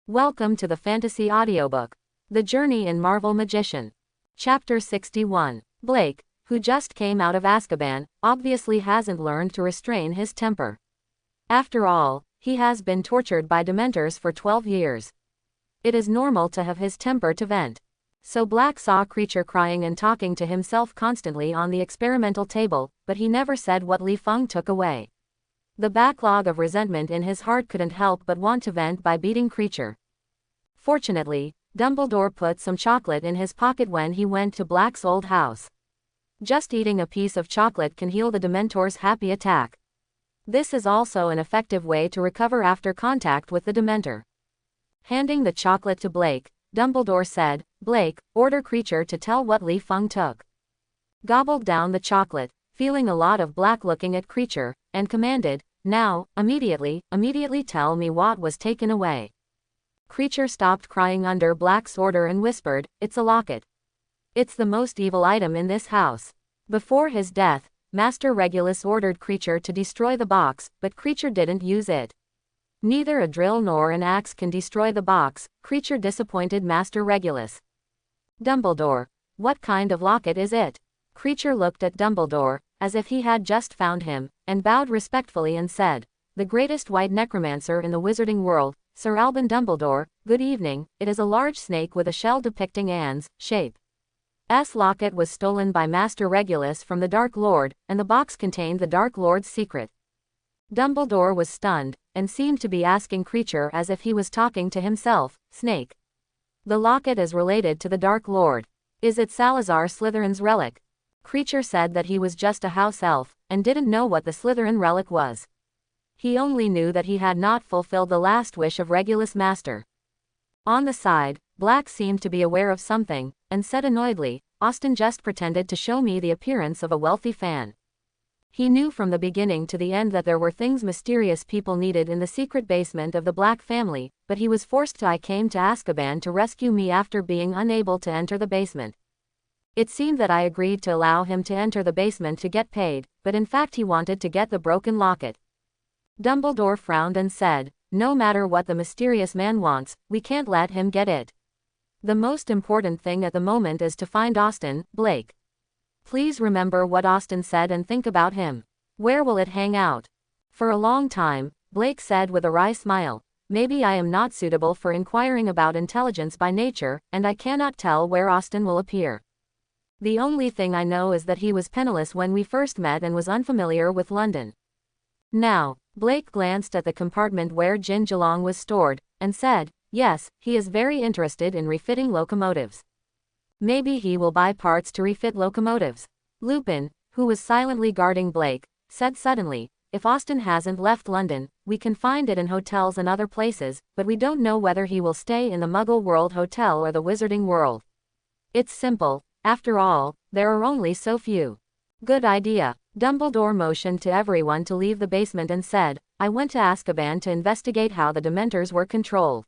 Welcome to the Fantasy Audiobook. The Journey in Marvel Magician. Chapter 61. Blake, who just came out of Azkaban, obviously hasn't learned to restrain his temper. After all, he has been tortured by Dementors for 12 years. It is normal to have his temper to vent. So Black saw Creature crying and talking to himself constantly on the experimental table, but he never said what Li Feng took away. The backlog of resentment in his heart couldn't help but want to vent by beating Creature. Fortunately, Dumbledore put some chocolate in his pocket when he went to Black's old house. Just eating a piece of chocolate can heal the Dementor's happy attack. This is also an effective way to recover after contact with the Dementor. Handing the chocolate to Blake, Dumbledore said, "Blake, order Creature to tell what Li Feng took." Gobbled down the chocolate, feeling a lot of Black looking at Creature, and commanded, "Now, immediately tell me what was taken away." Creature stopped crying under Black's order and whispered, "It's a locket. It's the most evil item in this house." Before his death, Master Regulus ordered Creature to destroy the box, but Creature didn't use it. Neither a drill nor an axe can destroy the box. Creature disappointed Master Regulus. "Dumbledore, what kind of locket is it?" Creature looked at Dumbledore, as if he had just found him, and bowed respectfully and said, "The greatest white necromancer in the wizarding world, Sir Albus Dumbledore, good evening. It is a large snake with a shell depicting Anne's shape. Locket was stolen by Master Regulus from the Dark Lord, and the box contained the Dark Lord's secret." Dumbledore was stunned, and seemed to be asking Creature as if he was talking to himself, "Snake. The locket is related to the Dark Lord. Is it Salazar Slytherin's relic?" Creature said that he was just a house elf, and didn't know what the Slytherin relic was. He only knew that he had not fulfilled the last wish of Regulus Master. On the side, Black seemed to be aware of something, and said annoyedly, "Austin just pretended to show me the appearance of a wealthy fan. He knew from the beginning to the end that there were things mysterious people needed in the secret basement of the Black family, but he was forced to. I came to Azkaban to rescue me after being unable to enter the basement. It seemed that I agreed to allow him to enter the basement to get paid, but in fact he wanted to get the broken locket." Dumbledore frowned and said, "No matter what the mysterious man wants, we can't let him get it. The most important thing at the moment is to find Austin, Blake. Please remember what Austin said and think about him. Where will it hang out?" For a long time, Blake said with a wry smile, "Maybe I am not suitable for inquiring about intelligence by nature, and I cannot tell where Austin will appear. The only thing I know is that he was penniless when we first met and was unfamiliar with London." Now, Blake glanced at the compartment where Jin Jelong was stored, and said, "Yes, he is very interested in refitting locomotives. Maybe he will buy parts to refit locomotives." Lupin, who was silently guarding Blake, said suddenly, "If Austin hasn't left London, we can find it in hotels and other places, but we don't know whether he will stay in the Muggle World Hotel or the Wizarding World. It's simple. After all, there are only so few." "Good idea." Dumbledore motioned to everyone to leave the basement and said, "I went to Azkaban to investigate how the Dementors were controlled.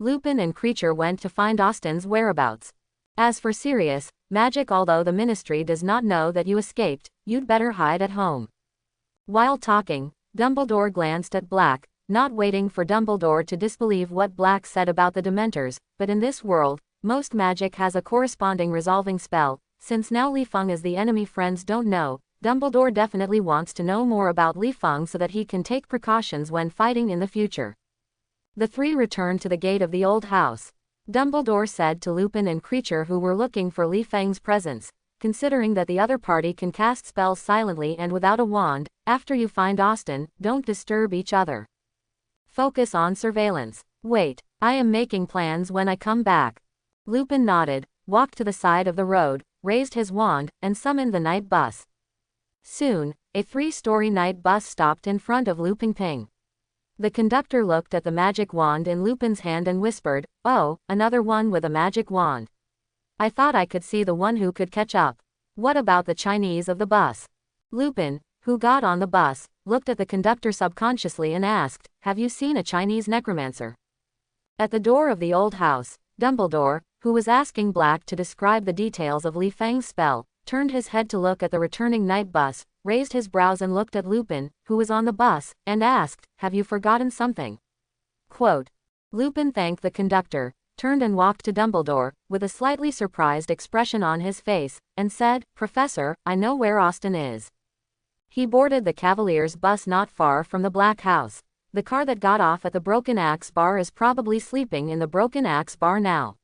Lupin and Creature went to find Austin's whereabouts. As for Sirius, magic, although the Ministry does not know that you escaped, you'd better hide at home." While talking, Dumbledore glanced at Black, not waiting for Dumbledore to disbelieve what Black said about the Dementors, but in this world, most magic has a corresponding resolving spell. Since now Li Feng is the enemy friends don't know, Dumbledore definitely wants to know more about Li Feng so that he can take precautions when fighting in the future. The three returned to the gate of the old house. Dumbledore said to Lupin and Creature, who were looking for Li Feng's presence, "Considering that the other party can cast spells silently and without a wand, after you find Austin, don't disturb each other. Focus on surveillance. Wait, I am making plans when I come back." Lupin nodded, walked to the side of the road, raised his wand, and summoned the night bus. Soon, a 3-story night bus stopped in front of Lupin Ping. The conductor looked at the magic wand in Lupin's hand and whispered, "Oh, another one with a magic wand. I thought I could see the one who could catch up. What about the Chinese of the bus?" Lupin, who got on the bus, looked at the conductor subconsciously and asked, "Have you seen a Chinese necromancer?" At the door of the old house, Dumbledore, who was asking Black to describe the details of Li Feng's spell, turned his head to look at the returning night bus, raised his brows and looked at Lupin, who was on the bus, and asked, "Have you forgotten something?" Quote, Lupin thanked the conductor, turned and walked to Dumbledore, with a slightly surprised expression on his face, and said, "Professor, I know where Austin is." He boarded the Cavalier's bus not far from the Black House. The car that got off at the Broken Axe Bar is probably sleeping in the Broken Axe Bar now.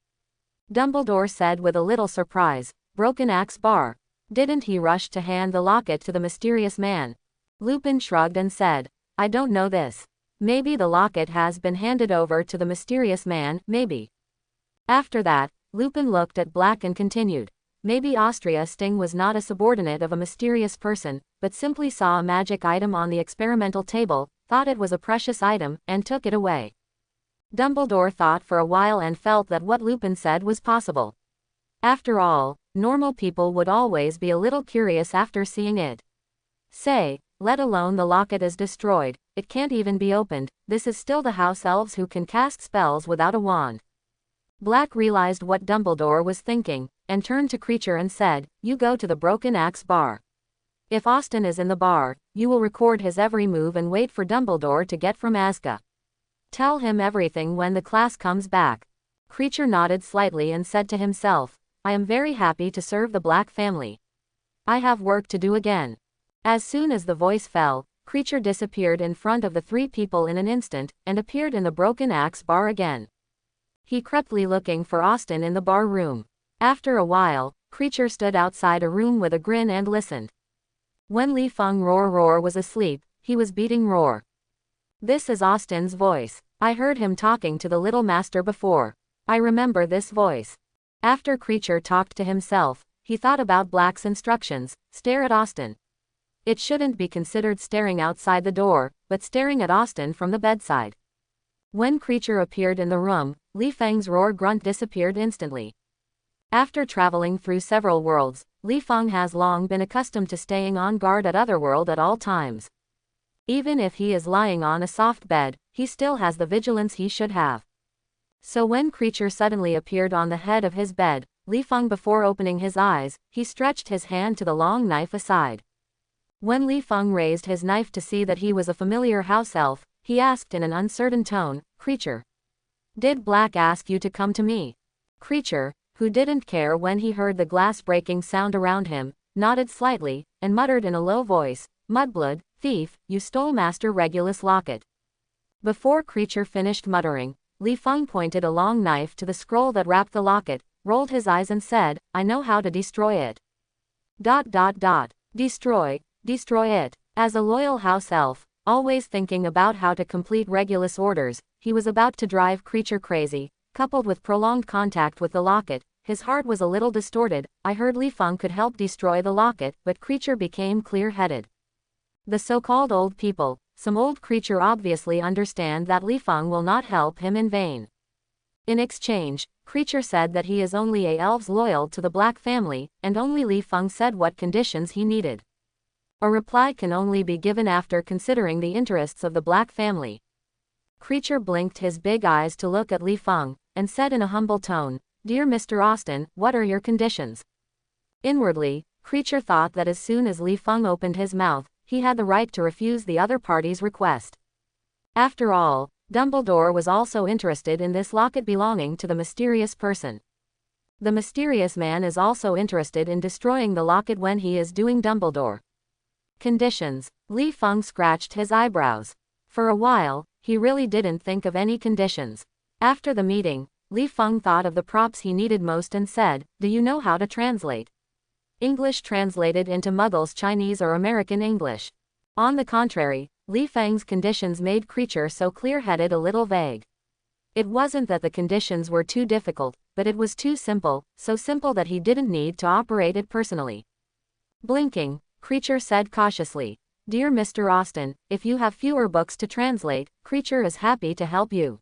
Dumbledore said with a little surprise. Broken Axe Bar. Didn't he rush to hand the locket to the mysterious man? Lupin shrugged and said, "I don't know this. Maybe the locket has been handed over to the mysterious man, maybe." After that, Lupin looked at Black and continued. Maybe Austria Sting was not a subordinate of a mysterious person, but simply saw a magic item on the experimental table, thought it was a precious item, and took it away. Dumbledore thought for a while and felt that what Lupin said was possible. After all, normal people would always be a little curious after seeing it. Say, let alone the locket is destroyed, it can't even be opened, this is still the house elves who can cast spells without a wand. Black realized what Dumbledore was thinking, and turned to Creature and said, "You go to the Broken Axe Bar. If Austin is in the bar, you will record his every move and wait for Dumbledore to get from Azkaban. Tell him everything when the class comes back." Creature nodded slightly and said to himself, "I am very happy to serve the Black family. I have work to do again." As soon as the voice fell, Creature disappeared in front of the three people in an instant, and appeared in the Broken Axe Bar again. He creptly looking for Austin in the bar room. After a while, Creature stood outside a room with a grin and listened. When Li Feng Roar was asleep, he was beating Roar. "This is Austin's voice. I heard him talking to the little master before. I remember this voice." After Creature talked to himself, he thought about Black's instructions, stare at Austin. It shouldn't be considered staring outside the door, but staring at Austin from the bedside. When Creature appeared in the room, Li Feng's roar grunt disappeared instantly. After traveling through several worlds, Li Feng has long been accustomed to staying on guard at Otherworld at all times. Even if he is lying on a soft bed, he still has the vigilance he should have. So when Creature suddenly appeared on the head of his bed, Li Feng, before opening his eyes, he stretched his hand to the long knife aside. When Li Feng raised his knife to see that he was a familiar house elf, he asked in an uncertain tone, "Creature, did Black ask you to come to me?" Creature, who didn't care when he heard the glass breaking sound around him, nodded slightly, and muttered in a low voice, "Mudblood, thief, you stole Master Regulus' locket." Before Creature finished muttering, Li Feng pointed a long knife to the scroll that wrapped the locket, rolled his eyes and said, "I know how to destroy it. ... Destroy it." As a loyal house elf, always thinking about how to complete Regulus' orders, he was about to drive Creature crazy. Coupled with prolonged contact with the locket, his heart was a little distorted. I heard Li Feng could help destroy the locket, but Creature became clear-headed. The so-called old people, some old Creature obviously understand that Li Feng will not help him in vain. In exchange, Creature said that he is only a elves loyal to the Black family, and only Li Feng said what conditions he needed. A reply can only be given after considering the interests of the Black family. Creature blinked his big eyes to look at Li Feng, and said in a humble tone, "Dear Mr. Austin, what are your conditions?" Inwardly, Creature thought that as soon as Li Feng opened his mouth, he had the right to refuse the other party's request. After all, Dumbledore was also interested in this locket belonging to the mysterious person. The mysterious man is also interested in destroying the locket when he is doing Dumbledore. Conditions. Li Feng scratched his eyebrows. For a while, he really didn't think of any conditions. After the meeting, Li Feng thought of the props he needed most and said, "Do you know how to translate English translated into Muggles Chinese or American English?" On the contrary, Li Feng's conditions made Creature so clear-headed a little vague. It wasn't that the conditions were too difficult, but it was too simple, so simple that he didn't need to operate it personally. Blinking, Creature said cautiously, "Dear Mr. Austin, if you have fewer books to translate, Creature is happy to help you.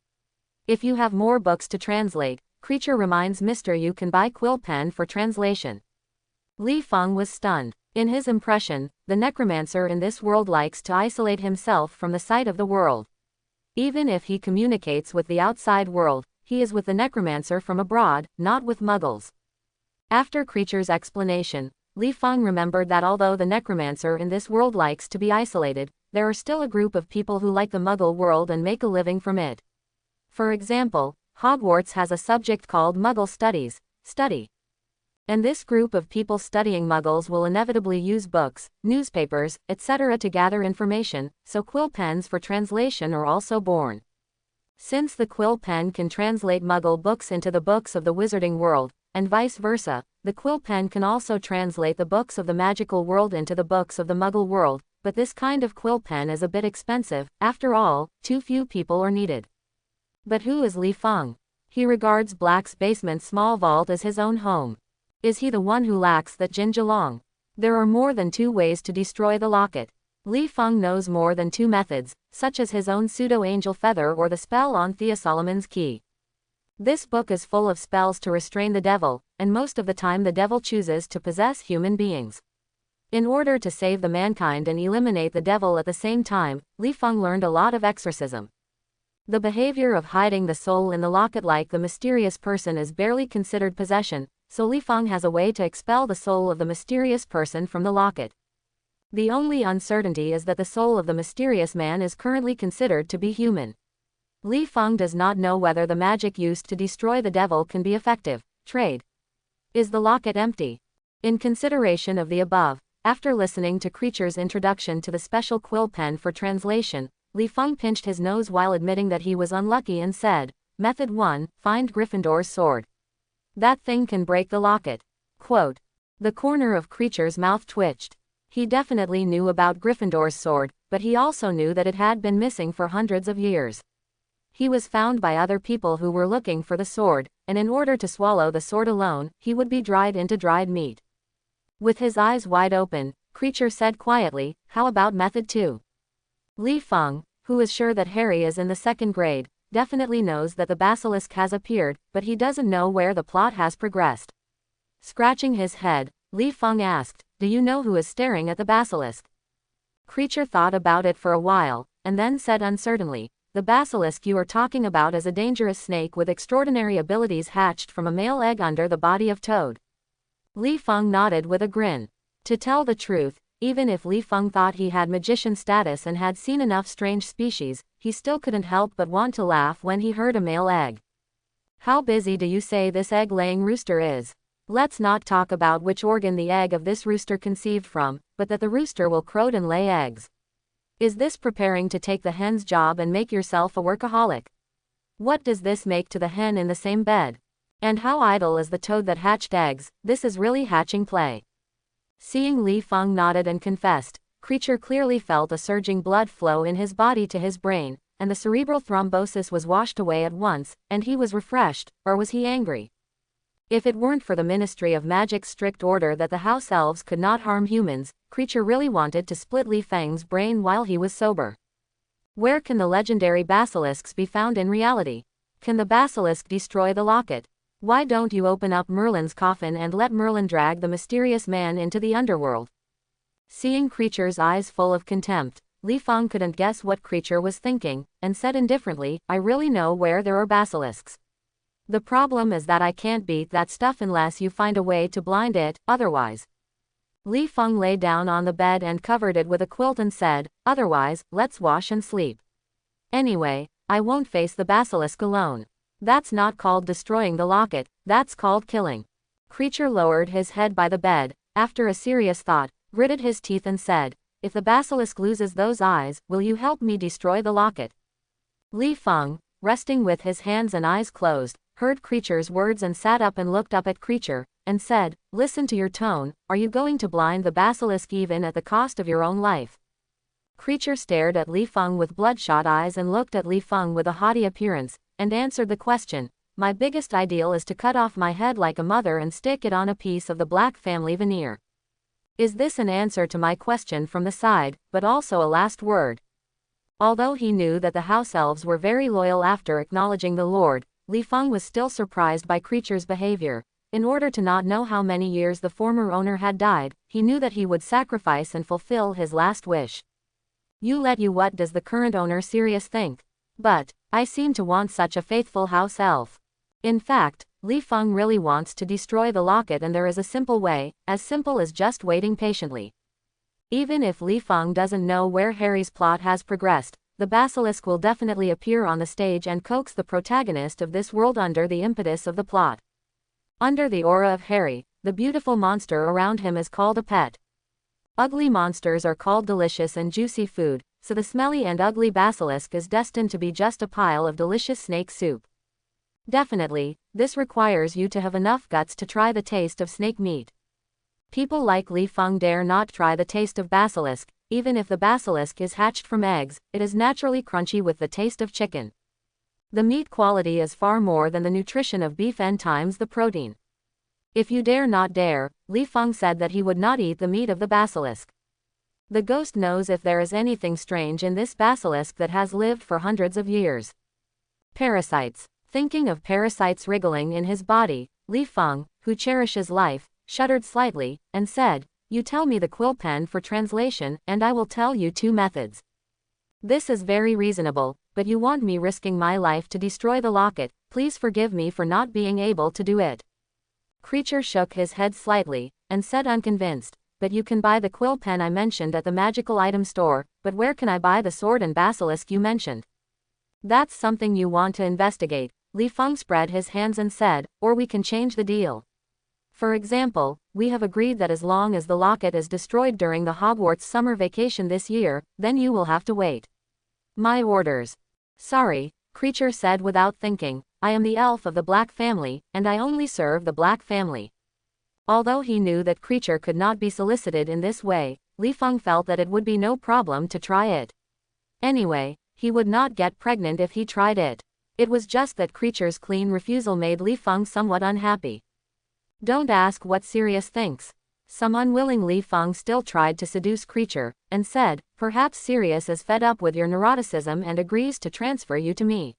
If you have more books to translate, Creature reminds Mr. you can buy quill pen for translation." Li Feng was stunned. In his impression, the necromancer in this world likes to isolate himself from the sight of the world. Even if he communicates with the outside world, he is with the necromancer from abroad, not with Muggles. After Creature's explanation, Li Feng remembered that although the necromancer in this world likes to be isolated, there are still a group of people who like the Muggle world and make a living from it. For example, Hogwarts has a subject called Muggle Studies, study. And this group of people studying Muggles will inevitably use books, newspapers, etc. to gather information, so quill pens for translation are also born. Since the quill pen can translate Muggle books into the books of the wizarding world, and vice versa, the quill pen can also translate the books of the magical world into the books of the Muggle world, but this kind of quill pen is a bit expensive. After all, too few people are needed. But who is Li Feng? He regards Black's basement small vault as his own home. Is he the one who lacks that Jin Zilong? There are more than 2 ways to destroy the locket. Li Feng knows more than 2 methods, such as his own pseudo-angel feather or the spell on Thea Solomon's key. This book is full of spells to restrain the devil, and most of the time the devil chooses to possess human beings. In order to save the mankind and eliminate the devil at the same time, Li Feng learned a lot of exorcism. The behavior of hiding the soul in the locket like the mysterious person is barely considered possession, so Li Feng has a way to expel the soul of the mysterious person from the locket. The only uncertainty is that the soul of the mysterious man is currently considered to be human. Li Feng does not know whether the magic used to destroy the devil can be effective. Trade. Is the locket empty? In consideration of the above, after listening to Creature's introduction to the special quill pen for translation, Li Feng pinched his nose while admitting that he was unlucky and said, Method 1, find Gryffindor's sword. That thing can break the locket. Quote. The corner of Creature's mouth twitched. He definitely knew about Gryffindor's sword, but he also knew that it had been missing for hundreds of years. He was found by other people who were looking for the sword, and in order to swallow the sword alone, he would be dried into dried meat. With his eyes wide open, Creature said quietly, how about Method 2? Li Feng, who is sure that Harry is in the 2nd grade, definitely knows that the basilisk has appeared, but he doesn't know where the plot has progressed. Scratching his head, Li Feng asked, do you know who is staring at the basilisk? Creature thought about it for a while, and then said uncertainly, the basilisk you are talking about is a dangerous snake with extraordinary abilities hatched from a male egg under the body of Toad. Li Feng nodded with a grin. To tell the truth, even if Li Feng thought he had magician status and had seen enough strange species, he still couldn't help but want to laugh when he heard a male egg. How busy do you say this egg-laying rooster is? Let's not talk about which organ the egg of this rooster conceived from, but that the rooster will crow and lay eggs. Is this preparing to take the hen's job and make yourself a workaholic? What does this make to the hen in the same bed? And how idle is the toad that hatched eggs? This is really hatching play. Seeing Li Feng nodded and confessed, Creature clearly felt a surging blood flow in his body to his brain, and the cerebral thrombosis was washed away at once, and he was refreshed, or was he angry? If it weren't for the Ministry of Magic's strict order that the house elves could not harm humans, Creature really wanted to split Li Feng's brain while he was sober. Where can the legendary basilisks be found in reality? Can the basilisk destroy the locket? Why don't you open up Merlin's coffin and let Merlin drag the mysterious man into the underworld? Seeing Creature's eyes full of contempt, Li Feng couldn't guess what Creature was thinking, and said indifferently, I really know where there are basilisks. The problem is that I can't beat that stuff unless you find a way to blind it, otherwise. Li Feng lay down on the bed and covered it with a quilt and said, otherwise, let's wash and sleep. Anyway, I won't face the basilisk alone. That's not called destroying the locket, that's called killing. Creature lowered his head by the bed, after a serious thought, gritted his teeth and said, if the basilisk loses those eyes, will you help me destroy the locket? Li Feng, resting with his hands and eyes closed, heard Creature's words and sat up and looked up at Creature, and said, listen to your tone, are you going to blind the basilisk even at the cost of your own life? Creature stared at Li Feng with bloodshot eyes and looked at Li Feng with a haughty appearance, and answered the question, my biggest ideal is to cut off my head like a mother and stick it on a piece of the Black family veneer. Is this an answer to my question from the side, but also a last word? Although he knew that the house elves were very loyal after acknowledging the Lord, Li Feng was still surprised by Creature's behavior. In order to not know how many years the former owner had died, he knew that he would sacrifice and fulfill his last wish. What does the current owner Sirius think? But, I seem to want such a faithful house elf. In fact, Li Feng really wants to destroy the locket and there is a simple way, as simple as just waiting patiently. Even if Li Feng doesn't know where Harry's plot has progressed, the basilisk will definitely appear on the stage and coax the protagonist of this world under the impetus of the plot. Under the aura of Harry, the beautiful monster around him is called a pet. Ugly monsters are called delicious and juicy food, so the smelly and ugly basilisk is destined to be just a pile of delicious snake soup. Definitely, this requires you to have enough guts to try the taste of snake meat. People like Li Feng dare not try the taste of basilisk. Even if the basilisk is hatched from eggs, it is naturally crunchy with the taste of chicken. The meat quality is far more than the nutrition of beef n times the protein. If you dare not dare, Li Feng said that he would not eat the meat of the basilisk. The ghost knows if there is anything strange in this basilisk that has lived for hundreds of years. Parasites. Thinking of parasites wriggling in his body, Li Feng, who cherishes life, shuddered slightly, and said, "You tell me the quill pen for translation, and I will tell you 2 methods. This is very reasonable, but you want me risking my life to destroy the locket. Please forgive me for not being able to do it." Creature shook his head slightly, and said unconvinced, "But you can buy the quill pen I mentioned at the magical item store, but where can I buy the sword and basilisk you mentioned?" "That's something you want to investigate," Li Feng spread his hands and said, "or we can change the deal. For example, we have agreed that as long as the locket is destroyed during the Hogwarts summer vacation this year, then you will have to wait." "My orders." "Sorry," Creature said without thinking, "I am the elf of the Black family, and I only serve the Black family." Although he knew that Creature could not be solicited in this way, Li Feng felt that it would be no problem to try it. Anyway, he would not get pregnant if he tried it. It was just that Creature's clean refusal made Li Feng somewhat unhappy. Don't ask what Sirius thinks. Some unwilling Li Feng still tried to seduce Creature, and said, "Perhaps Sirius is fed up with your neuroticism and agrees to transfer you to me."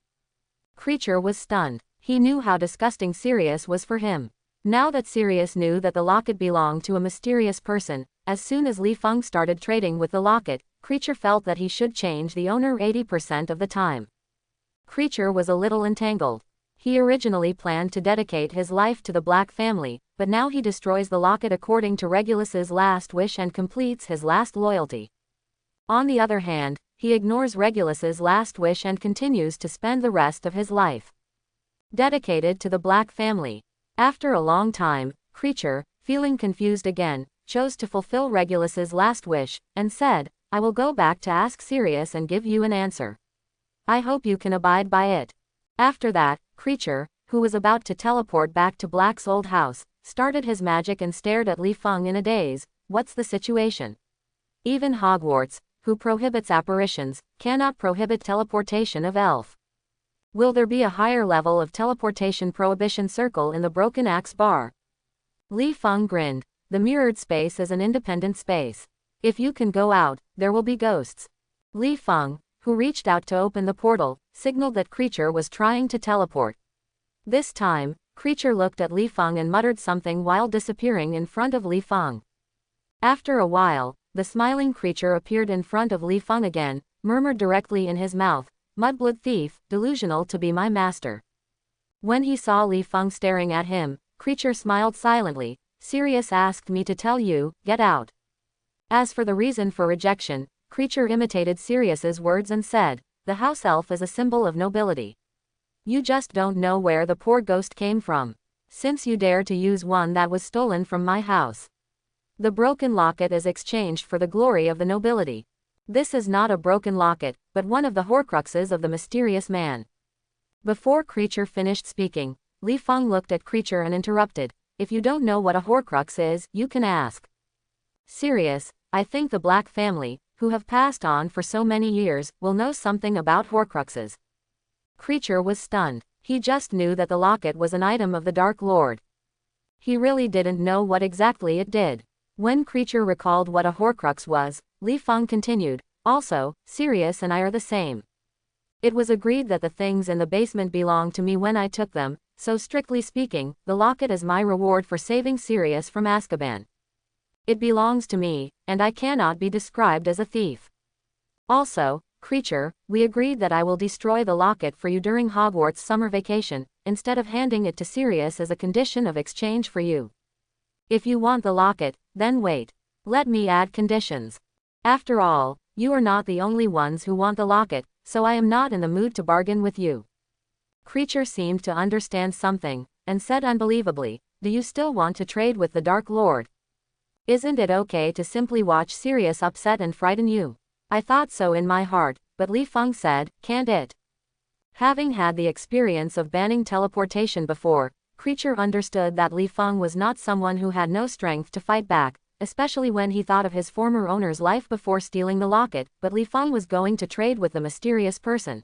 Creature was stunned. He knew how disgusting Sirius was for him. Now that Sirius knew that the locket belonged to a mysterious person, as soon as Li Feng started trading with the locket, Creature felt that he should change the owner 80% of the time. Creature was a little entangled. He originally planned to dedicate his life to the Black family, but now he destroys the locket according to Regulus's last wish and completes his last loyalty. On the other hand, he ignores Regulus's last wish and continues to spend the rest of his life dedicated to the Black family. After a long time, Creature, feeling confused again, chose to fulfill Regulus's last wish, and said, "I will go back to ask Sirius and give you an answer. I hope you can abide by it." After that, Creature, who was about to teleport back to Black's old house, started his magic and stared at Li Feng in a daze. "What's the situation? Even Hogwarts, who prohibits apparitions, cannot prohibit teleportation of elf. Will there be a higher level of teleportation prohibition circle in the Broken Axe Bar?" Li Feng grinned. "The mirrored space is an independent space. If you can go out, there will be ghosts." Li Feng, who reached out to open the portal, signaled that Creature was trying to teleport. This time, Creature looked at Li Feng and muttered something while disappearing in front of Li Feng. After a while, the smiling Creature appeared in front of Li Feng again, murmured directly in his mouth, "Mudblood thief, delusional to be my master." When he saw Li Feng staring at him, Creature smiled silently. "Sirius asked me to tell you, get out." As for the reason for rejection, Creature imitated Sirius's words and said, "The house elf is a symbol of nobility. You just don't know where the poor ghost came from. Since you dare to use one that was stolen from my house. The broken locket is exchanged for the glory of the nobility. This is not a broken locket, but one of the Horcruxes of the mysterious man." Before Creature finished speaking, Li Feng looked at Creature and interrupted, "If you don't know what a Horcrux is, you can ask Sirius. I think the Black family, who have passed on for so many years, will know something about Horcruxes." Creature was stunned. He just knew that the locket was an item of the Dark Lord. He really didn't know what exactly it did. When Creature recalled what a Horcrux was, Li Feng continued, "Also, Sirius and I are the same. It was agreed that the things in the basement belonged to me when I took them, so strictly speaking, the locket is my reward for saving Sirius from Azkaban. It belongs to me, and I cannot be described as a thief. Also, Creature, we agreed that I will destroy the locket for you during Hogwarts summer vacation, instead of handing it to Sirius as a condition of exchange for you. If you want the locket, then wait. Let me add conditions. After all, You are not the only ones who want the locket, so I am not in the mood to bargain with you. Creature seemed to understand something, and said unbelievably, do you still want to trade with the Dark Lord? Isn't it okay to simply watch Sirius upset and frighten you? I thought so in my heart, but Li Feng said, can't it? Having had the experience of banning teleportation before, Creature understood that Li Feng was not someone who had no strength to fight back, especially when he thought of his former owner's life before stealing the locket, but Li Feng was going to trade with the mysterious person.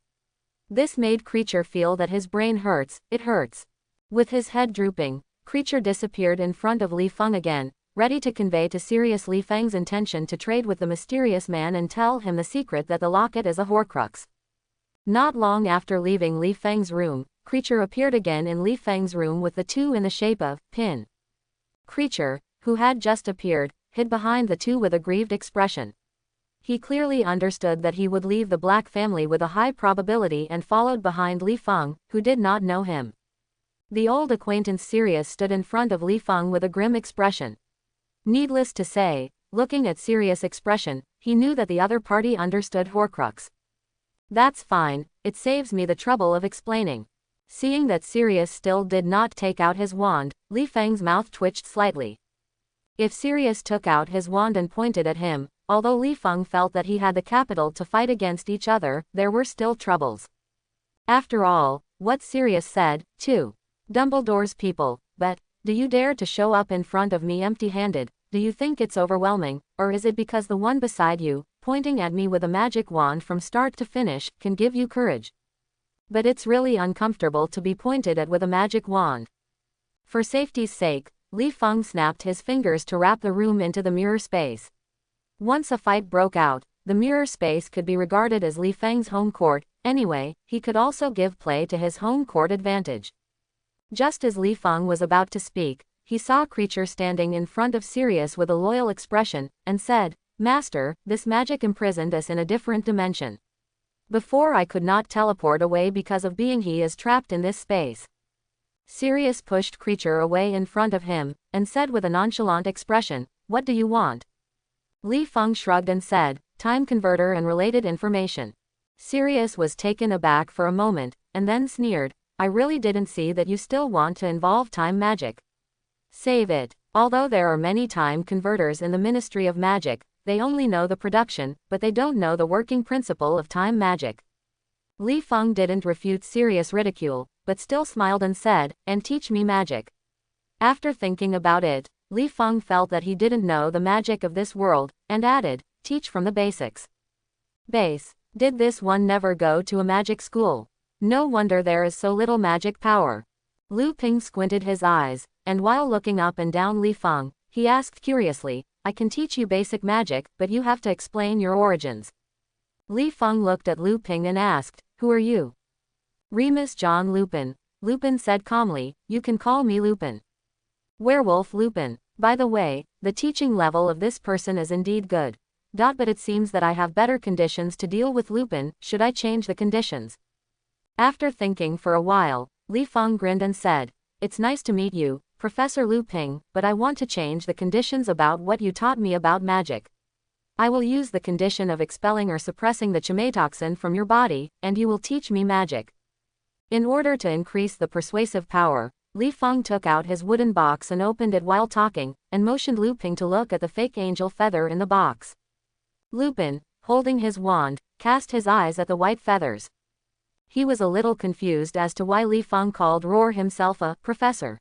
This made Creature feel that his brain hurts, it hurts. With his head drooping, Creature disappeared in front of Li Feng again, ready to convey to Sirius Li Feng's intention to trade with the mysterious man and tell him the secret that the locket is a Horcrux. Not long after leaving Li Feng's room, Creature appeared again in Li Feng's room with the two in the shape of pin. Creature, who had just appeared, hid behind the two with a grieved expression. He clearly understood that he would leave the Black family with a high probability and followed behind Li Feng, who did not know him. The old acquaintance Sirius stood in front of Li Feng with a grim expression. Needless to say, looking at Sirius' expression, he knew that the other party understood Horcrux. That's fine, it saves me the trouble of explaining. Seeing that Sirius still did not take out his wand, Li Feng's mouth twitched slightly. If Sirius took out his wand and pointed at him, although Li Feng felt that he had the capital to fight against each other, there were still troubles. After all, what Sirius said, too. Dumbledore's people, but, do you dare to show up in front of me empty-handed? Do you think it's overwhelming, or is it because the one beside you, pointing at me with a magic wand from start to finish, can give you courage? But it's really uncomfortable to be pointed at with a magic wand. For safety's sake, Li Feng snapped his fingers to wrap the room into the mirror space. Once a fight broke out, the mirror space could be regarded as Li Feng's home court. Anyway, he could also give play to his home court advantage. Just as Li Feng was about to speak, he saw Creature standing in front of Sirius with a loyal expression, and said, Master, this magic imprisoned us in a different dimension. Before I could not teleport away because of being he is trapped in this space. Sirius pushed Creature away in front of him, and said with a nonchalant expression, what do you want? Li Feng shrugged and said, time converter and related information. Sirius was taken aback for a moment, and then sneered, I really didn't see that you still want to involve time magic. Save it. Although there are many time converters in the Ministry of Magic, they only know the production, but they don't know the working principle of time magic. Li Feng didn't refute Sirius' ridicule, but still smiled and said, and teach me magic. After thinking about it, Li Feng felt that he didn't know the magic of this world, and added, teach from the basics. Base. Did this one never go to a magic school? No wonder there is so little magic power. Lu Ping squinted his eyes, and while looking up and down Li Feng, he asked curiously, I can teach you basic magic, but you have to explain your origins. Li Feng looked at Lu Ping and asked, who are you? Remus John Lupin. Lupin said calmly, you can call me Lupin. Werewolf Lupin. By the way, the teaching level of this person is indeed good. But it seems that I have better conditions to deal with Lupin, should I change the conditions? After thinking for a while, Li Feng grinned and said, it's nice to meet you, Professor Lu Ping, but I want to change the conditions about what you taught me about magic. I will use the condition of expelling or suppressing the chematoxin from your body, and you will teach me magic. In order to increase the persuasive power, Li Feng took out his wooden box and opened it while talking, and motioned Lu Ping to look at the fake angel feather in the box. Lupin, holding his wand, cast his eyes at the white feathers. He was a little confused as to why Li Feng called Roar himself a professor.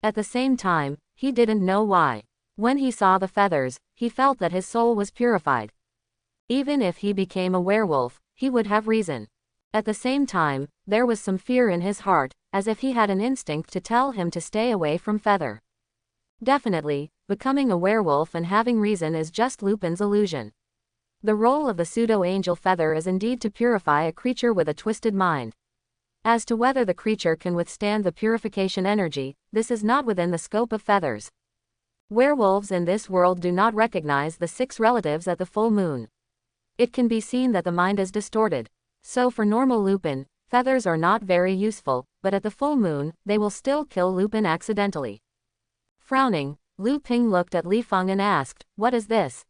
At the same time, he didn't know why. When he saw the feathers, he felt that his soul was purified. Even if he became a werewolf, he would have reason. At the same time, there was some fear in his heart, as if he had an instinct to tell him to stay away from feather. Definitely, becoming a werewolf and having reason is just Lupin's illusion. The role of the pseudo-angel feather is indeed to purify a creature with a twisted mind. As to whether the creature can withstand the purification energy, this is not within the scope of feathers. Werewolves in this world do not recognize the 6 relatives at the full moon. It can be seen that the mind is distorted. So for normal Lupin, feathers are not very useful, but at the full moon, they will still kill Lupin accidentally. Frowning, Lu Ping looked at Li Feng and asked, what is this?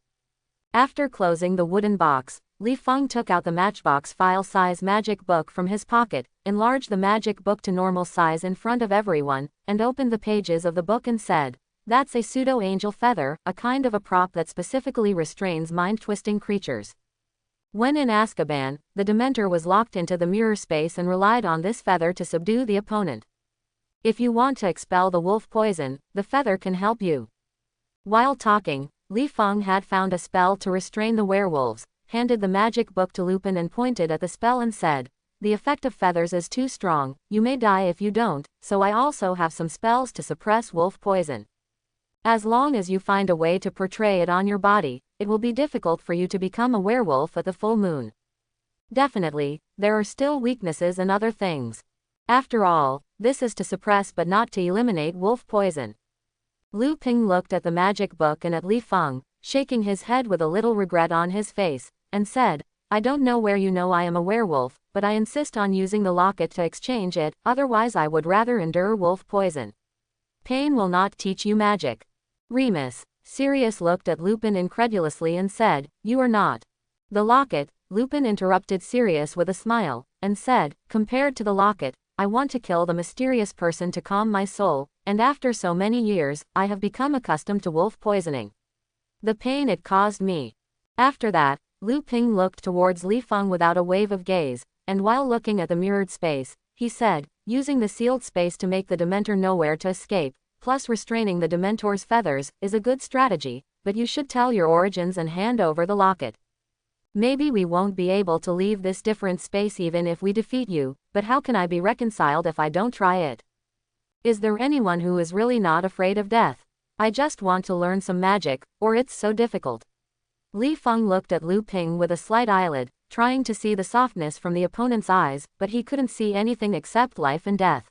After closing the wooden box, Li Feng took out the matchbox file-size magic book from his pocket, enlarged the magic book to normal size in front of everyone, and opened the pages of the book and said, "That's a pseudo-angel feather, a kind of a prop that specifically restrains mind-twisting creatures." When in Azkaban, the Dementor was locked into the mirror space and relied on this feather to subdue the opponent. If you want to expel the wolf poison, the feather can help you. While talking, Li Feng had found a spell to restrain the werewolves, handed the magic book to Lupin and pointed at the spell and said, "The effect of feathers is too strong, you may die if you don't, so I also have some spells to suppress wolf poison. As long as you find a way to portray it on your body, it will be difficult for you to become a werewolf at the full moon. Definitely, there are still weaknesses and other things. After all, this is to suppress but not to eliminate wolf poison." Lu Ping looked at the magic book and at Li Feng, shaking his head with a little regret on his face, and said, "I don't know where you know I am a werewolf, but I insist on using the locket to exchange it, otherwise I would rather endure wolf poison. Pain will not teach you magic." "Remus." Sirius looked at Lupin incredulously and said, "You are not." "The locket," Lupin interrupted Sirius with a smile, and said, "Compared to the locket, I want to kill the mysterious person to calm my soul, and after so many years, I have become accustomed to wolf poisoning. The pain it caused me." After that, Lu Ping looked towards Li Feng without a wave of gaze, and while looking at the mirrored space, he said, "Using the sealed space to make the Dementor nowhere to escape, plus restraining the Dementor's feathers, is a good strategy, but you should tell your origins and hand over the locket. Maybe we won't be able to leave this different space even if we defeat you, but how can I be reconciled if I don't try it? Is there anyone who is really not afraid of death? I just want to learn some magic, or it's so difficult." Li Feng looked at Lu Ping with a slight eyelid, trying to see the softness from the opponent's eyes, but he couldn't see anything except life and death.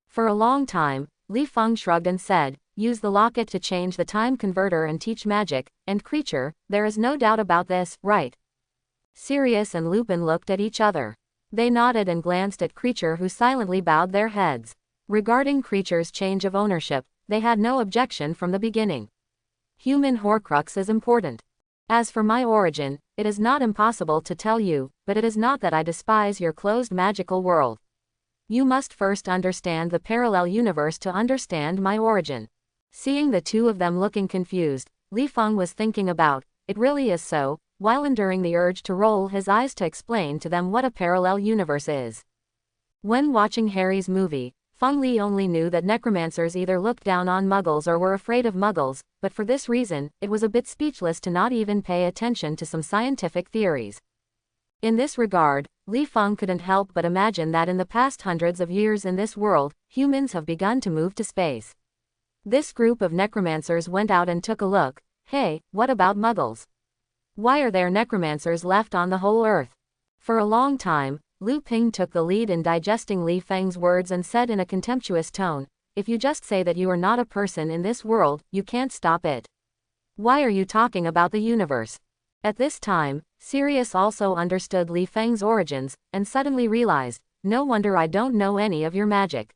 For a long time, Li Feng shrugged and said, "Use the locket to change the time converter and teach magic, and creature, there is no doubt about this, right?" Sirius and Lupin looked at each other. They nodded and glanced at Creature, who silently bowed their heads. Regarding Creature's change of ownership, they had no objection from the beginning. Human Horcrux is important. As for my origin, it is not impossible to tell you, but it is not that I despise your closed magical world. You must first understand the parallel universe to understand my origin." Seeing the two of them looking confused, Li Feng was thinking about, "It really is so," while enduring the urge to roll his eyes to explain to them what a parallel universe is. When watching Harry's movie, Feng Li only knew that necromancers either looked down on muggles or were afraid of muggles, but for this reason, it was a bit speechless to not even pay attention to some scientific theories. In this regard, Li Feng couldn't help but imagine that in the past hundreds of years in this world, humans have begun to move to space. This group of necromancers went out and took a look. Hey, what about muggles? Why are there necromancers left on the whole earth? For a long time, Lu Ping took the lead in digesting Li Feng's words and said in a contemptuous tone, "If you just say that you are not a person in this world, you can't stop it. Why are you talking about the universe?" At this time, Sirius also understood Li Feng's origins, and suddenly realized, "No wonder I don't know any of your magic.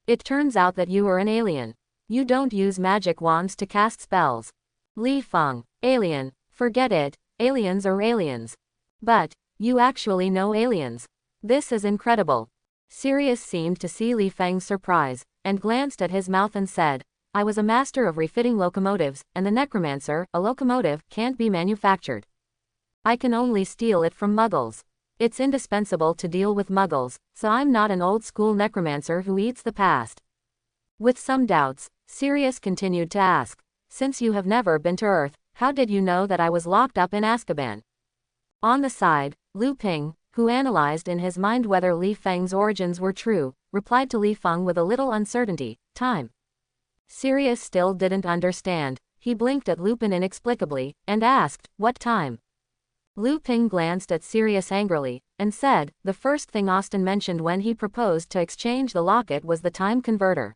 It turns out that you are an alien. You don't use magic wands to cast spells." Li Feng, alien, forget it, aliens are aliens. But, you actually know aliens. This is incredible. Sirius seemed to see Li Feng's surprise, and glanced at his mouth and said, "I was a master of refitting locomotives, and the necromancer, a locomotive, can't be manufactured. I can only steal it from muggles. It's indispensable to deal with muggles, so I'm not an old-school necromancer who eats the past." With some doubts, Sirius continued to ask, "Since you have never been to Earth, how did you know that I was locked up in Azkaban?" On the side, Lu Ping, who analyzed in his mind whether Li Feng's origins were true, replied to Li Feng with a little uncertainty, "Time." Sirius still didn't understand. He blinked at Lupin inexplicably, and asked, "What time?" Lu Ping glanced at Sirius angrily, and said, "The first thing Austin mentioned when he proposed to exchange the locket was the time converter.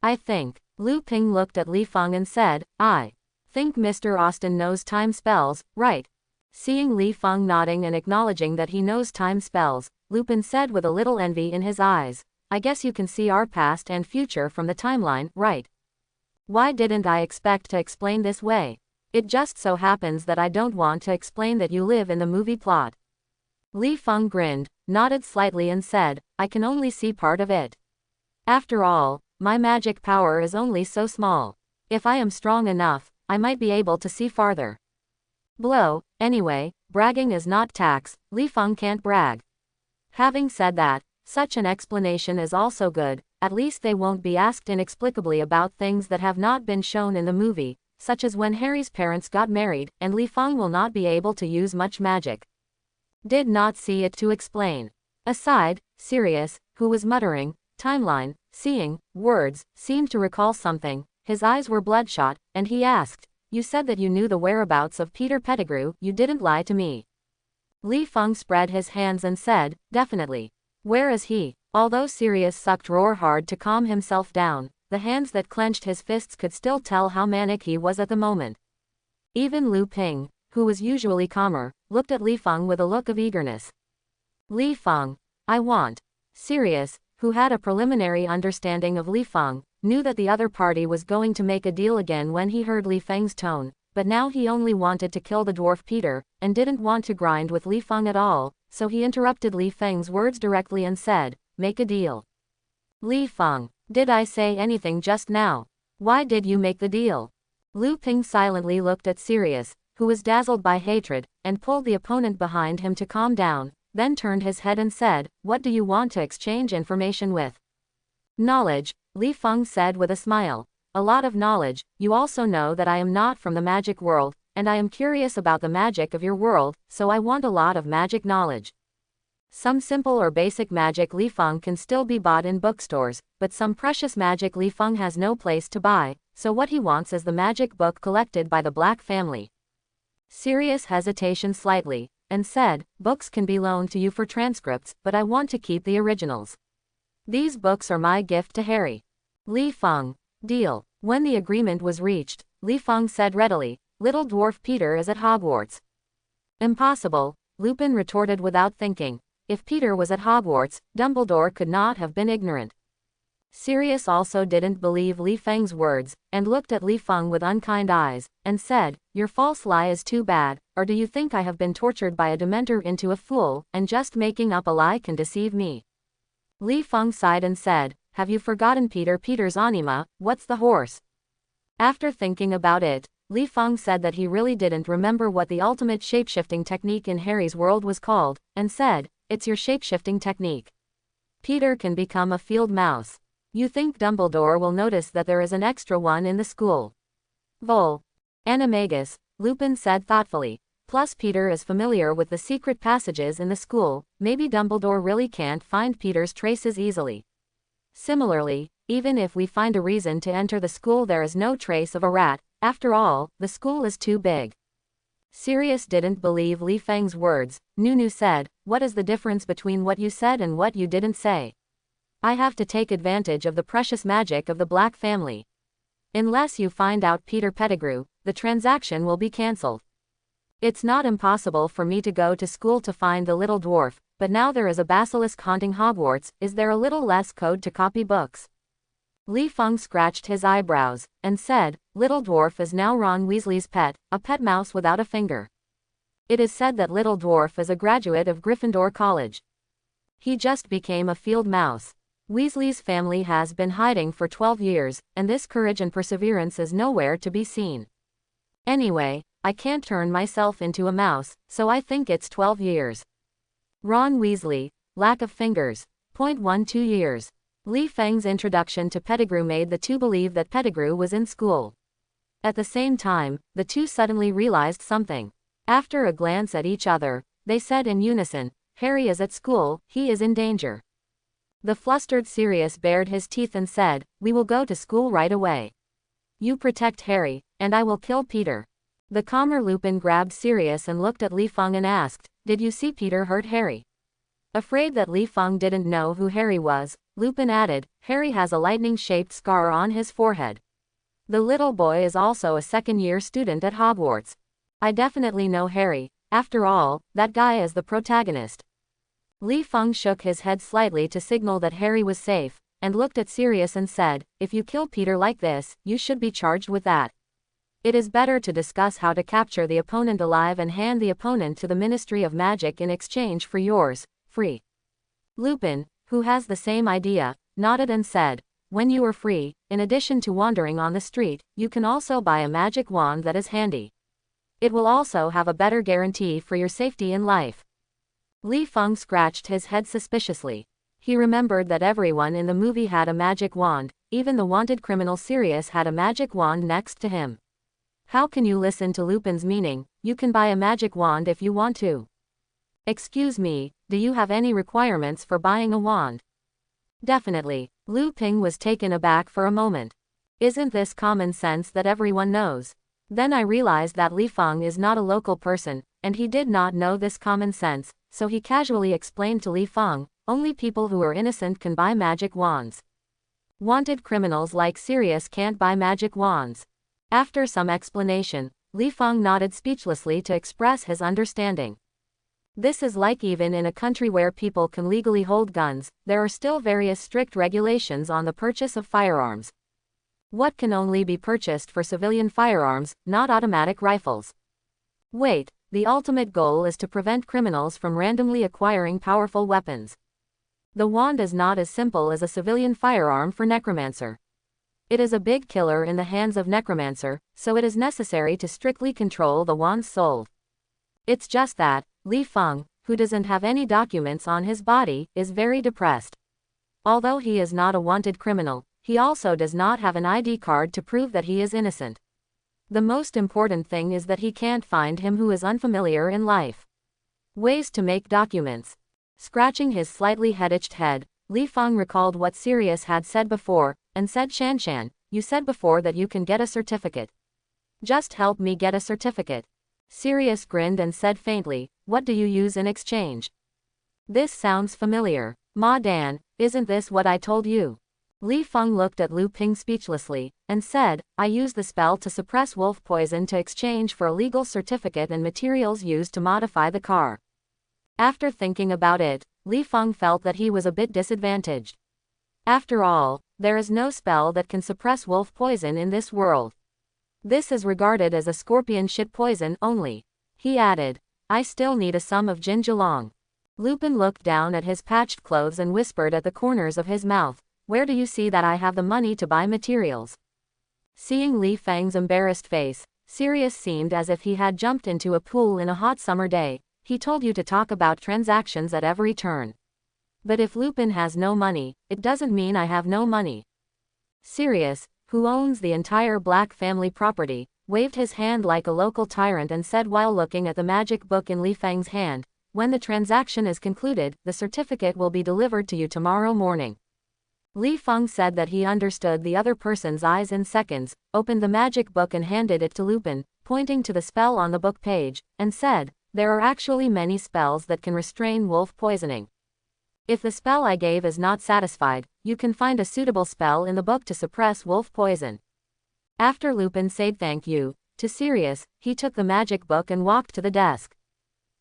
I think." Lu Ping looked at Li Feng and said, "I think Mr. Austin knows time spells, right?" Seeing Li Feng nodding and acknowledging that he knows time spells, Lupin said with a little envy in his eyes, "I guess you can see our past and future from the timeline, right? Why didn't I expect to explain this way?" It just so happens that I don't want to explain that you live in the movie plot. Li Feng grinned, nodded slightly and said, I can only see part of it. After all, my magic power is only so small. If I am strong enough, I might be able to see farther. Blow, anyway, bragging is not tax, Li Feng can't brag. Having said that, such an explanation is also good, at least they won't be asked inexplicably about things that have not been shown in the movie, such as when Harry's parents got married, and Li Feng will not be able to use much magic. Did not see it to explain. Aside, Sirius, who was muttering, timeline, seeing, words, seemed to recall something, his eyes were bloodshot, and he asked, you said that you knew the whereabouts of Peter Pettigrew, you didn't lie to me. Li Feng spread his hands and said, definitely. Where is he? Although Sirius sucked roar hard to calm himself down, the hands that clenched his fists could still tell how manic he was at the moment. Even Lu Ping, who was usually calmer, looked at Li Feng with a look of eagerness. Li Feng, I want. Sirius, who had a preliminary understanding of Li Feng, knew that the other party was going to make a deal again when he heard Li Feng's tone, but now he only wanted to kill the dwarf Peter, and didn't want to grind with Li Feng at all, so he interrupted Li Feng's words directly and said, make a deal. Li Feng, did I say anything just now? Why did you make the deal? Lu Ping silently looked at Sirius, who was dazzled by hatred, and pulled the opponent behind him to calm down, then turned his head and said, what do you want to exchange information with? Knowledge, Li Feng said with a smile. A lot of knowledge. You also know that I am not from the magic world, and I am curious about the magic of your world, so I want a lot of magic knowledge. Some simple or basic magic Li Feng can still be bought in bookstores, but some precious magic Li Feng has no place to buy, so what he wants is the magic book collected by the Black family. Sirius hesitated slightly, and said, books can be loaned to you for transcripts, but I want to keep the originals. These books are my gift to Harry. Li Feng, deal. When the agreement was reached, Li Feng said readily, little dwarf Peter is at Hogwarts. Impossible, Lupin retorted without thinking. If Peter was at Hogwarts, Dumbledore could not have been ignorant. Sirius also didn't believe Li Feng's words, and looked at Li Feng with unkind eyes, and said, your false lie is too bad, or do you think I have been tortured by a Dementor into a fool, and just making up a lie can deceive me? Li Feng sighed and said, have you forgotten Peter's anima, what's the horse? After thinking about it, Li Feng said that he really didn't remember what the ultimate shapeshifting technique in Harry's world was called, and said, it's your shapeshifting technique. Peter can become a field mouse. You think Dumbledore will notice that there is an extra one in the school? Vol. Animagus, Lupin said thoughtfully. Plus Peter is familiar with the secret passages in the school, maybe Dumbledore really can't find Peter's traces easily. Similarly, even if we find a reason to enter the school there is no trace of a rat, after all, the school is too big. Sirius didn't believe Li Feng's words. Nunu said, what is the difference between what you said and what you didn't say? I have to take advantage of the precious magic of the Black family. Unless you find out Peter Pettigrew, the transaction will be cancelled. It's not impossible for me to go to school to find the little dwarf, but now there is a basilisk haunting Hogwarts, is there a little less code to copy books? Li Feng scratched his eyebrows, and said, little dwarf is now Ron Weasley's pet, a pet mouse without a finger. It is said that little dwarf is a graduate of Gryffindor College. He just became a field mouse. Weasley's family has been hiding for 12 years, and this courage and perseverance is nowhere to be seen. Anyway, I can't turn myself into a mouse, so I think it's 12 years. Ron Weasley, lack of fingers. 0.12 years. Li Feng's introduction to Pettigrew made the two believe that Pettigrew was in school. At the same time, the two suddenly realized something. After a glance at each other, they said in unison, Harry is at school, he is in danger. The flustered Sirius bared his teeth and said, we will go to school right away. You protect Harry, and I will kill Peter. The calmer Lupin grabbed Sirius and looked at Li Feng and asked, did you see Peter hurt Harry? Afraid that Li Feng didn't know who Harry was, Lupin added, Harry has a lightning-shaped scar on his forehead. The little boy is also a second-year student at Hogwarts. I definitely know Harry, after all, that guy is the protagonist. Li Feng shook his head slightly to signal that Harry was safe, and looked at Sirius and said, if you kill Peter like this, you should be charged with that. It is better to discuss how to capture the opponent alive and hand the opponent to the Ministry of Magic in exchange for yours, free. Lupin, who has the same idea, nodded and said, when you are free, in addition to wandering on the street, you can also buy a magic wand that is handy. It will also have a better guarantee for your safety in life. Li Feng scratched his head suspiciously. He remembered that everyone in the movie had a magic wand, even the wanted criminal Sirius had a magic wand next to him. How can you listen to Lupin's meaning? You can buy a magic wand if you want to. Excuse me, do you have any requirements for buying a wand? Definitely. Lu Ping was taken aback for a moment. Isn't this common sense that everyone knows? Then I realized that Li Feng is not a local person, and he did not know this common sense, so he casually explained to Li Feng, only people who are innocent can buy magic wands. Wanted criminals like Sirius can't buy magic wands. After some explanation, Li Feng nodded speechlessly to express his understanding. This is like even in a country where people can legally hold guns, there are still various strict regulations on the purchase of firearms. What can only be purchased for civilian firearms, not automatic rifles? Wait, the ultimate goal is to prevent criminals from randomly acquiring powerful weapons. The wand is not as simple as a civilian firearm for Necromancer. It is a big killer in the hands of Necromancer, so it is necessary to strictly control the wands sold. It's just that, Li Feng, who doesn't have any documents on his body, is very depressed. Although he is not a wanted criminal, he also does not have an ID card to prove that he is innocent. The most important thing is that he can't find him who is unfamiliar in life. Ways to make documents. Scratching his slightly head-itched head, Li Feng recalled what Sirius had said before, and said, Shan, you said before that you can get a certificate. Just help me get a certificate. Sirius grinned and said faintly, what do you use in exchange? This sounds familiar. Ma Dan, isn't this what I told you? Li Feng looked at Lu Ping speechlessly, and said, I use the spell to suppress wolf poison to exchange for a legal certificate and materials used to modify the car. After thinking about it, Li Feng felt that he was a bit disadvantaged. After all, there is no spell that can suppress wolf poison in this world. This is regarded as a scorpion shit poison only. He added, I still need a sum of Jin Zhilong. Lupin looked down at his patched clothes and whispered at the corners of his mouth, where do you see that I have the money to buy materials? Seeing Li Feng's embarrassed face, Sirius seemed as if he had jumped into a pool in a hot summer day. He told you to talk about transactions at every turn. But if Lupin has no money, it doesn't mean I have no money. Sirius, who owns the entire Black family property, waved his hand like a local tyrant and said while looking at the magic book in Li Feng's hand, when the transaction is concluded, the certificate will be delivered to you tomorrow morning. Li Feng said that he understood the other person's eyes in seconds, opened the magic book and handed it to Lupin, pointing to the spell on the book page, and said, there are actually many spells that can restrain wolf poisoning. If the spell I gave is not satisfied, you can find a suitable spell in the book to suppress wolf poison. After Lupin said thank you to Sirius, he took the magic book and walked to the desk.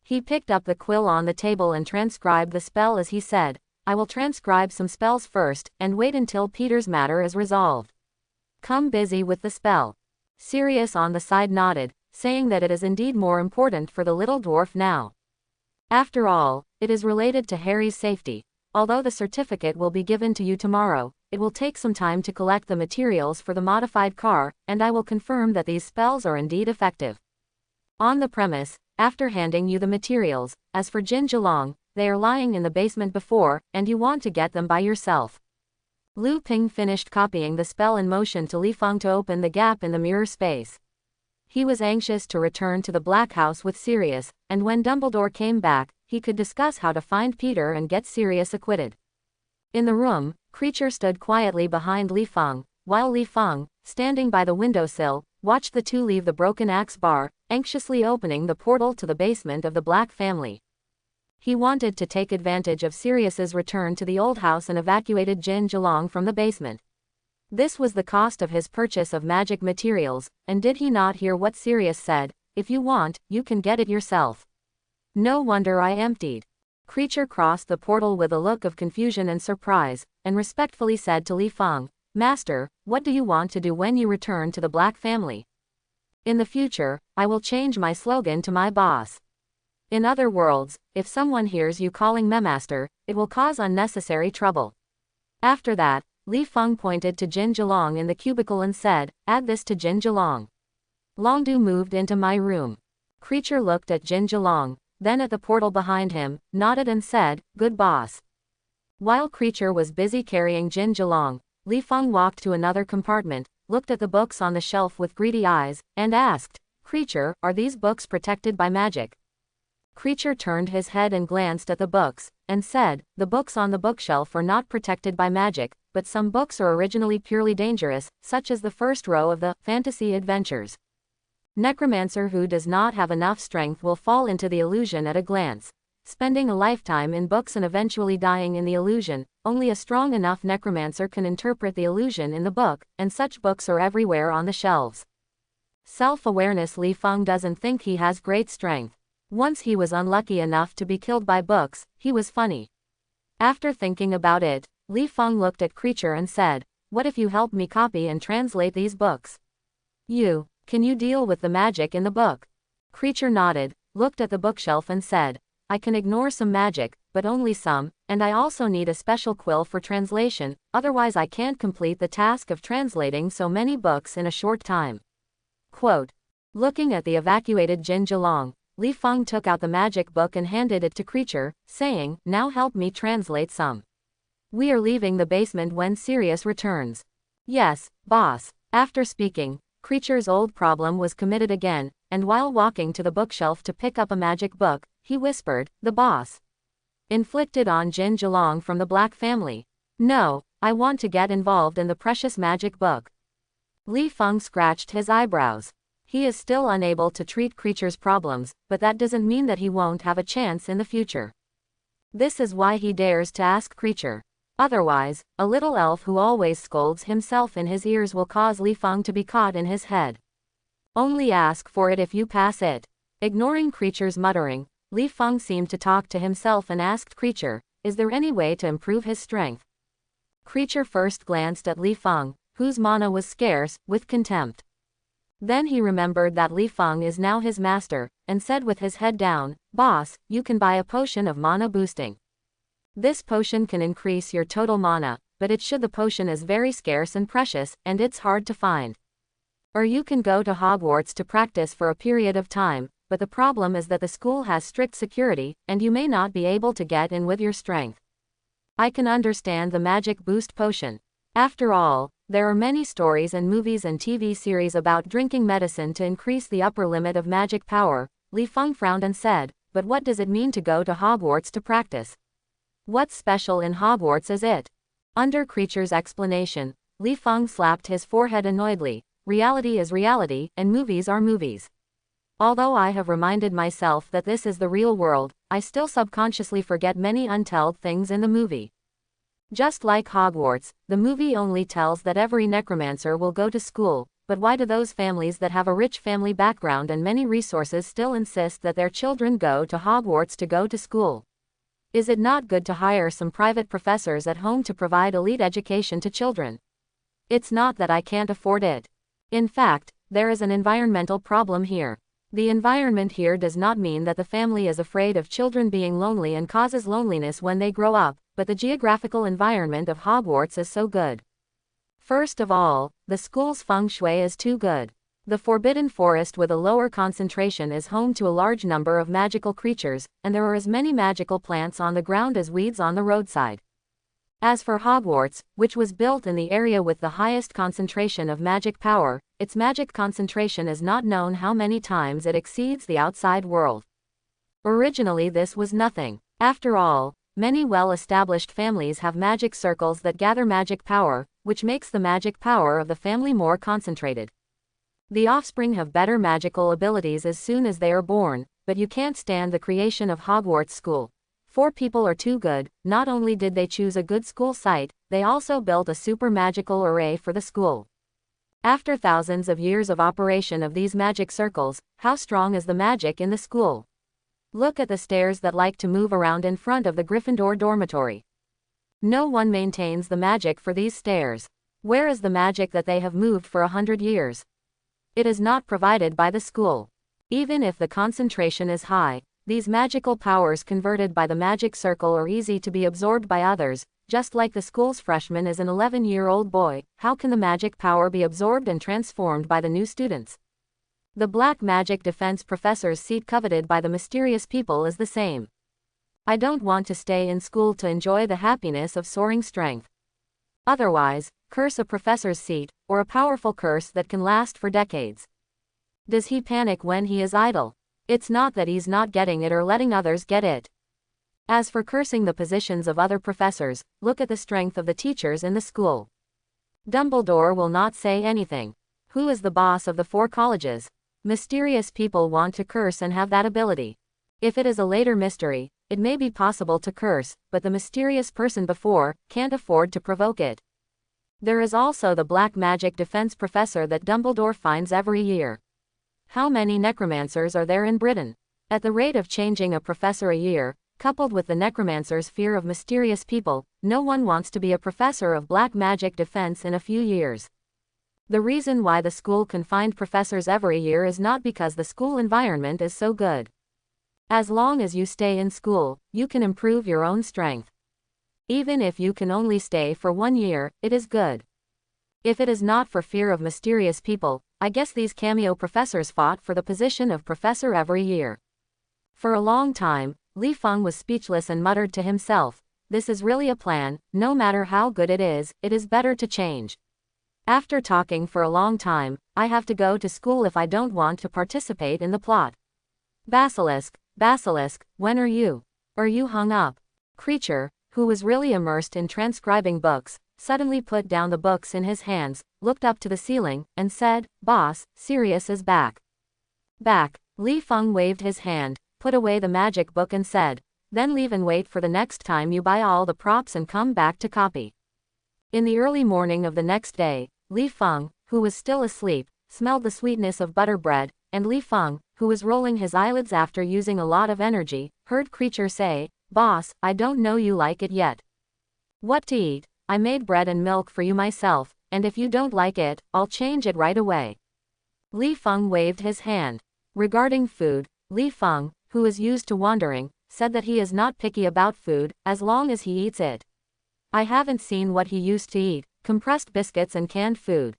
He picked up the quill on the table and transcribed the spell as he said, I will transcribe some spells first, and wait until Peter's matter is resolved. Come busy with the spell. Sirius on the side nodded, saying that it is indeed more important for the little dwarf now. After all, it is related to Harry's safety. Although the certificate will be given to you tomorrow, it will take some time to collect the materials for the modified car, and I will confirm that these spells are indeed effective. On the premise, after handing you the materials, as for Jin Zhilong, they are lying in the basement before, and you want to get them by yourself. Lu Ping finished copying the spell and motioned to Li Feng to open the gap in the mirror space. He was anxious to return to the Black House with Sirius, and when Dumbledore came back, he could discuss how to find Peter and get Sirius acquitted. In the room, Creature stood quietly behind Li Feng, while Li Feng, standing by the windowsill, watched the two leave the Broken Axe bar, anxiously opening the portal to the basement of the Black family. He wanted to take advantage of Sirius's return to the old house and evacuated Jin Zhilong from the basement. This was the cost of his purchase of magic materials, and did he not hear what Sirius said, if you want, you can get it yourself. No wonder I emptied. Creature crossed the portal with a look of confusion and surprise, and respectfully said to Li Feng, Master, what do you want to do when you return to the Black family? In the future, I will change my slogan to my boss. In other words, if someone hears you calling me master, it will cause unnecessary trouble. After that, Li Feng pointed to Jin Zhilong in the cubicle and said, add this to Jin Zhilong. Longdu moved into my room. Creature looked at Jin Zhilong, then at the portal behind him, nodded and said, good boss. While Creature was busy carrying Jin Zhilong, Li Feng walked to another compartment, looked at the books on the shelf with greedy eyes, and asked, Creature, are these books protected by magic? Creature turned his head and glanced at the books, and said, the books on the bookshelf are not protected by magic, but some books are originally purely dangerous, such as the first row of the Fantasy Adventures. Necromancer who does not have enough strength will fall into the illusion at a glance, spending a lifetime in books and eventually dying in the illusion. Only a strong enough necromancer can interpret the illusion in the book, and such books are everywhere on the shelves. Self-awareness. Li Feng doesn't think he has great strength. Once he was unlucky enough to be killed by books, he was funny. After thinking about it, Li Feng looked at Creature and said, what if you help me copy and translate these books? Can you deal with the magic in the book? Creature nodded, looked at the bookshelf and said, I can ignore some magic, but only some, and I also need a special quill for translation, otherwise I can't complete the task of translating so many books in a short time. Quote. Looking at the evacuated Jin Zhilong, Li Feng took out the magic book and handed it to Creature, saying, now help me translate some. We are leaving the basement when Sirius returns. Yes, boss. After speaking, Creature's old problem was committed again, and while walking to the bookshelf to pick up a magic book, he whispered, the boss. Inflicted on Jin Zhilong from the Black family. No, I want to get involved in the precious magic book. Li Feng scratched his eyebrows. He is still unable to treat Creature's problems, but that doesn't mean that he won't have a chance in the future. This is why he dares to ask Creature. Otherwise, a little elf who always scolds himself in his ears will cause Li Feng to be caught in his head. Only ask for it if you pass it. Ignoring Creature's muttering, Li Feng seemed to talk to himself and asked Creature, is there any way to improve his strength? Creature first glanced at Li Feng, whose mana was scarce, with contempt. Then he remembered that Li Feng is now his master, and said with his head down, boss, you can buy a potion of mana boosting. This potion can increase your total mana, but the potion is very scarce and precious, and it's hard to find. Or you can go to Hogwarts to practice for a period of time, but the problem is that the school has strict security, and you may not be able to get in with your strength. I can understand the magic boost potion. After all, there are many stories and movies and TV series about drinking medicine to increase the upper limit of magic power. Li Feng frowned and said, but what does it mean to go to Hogwarts to practice? What's special in Hogwarts is it? Under Creature's explanation, Li Feng slapped his forehead annoyedly. Reality is reality, and movies are movies. Although I have reminded myself that this is the real world, I still subconsciously forget many untold things in the movie. Just like Hogwarts, the movie only tells that every necromancer will go to school, but why do those families that have a rich family background and many resources still insist that their children go to Hogwarts to go to school? Is it not good to hire some private professors at home to provide elite education to children? It's not that I can't afford it. In fact, there is an environmental problem here. The environment here does not mean that the family is afraid of children being lonely and causes loneliness when they grow up, but the geographical environment of Hogwarts is so good. First of all, the school's feng shui is too good. The Forbidden Forest with a lower concentration is home to a large number of magical creatures, and there are as many magical plants on the ground as weeds on the roadside. As for Hogwarts, which was built in the area with the highest concentration of magic power, its magic concentration is not known how many times it exceeds the outside world. Originally this was nothing. After all, many well-established families have magic circles that gather magic power, which makes the magic power of the family more concentrated. The offspring have better magical abilities as soon as they are born, but you can't stand the creation of Hogwarts School. 4 people are too good. Not only did they choose a good school site, they also built a super magical array for the school. After thousands of years of operation of these magic circles, how strong is the magic in the school? Look at the stairs that like to move around in front of the Gryffindor dormitory. No one maintains the magic for these stairs. Where is the magic that they have moved for 100 years? It is not provided by the school. Even if the concentration is high, these magical powers converted by the magic circle are easy to be absorbed by others. Just like the school's freshman is an 11-year-old boy, how can the magic power be absorbed and transformed by the new students? The black magic defense professor's seat coveted by the mysterious people is the same. I don't want to stay in school to enjoy the happiness of soaring strength. Otherwise, curse a professor's seat, or a powerful curse that can last for decades. Does he panic when he is idle? It's not that he's not getting it or letting others get it. As for cursing the positions of other professors, look at the strength of the teachers in the school. Dumbledore will not say anything. Who is the boss of the 4 colleges? Mysterious people want to curse and have that ability. If it is a later mystery, it may be possible to curse, but the mysterious person before can't afford to provoke it. There is also the black magic defense professor that Dumbledore finds every year. How many necromancers are there in Britain? At the rate of changing a professor a year, coupled with the necromancer's fear of mysterious people, no one wants to be a professor of black magic defense in a few years. The reason why the school can find professors every year is not because the school environment is so good. As long as you stay in school, you can improve your own strength. Even if you can only stay for 1 year, it is good. If it is not for fear of mysterious people, I guess these cameo professors fought for the position of professor every year. For a long time, Li Feng was speechless and muttered to himself, "This is really a plan, no matter how good it is better to change. After talking for a long time, I have to go to school if I don't want to participate in the plot." Basilisk, Basilisk, when are you? Are you hung up? Creature, who was really immersed in transcribing books, suddenly put down the books in his hands, looked up to the ceiling, and said, "Boss, Sirius is back." Back, Li Feng waved his hand, put away the magic book and said, "Then leave and wait for the next time you buy all the props and come back to copy." In the early morning of the next day, Li Feng, who was still asleep, smelled the sweetness of butter bread, and Li Feng, who was rolling his eyelids after using a lot of energy, heard Creature say, "Boss, I don't know you like it yet. What to eat? I made bread and milk for you myself, and if you don't like it, I'll change it right away." Li Feng waved his hand. Regarding food, Li Feng, who is used to wandering, said that he is not picky about food, as long as he eats it. I haven't seen what he used to eat, compressed biscuits and canned food.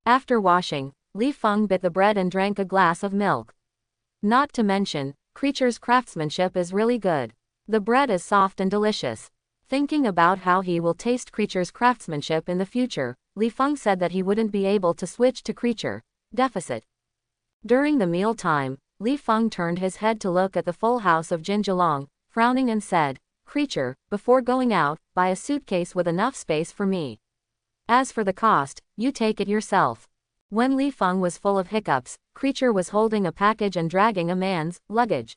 After washing, Li Feng bit the bread and drank a glass of milk. Not to mention, Creature's craftsmanship is really good. The bread is soft and delicious. Thinking about how he will taste Creature's craftsmanship in the future, Li Feng said that he wouldn't be able to switch to Creature deficit. During the meal time, Li Feng turned his head to look at the full house of Jinjulong, frowning and said, "Creature, before going out, buy a suitcase with enough space for me. As for the cost, you take it yourself." When Li Feng was full of hiccups, Creature was holding a package and dragging a man's luggage.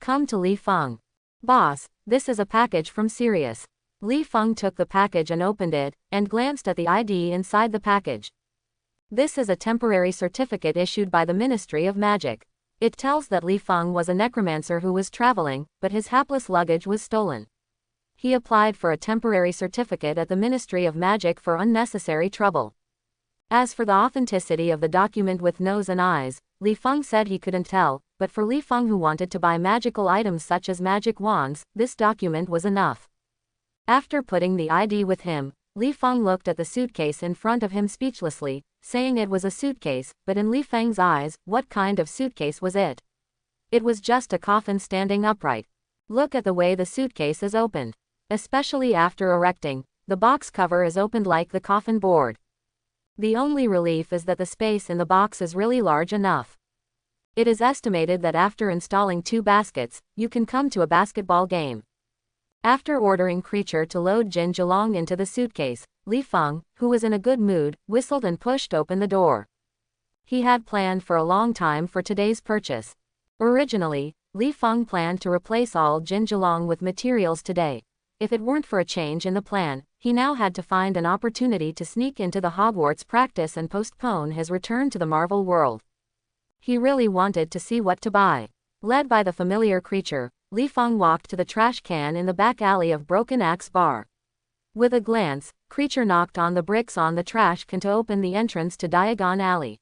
"Come to Li Feng. Boss, this is a package from Sirius." Li Feng took the package and opened it, and glanced at the ID inside the package. This is a temporary certificate issued by the Ministry of Magic. It tells that Li Feng was a necromancer who was traveling, but his hapless luggage was stolen. He applied for a temporary certificate at the Ministry of Magic for unnecessary trouble. As for the authenticity of the document with nose and eyes, Li Feng said he couldn't tell, but for Li Feng who wanted to buy magical items such as magic wands, this document was enough. After putting the ID with him, Li Feng looked at the suitcase in front of him speechlessly, saying it was a suitcase, but in Li Feng's eyes, what kind of suitcase was it? It was just a coffin standing upright. Look at the way the suitcase is opened. Especially after erecting, the box cover is opened like the coffin board. The only relief is that the space in the box is really large enough. It is estimated that after installing 2 baskets, you can come to a basketball game. After ordering Creature to load Jinjulong into the suitcase, Li Feng, who was in a good mood, whistled and pushed open the door. He had planned for a long time for today's purchase. Originally, Li Feng planned to replace all Jinjulong with materials today. If it weren't for a change in the plan, he now had to find an opportunity to sneak into the Hogwarts practice and postpone his return to the Marvel world. He really wanted to see what to buy. Led by the familiar Creature, Li Feng walked to the trash can in the back alley of Broken Axe Bar. With a glance, Creature knocked on the bricks on the trash can to open the entrance to Diagon Alley.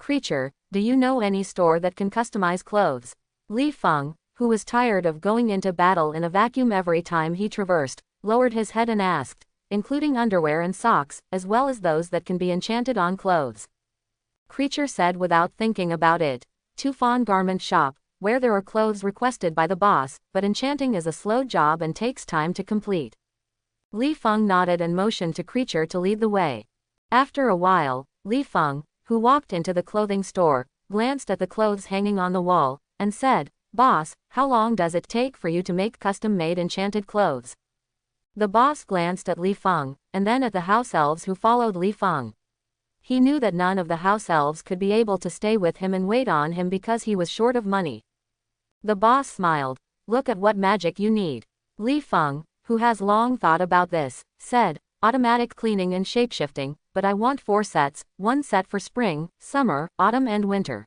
Creature, do you know any store that can customize clothes? Li Feng, who was tired of going into battle in a vacuum every time he traversed, lowered his head and asked, including underwear and socks, as well as those that can be enchanted on clothes. Creature said without thinking about it. Tufan Garment Shop, where there are clothes requested by the boss, but enchanting is a slow job and takes time to complete. Li Feng nodded and motioned to Creature to lead the way. After a while, Li Feng, who walked into the clothing store, glanced at the clothes hanging on the wall, and said, "Boss, how long does it take for you to make custom-made enchanted clothes?" The boss glanced at Li Feng, and then at the house elves who followed Li Feng. He knew that none of the house elves could be able to stay with him and wait on him because he was short of money. The boss smiled. "Look at what magic you need." Li Feng, who has long thought about this, said, "Automatic cleaning and shapeshifting, but I want 4 sets, 1 set for spring, summer, autumn and winter.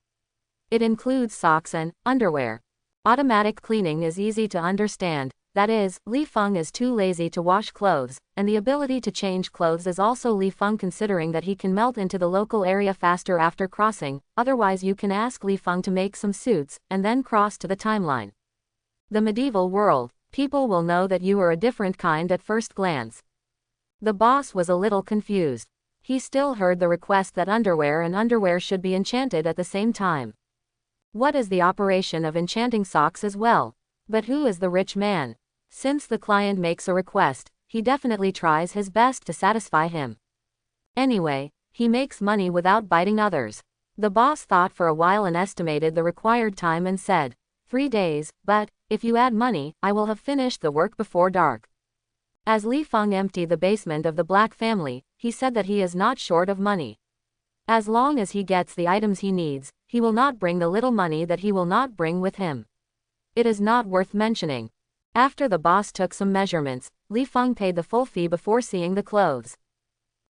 It includes socks and underwear." Automatic cleaning is easy to understand, that is, Li Feng is too lazy to wash clothes, and the ability to change clothes is also Li Feng considering that he can melt into the local area faster after crossing, otherwise you can ask Li Feng to make some suits, and then cross to the timeline. The medieval world, people will know that you are a different kind at first glance. The boss was a little confused. He still heard the request that underwear should be enchanted at the same time. What is the operation of enchanting socks as well? But who is the rich man? Since the client makes a request, he definitely tries his best to satisfy him. Anyway, he makes money without biting others. The boss thought for a while and estimated the required time and said, 3 days, but, if you add money, I will have finished the work before dark. As Li Feng emptied the basement of the Black family, he said that he is not short of money. As long as he gets the items he needs, he will not bring the little money that he will not bring with him. It is not worth mentioning. After the boss took some measurements, Li Feng paid the full fee before seeing the clothes.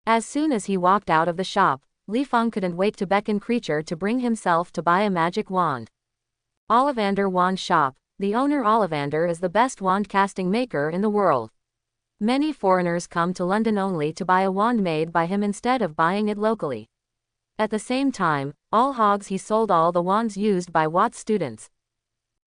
As soon as he walked out of the shop, Li Feng couldn't wait to beckon Creature to bring himself to buy a magic wand. Ollivander Wand Shop. The owner Ollivander is the best wand casting maker in the world. Many foreigners come to London only to buy a wand made by him instead of buying it locally. At the same time, all hogs he sold all the wands used by Watt's students.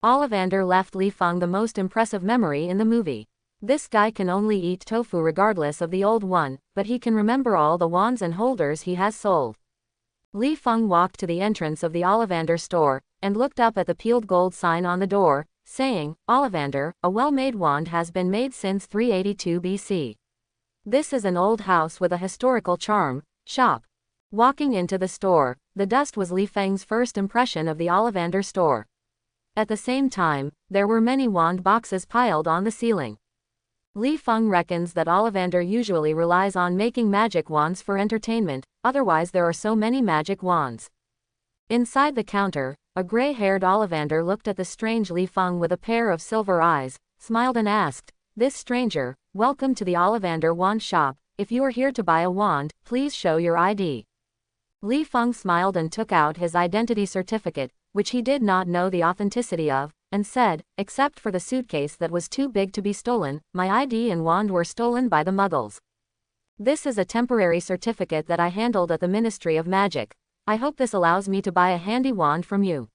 Ollivander left Li Feng the most impressive memory in the movie. This guy can only eat tofu regardless of the old one, but he can remember all the wands and holders he has sold. Li Feng walked to the entrance of the Ollivander store, and looked up at the peeled gold sign on the door, saying, "Ollivander, a well-made wand has been made since 382 BC. This is an old house with a historical charm." Shop. Walking into the store, the dust was Li Feng's first impression of the Ollivander store. At the same time, there were many wand boxes piled on the ceiling. Li Feng reckons that Ollivander usually relies on making magic wands for entertainment, otherwise there are so many magic wands. Inside the counter, a gray-haired Ollivander looked at the strange Li Feng with a pair of silver eyes, smiled and asked, "This stranger, welcome to the Ollivander Wand Shop. If you are here to buy a wand, please show your ID." Li Feng smiled and took out his identity certificate, which he did not know the authenticity of, and said, "Except for the suitcase that was too big to be stolen, my ID and wand were stolen by the Muggles. This is a temporary certificate that I handled at the Ministry of Magic. I hope this allows me to buy a handy wand from you."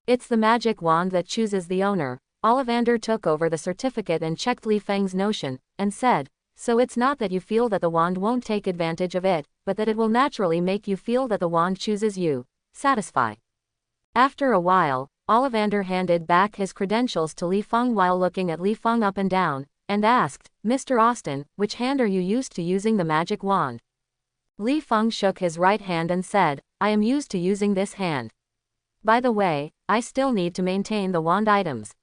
It's the magic wand that chooses the owner. Ollivander took over the certificate and checked Li Feng's notion, and said, "So it's not that you feel that the wand won't take advantage of it, but that it will naturally make you feel that the wand chooses you. Satisfy." After a while, Ollivander handed back his credentials to Li Feng while looking at Li Feng up and down, and asked, "Mr. Austin, which hand are you used to using the magic wand?" Li Feng shook his right hand and said, "I am used to using this hand. By the way, I still need to maintain the wand items."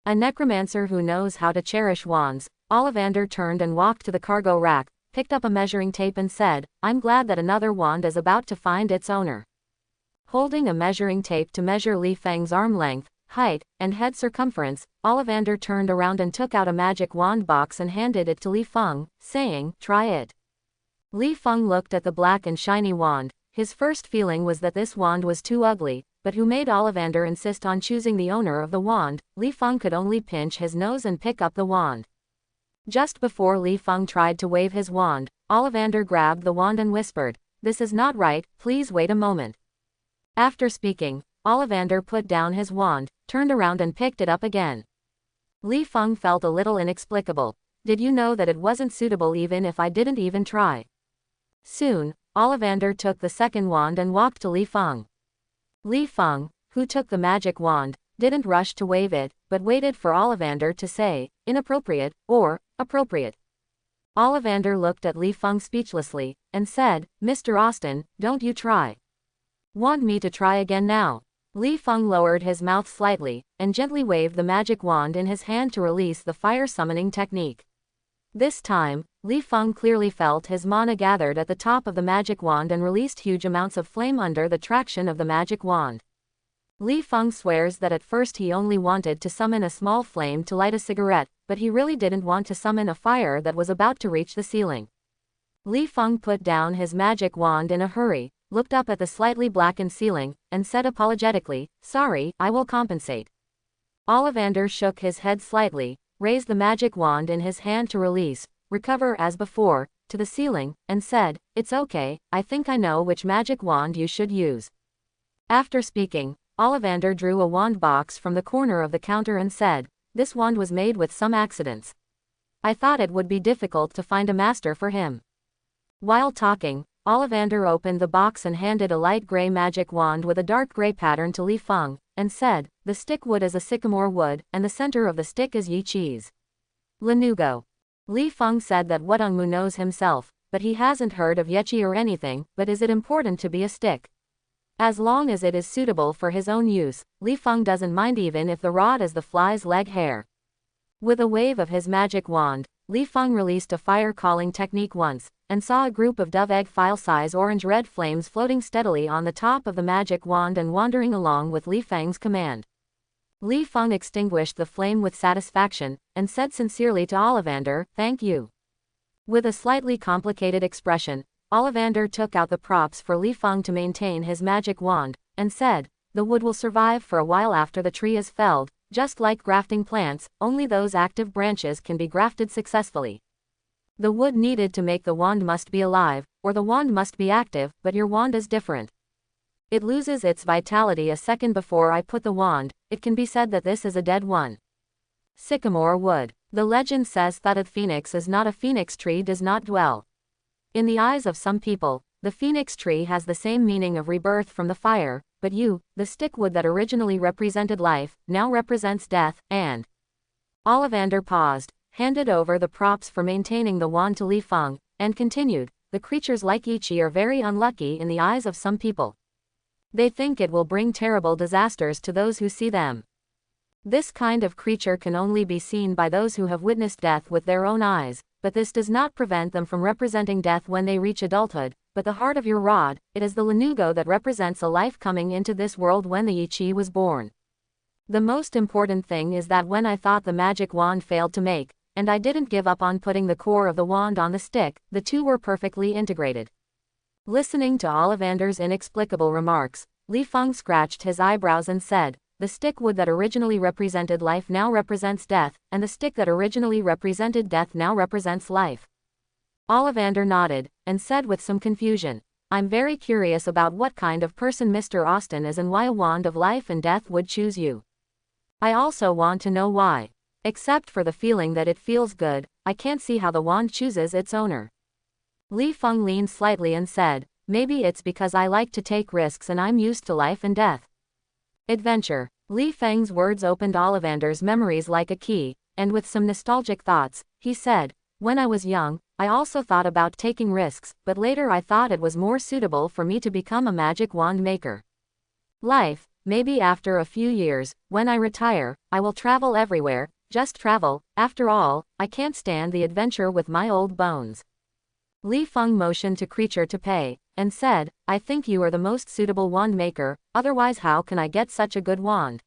A necromancer who knows how to cherish wands, Ollivander turned and walked to the cargo rack, picked up a measuring tape and said, "I'm glad that another wand is about to find its owner." Holding a measuring tape to measure Li Feng's arm length, height, and head circumference, Ollivander turned around and took out a magic wand box and handed it to Li Feng, saying, "Try it." Li Feng looked at the black and shiny wand. His first feeling was that this wand was too ugly, but who made Ollivander insist on choosing the owner of the wand? Li Feng could only pinch his nose and pick up the wand. Just before Li Feng tried to wave his wand, Ollivander grabbed the wand and whispered, "This is not right, please wait a moment." After speaking, Ollivander put down his wand, turned around and picked it up again. Li Feng felt a little inexplicable. Did you know that it wasn't suitable even if I didn't even try? Soon, Ollivander took the second wand and walked to Li Feng. Li Feng, who took the magic wand, didn't rush to wave it, but waited for Ollivander to say, inappropriate, or, appropriate. Ollivander looked at Li Feng speechlessly, and said, Mr. Austin, don't you try. Want me to try again now? Li Feng lowered his mouth slightly, and gently waved the magic wand in his hand to release the fire summoning technique. This time, Li Feng clearly felt his mana gathered at the top of the magic wand and released huge amounts of flame under the traction of the magic wand. Li Feng swears that at first he only wanted to summon a small flame to light a cigarette, but he really didn't want to summon a fire that was about to reach the ceiling. Li Feng put down his magic wand in a hurry, looked up at the slightly blackened ceiling, and said apologetically, sorry, I will compensate. Ollivander shook his head slightly, raised the magic wand in his hand to release, recover as before, to the ceiling, and said, it's okay, I think I know which magic wand you should use. After speaking, Ollivander drew a wand box from the corner of the counter and said, this wand was made with some accidents. I thought it would be difficult to find a master for him. While talking, Ollivander opened the box and handed a light gray magic wand with a dark gray pattern to Li Feng, and said, the stick wood is a sycamore wood, and the center of the stick is yi cheese. Lanugo. Li Feng said that Wudongmu knows himself, but he hasn't heard of yechi or anything, but is it important to be a stick? As long as it is suitable for his own use, Li Feng doesn't mind even if the rod is the fly's leg hair. With a wave of his magic wand, Li Feng released a fire calling technique once, and saw a group of dove egg file-size orange-red flames floating steadily on the top of the magic wand and wandering along with Li Feng's command. Li Feng extinguished the flame with satisfaction, and said sincerely to Ollivander, thank you. With a slightly complicated expression, Ollivander took out the props for Li Feng to maintain his magic wand, and said, the wood will survive for a while after the tree is felled, just like grafting plants, only those active branches can be grafted successfully. The wood needed to make the wand must be alive, or the wand must be active, but your wand is different. It loses its vitality a second before I put the wand, it can be said that this is a dead one. Sycamore wood. The legend says that a phoenix is not a phoenix tree does not dwell. In the eyes of some people, the phoenix tree has the same meaning of rebirth from the fire, but you, the stick wood that originally represented life, now represents death, and... Ollivander paused, handed over the props for maintaining the wand to Li Feng, and continued, the creatures like Ichi are very unlucky in the eyes of some people. They think it will bring terrible disasters to those who see them. This kind of creature can only be seen by those who have witnessed death with their own eyes, but this does not prevent them from representing death when they reach adulthood, but the heart of your rod, it is the lanugo that represents a life coming into this world when the Ichi was born. The most important thing is that when I thought the magic wand failed to make, and I didn't give up on putting the core of the wand on the stick, the two were perfectly integrated. Listening to Ollivander's inexplicable remarks, Li Feng scratched his eyebrows and said, the stick wood that originally represented life now represents death, and the stick that originally represented death now represents life. Ollivander nodded, and said with some confusion, I'm very curious about what kind of person Mr. Austin is and why a wand of life and death would choose you. I also want to know why. Except for the feeling that it feels good, I can't see how the wand chooses its owner. Li Feng leaned slightly and said, maybe it's because I like to take risks and I'm used to life and death. Adventure. Li Feng's words opened Ollivander's memories like a key, and with some nostalgic thoughts, he said, when I was young, I also thought about taking risks, but later I thought it was more suitable for me to become a magic wand maker. Life, maybe after a few years, when I retire, I will travel everywhere, just travel, after all, I can't stand the adventure with my old bones. Li Feng motioned to creature to pay, and said, I think you are the most suitable wand maker, otherwise how can I get such a good wand?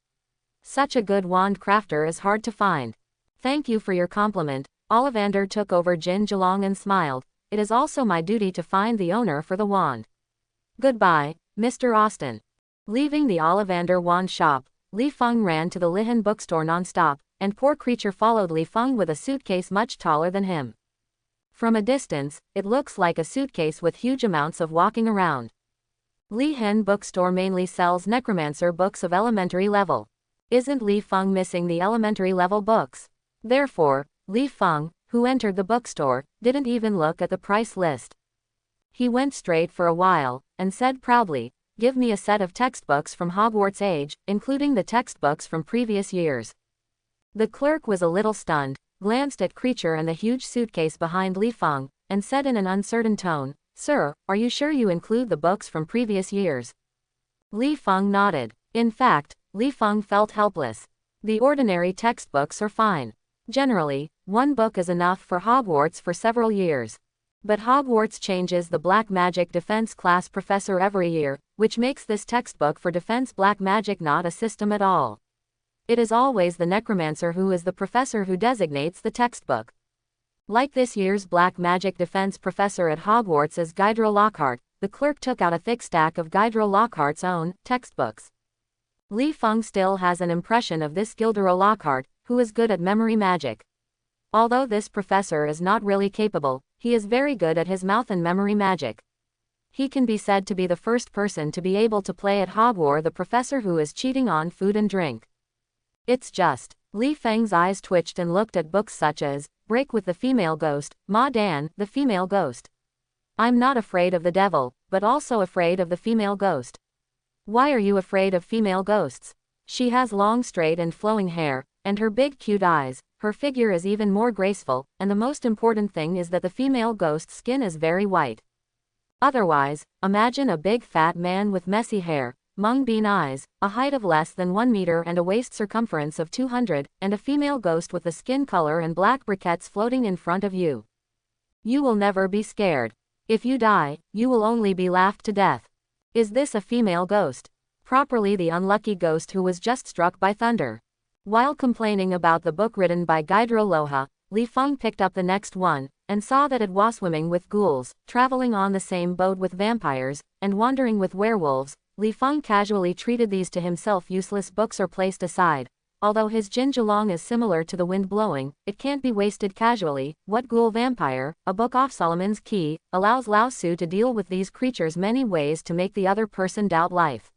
Such a good wand crafter is hard to find. Thank you for your compliment. Ollivander took over Jin Jelong and smiled, it is also my duty to find the owner for the wand. Goodbye, Mr. Austin. Leaving the Ollivander wand shop, Li Feng ran to the Lihan bookstore non-stop, and poor creature followed Li Feng with a suitcase much taller than him. From a distance, it looks like a suitcase with huge amounts of walking around. Li Hen Bookstore mainly sells necromancer books of elementary level. Isn't Li Feng missing the elementary level books? Therefore, Li Feng, who entered the bookstore, didn't even look at the price list. He went straight for a while, and said proudly, "Give me a set of textbooks from Hogwarts age, including the textbooks from previous years." The clerk was a little stunned, glanced at Creature and the huge suitcase behind Li Feng, and said in an uncertain tone, "Sir, are you sure you include the books from previous years?" Li Feng nodded. In fact, Li Feng felt helpless. The ordinary textbooks are fine. Generally, one book is enough for Hogwarts for several years. But Hogwarts changes the Black Magic Defense class professor every year, which makes this textbook for Defense Black Magic not a system at all. It is always the necromancer who is the professor who designates the textbook. Like this year's Black Magic Defense professor at Hogwarts is Gydro Lockhart, the clerk took out a thick stack of Gydro Lockhart's own textbooks. Li Feng still has an impression of this Gildero Lockhart, who is good at memory magic. Although this professor is not really capable, he is very good at his mouth and memory magic. He can be said to be the first person to be able to play at Hogwarts the professor who is cheating on food and drink. It's just. Li Feng's eyes twitched and looked at books such as Break with the Female Ghost, Ma Dan, the Female Ghost. I'm not afraid of the devil, but also afraid of the female ghost. Why are you afraid of female ghosts? She has long straight and flowing hair, and her big cute eyes. Her figure is even more graceful, and the most important thing is that the female ghost's skin is very white. Otherwise, imagine a big fat man with messy hair, mung bean eyes, a height of less than 1 meter and a waist circumference of 200, and a female ghost with the skin color and black briquettes floating in front of you. You will never be scared. If you die, you will only be laughed to death. Is this a female ghost? Properly the unlucky ghost who was just struck by thunder. While complaining about the book written by Gydro Loha, Li Feng picked up the next one, and saw that it was swimming with ghouls, traveling on the same boat with vampires, and wandering with werewolves. Li Feng casually treated these to himself useless books or placed aside. Although his Jin Zhulong is similar to the wind blowing, it can't be wasted casually. What Ghoul Vampire, a book off Solomon's Key, allows Lao Tzu to deal with these creatures many ways to make the other person doubt life.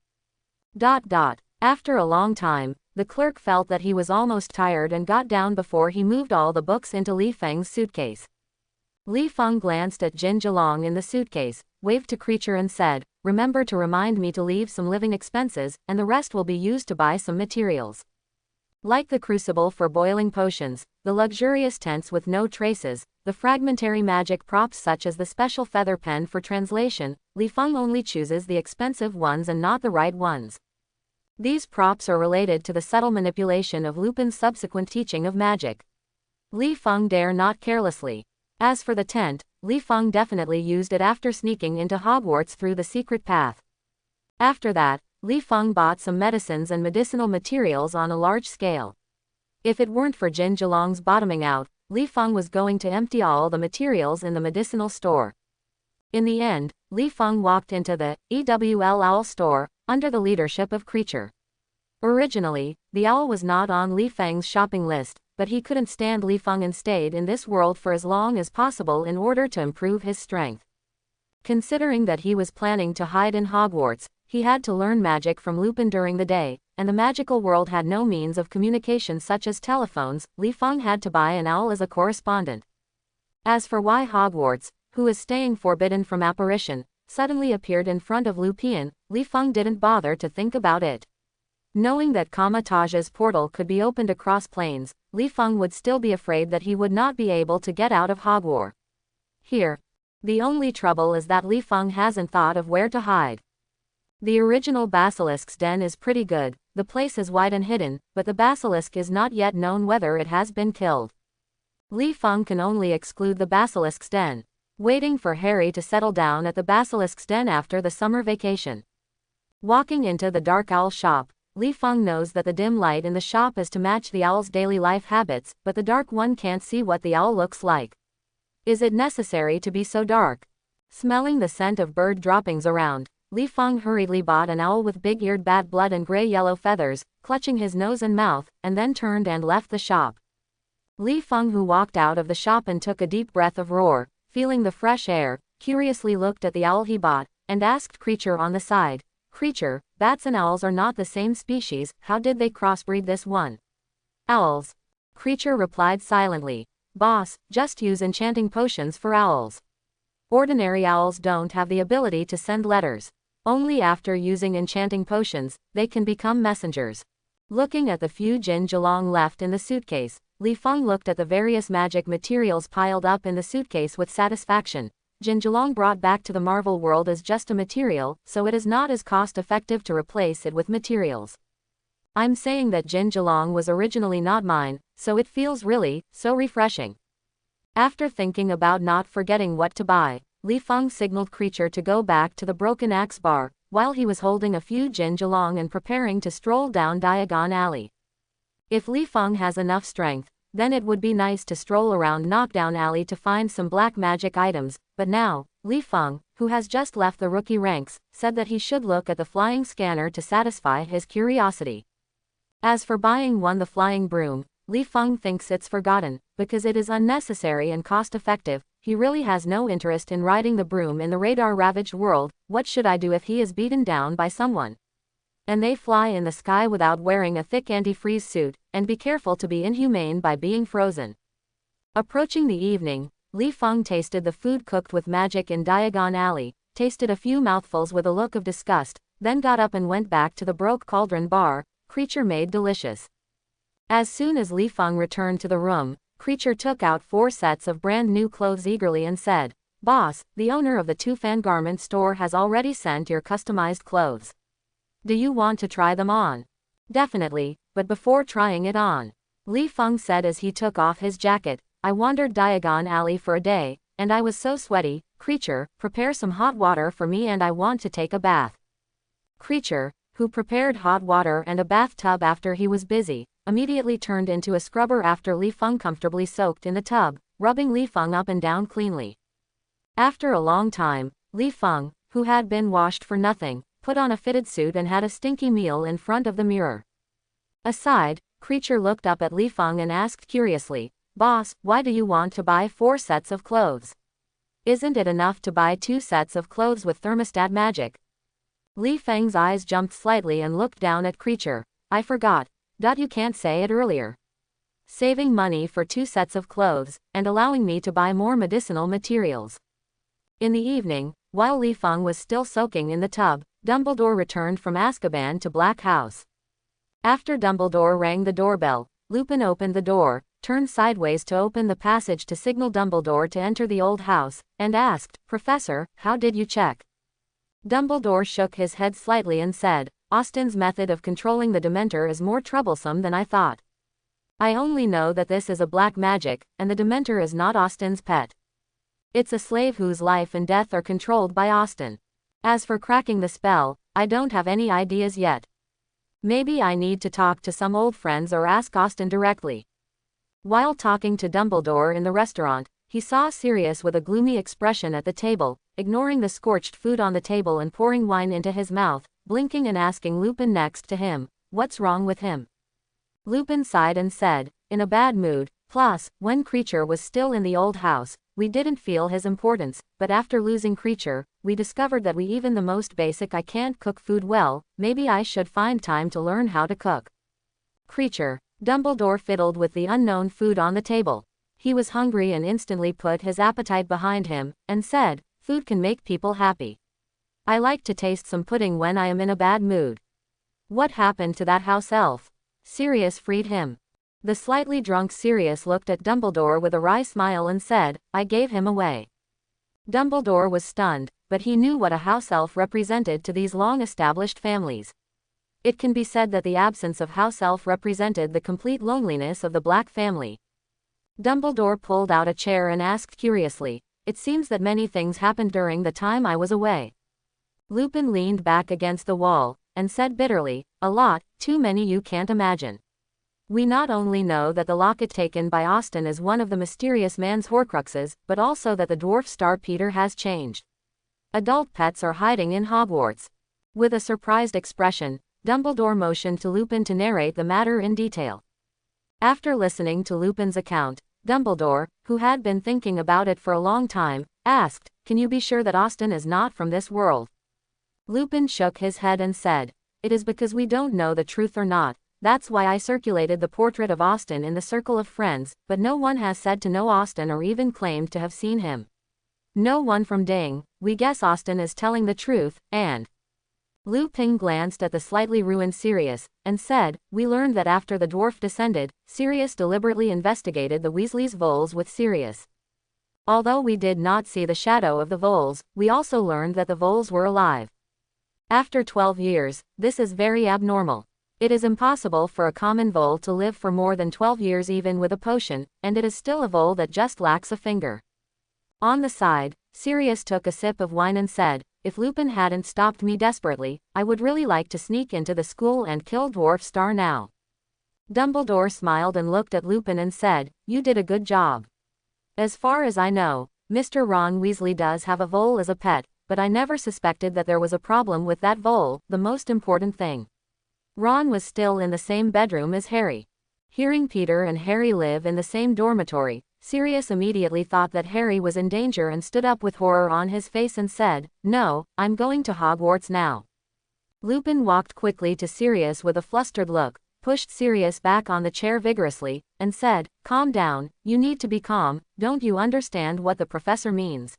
After a long time, the clerk felt that he was almost tired and got down before he moved all the books into Li Feng's suitcase. Li Feng glanced at Jin Zhulong in the suitcase, waved to Creature and said, "Remember to remind me to leave some living expenses, and the rest will be used to buy some materials." Like the crucible for boiling potions, the luxurious tents with no traces, the fragmentary magic props such as the special feather pen for translation, Li Feng only chooses the expensive ones and not the right ones. These props are related to the subtle manipulation of Lupin's subsequent teaching of magic. Li Feng dare not carelessly. As for the tent, Li Feng definitely used it after sneaking into Hogwarts through the secret path. After that, Li Feng bought some medicines and medicinal materials on a large scale. If it weren't for Jin Zhulong's bottoming out, Li Feng was going to empty all the materials in the medicinal store. In the end, Li Feng walked into the EWL Owl store, under the leadership of Creature. Originally, the owl was not on Li Feng's shopping list, but he couldn't stand Li Feng and stayed in this world for as long as possible in order to improve his strength. Considering that he was planning to hide in Hogwarts, he had to learn magic from Lupin during the day, and the magical world had no means of communication such as telephones. Li Feng had to buy an owl as a correspondent. As for why Hogwarts, who is staying forbidden from apparition, suddenly appeared in front of Lupin, Li Feng didn't bother to think about it. Knowing that Kamataja's portal could be opened across planes, Li Feng would still be afraid that he would not be able to get out of Hogwarts. Here. The only trouble is that Li Feng hasn't thought of where to hide. The original Basilisk's den is pretty good, the place is wide and hidden, but the basilisk is not yet known whether it has been killed. Li Feng can only exclude the Basilisk's den, waiting for Harry to settle down at the Basilisk's den after the summer vacation. Walking into the dark owl shop, Li Feng knows that the dim light in the shop is to match the owl's daily life habits, but the dark one can't see what the owl looks like. Is it necessary to be so dark? Smelling the scent of bird droppings around, Li Feng hurriedly bought an owl with big-eared bat blood and gray-yellow feathers, clutching his nose and mouth, and then turned and left the shop. Li Feng, who walked out of the shop and took a deep breath of roar, feeling the fresh air, curiously looked at the owl he bought, and asked Creature on the side, Creature, bats and owls are not the same species, how did they crossbreed this one? Owls. Creature replied silently, Boss, just use enchanting potions for owls. Ordinary owls don't have the ability to send letters. Only after using enchanting potions, they can become messengers. Looking at the few Jin Zilong left in the suitcase, Li Feng looked at the various magic materials piled up in the suitcase with satisfaction. Jin Zilong brought back to the Marvel world is just a material, so it is not as cost-effective to replace it with materials. I'm saying that Jin Zilong was originally not mine, so it feels really, so refreshing. After thinking about not forgetting what to buy, Li Feng signaled Creature to go back to the Broken Axe bar, while he was holding a few Jin Zilong and preparing to stroll down Diagon Alley. If Li Feng has enough strength, then it would be nice to stroll around Knockdown Alley to find some black magic items, but now, Li Feng, who has just left the rookie ranks, said that he should look at the flying scanner to satisfy his curiosity. As for buying the flying broom, Li Feng thinks it's forgotten, because it is unnecessary and cost-effective. He really has no interest in riding the broom in the radar-ravaged world. What should I do if he is beaten down by someone? And they fly in the sky without wearing a thick anti-freeze suit, and be careful to be inhumane by being frozen. Approaching the evening, Li Feng tasted the food cooked with magic in Diagon Alley, tasted a few mouthfuls with a look of disgust, then got up and went back to the Broke Cauldron bar. Creature made delicious. As soon as Li Feng returned to the room, Creature took out 4 sets of brand new clothes eagerly and said, Boss, the owner of the Tu Fan garment store has already sent your customized clothes. Do you want to try them on? Definitely, but before trying it on, Li Feng said as he took off his jacket, I wandered Diagon Alley for a day, and I was so sweaty. Creature, prepare some hot water for me and I want to take a bath. Creature, who prepared hot water and a bathtub after he was busy, immediately turned into a scrubber after Li Feng comfortably soaked in the tub, rubbing Li Feng up and down cleanly. After a long time, Li Feng, who had been washed for nothing, put on a fitted suit and had a stinky meal in front of the mirror. Aside, Creature looked up at Li Feng and asked curiously, Boss, why do you want to buy 4 sets of clothes? Isn't it enough to buy 2 sets of clothes with thermostat magic? Li Feng's eyes jumped slightly and looked down at Creature. I forgot. You can't say it earlier. Saving money for 2 sets of clothes, and allowing me to buy more medicinal materials. In the evening, while Li Feng was still soaking in the tub, Dumbledore returned from Azkaban to Black House. After Dumbledore rang the doorbell, Lupin opened the door, turned sideways to open the passage to signal Dumbledore to enter the old house, and asked, Professor, how did you check? Dumbledore shook his head slightly and said, Austin's method of controlling the Dementor is more troublesome than I thought. I only know that this is a black magic, and the Dementor is not Austin's pet. It's a slave whose life and death are controlled by Austin. As for cracking the spell, I don't have any ideas yet. Maybe I need to talk to some old friends or ask Austin directly. While talking to Dumbledore in the restaurant, he saw Sirius with a gloomy expression at the table, ignoring the scorched food on the table and pouring wine into his mouth, blinking and asking Lupin next to him, what's wrong with him? Lupin sighed and said, in a bad mood, plus, when Creature was still in the old house, we didn't feel his importance, but after losing Creature, we discovered that we even the most basic I can't cook food well, maybe I should find time to learn how to cook. Creature. Dumbledore fiddled with the unknown food on the table. He was hungry and instantly put his appetite behind him, and said, food can make people happy. I like to taste some pudding when I am in a bad mood. What happened to that house elf? Sirius freed him. The slightly drunk Sirius looked at Dumbledore with a wry smile and said, I gave him away. Dumbledore was stunned, but he knew what a house elf represented to these long-established families. It can be said that the absence of house elf represented the complete loneliness of the Black family. Dumbledore pulled out a chair and asked curiously, it seems that many things happened during the time I was away. Lupin leaned back against the wall, and said bitterly, a lot, too many you can't imagine. We not only know that the locket taken by Austin is one of the mysterious man's Horcruxes, but also that the dwarf star Peter has changed. Adult pets are hiding in Hogwarts. With a surprised expression, Dumbledore motioned to Lupin to narrate the matter in detail. After listening to Lupin's account, Dumbledore, who had been thinking about it for a long time, asked, can you be sure that Austin is not from this world? Lupin shook his head and said, "It is because we don't know the truth or not. That's why I circulated the portrait of Austin in the circle of friends, but no one has said to know Austin or even claimed to have seen him. No one from Ding. We guess Austin is telling the truth, and..." Lupin glanced at the slightly ruined Sirius, and said, "We learned that after the dwarf descended, Sirius deliberately investigated the Weasley's voles with Sirius. Although we did not see the shadow of the voles, we also learned that the voles were alive. After 12 years, this is very abnormal. It is impossible for a common vole to live for more than 12 years even with a potion, and it is still a vole that just lacks a finger." On the side, Sirius took a sip of wine and said, "If Lupin hadn't stopped me desperately, I would really like to sneak into the school and kill Dwarf Star now." Dumbledore smiled and looked at Lupin and said, "You did a good job. As far as I know, Mr. Ron Weasley does have a vole as a pet, but I never suspected that there was a problem with that vole, the most important thing. Ron was still in the same bedroom as Harry. Hearing Peter and Harry live in the same dormitory, Sirius immediately thought that Harry was in danger and stood up with horror on his face and said, "No, I'm going to Hogwarts now." Lupin walked quickly to Sirius with a flustered look, pushed Sirius back on the chair vigorously, and said, "Calm down, you need to be calm, don't you understand what the professor means?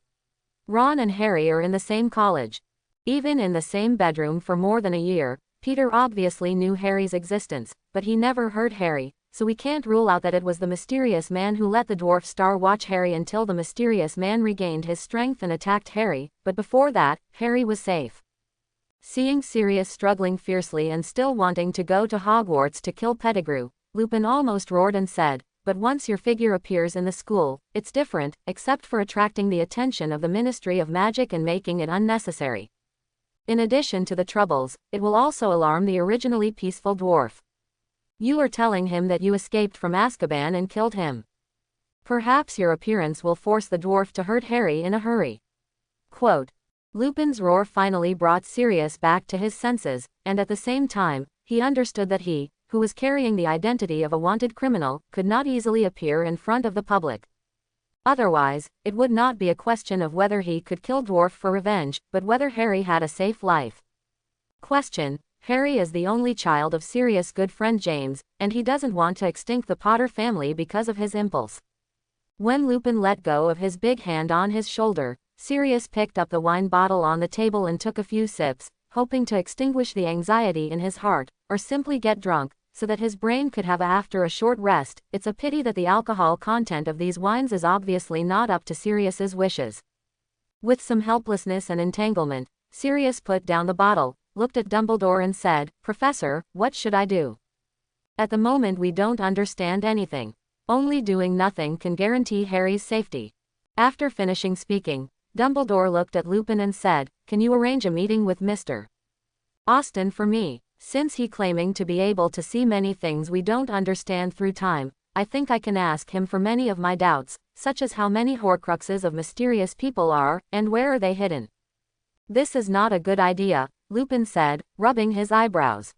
Ron and Harry are in the same college. Even in the same bedroom for more than a year. Peter obviously knew Harry's existence, but he never heard Harry, so we can't rule out that it was the mysterious man who let the Dwarf Star watch Harry until the mysterious man regained his strength and attacked Harry, but before that, Harry was safe." Seeing Sirius struggling fiercely and still wanting to go to Hogwarts to kill Pettigrew, Lupin almost roared and said, "But once your figure appears in the school, it's different, except for attracting the attention of the Ministry of Magic and making it unnecessary. In addition to the troubles, it will also alarm the originally peaceful dwarf. You are telling him that you escaped from Azkaban and killed him. Perhaps your appearance will force the dwarf to hurt Harry in a hurry." Quote. Lupin's roar finally brought Sirius back to his senses, and at the same time, he understood that he, who was carrying the identity of a wanted criminal, could not easily appear in front of the public. Otherwise, it would not be a question of whether he could kill Dwarf for revenge, but whether Harry had a safe life. Question: Harry is the only child of Sirius' good friend James, and he doesn't want to extinct the Potter family because of his impulse. When Lupin let go of his big hand on his shoulder, Sirius picked up the wine bottle on the table and took a few sips, hoping to extinguish the anxiety in his heart, or simply get drunk, so that his brain could have after a short rest. It's a pity that the alcohol content of these wines is obviously not up to Sirius's wishes. With some helplessness and entanglement, Sirius put down the bottle, looked at Dumbledore and said, "Professor, what should I do? At the moment we don't understand anything. Only doing nothing can guarantee Harry's safety." After finishing speaking, Dumbledore looked at Lupin and said, "Can you arrange a meeting with Mr. Austin for me? Since he claiming to be able to see many things we don't understand through time, I think I can ask him for many of my doubts, such as how many Horcruxes of mysterious people are, and where are they hidden." "This is not a good idea," Lupin said, rubbing his eyebrows.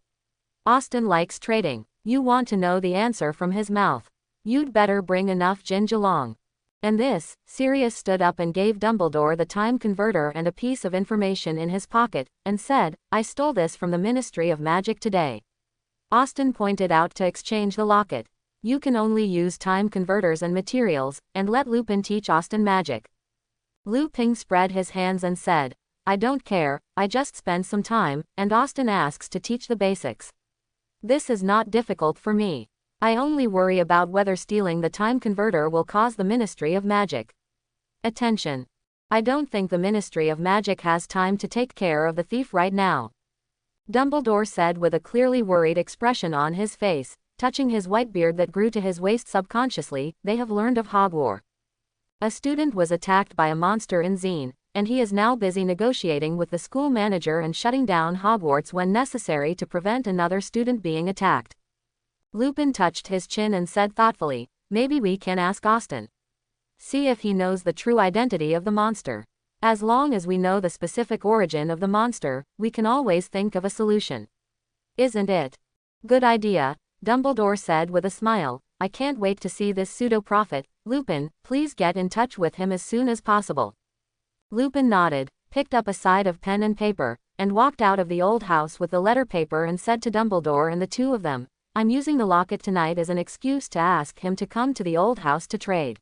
"Austin likes trading. You want to know the answer from his mouth. You'd better bring enough ginge along." And this, Sirius stood up and gave Dumbledore the time converter and a piece of information in his pocket, and said, "I stole this from the Ministry of Magic today." Austin pointed out to exchange the locket. "You can only use time converters and materials, and let Lupin teach Austin magic." Lupin spread his hands and said, "I don't care, I just spend some time, and Austin asks to teach the basics. This is not difficult for me. I only worry about whether stealing the time converter will cause the Ministry of Magic attention. I don't think the Ministry of Magic has time to take care of the thief right now," Dumbledore said with a clearly worried expression on his face, touching his white beard that grew to his waist subconsciously. "They have learned of Hogwarts. A student was attacked by a monster in Zine, and he is now busy negotiating with the school manager and shutting down Hogwarts when necessary to prevent another student being attacked." Lupin touched his chin and said thoughtfully, "Maybe we can ask Austin. See if he knows the true identity of the monster. As long as we know the specific origin of the monster, we can always think of a solution. Isn't it?" "Good idea," Dumbledore said with a smile. "I can't wait to see this pseudo-prophet. Lupin, please get in touch with him as soon as possible." Lupin nodded, picked up a side of pen and paper, and walked out of the old house with the letter paper and said to Dumbledore and the two of them, "I'm using the locket tonight as an excuse to ask him to come to the old house to trade.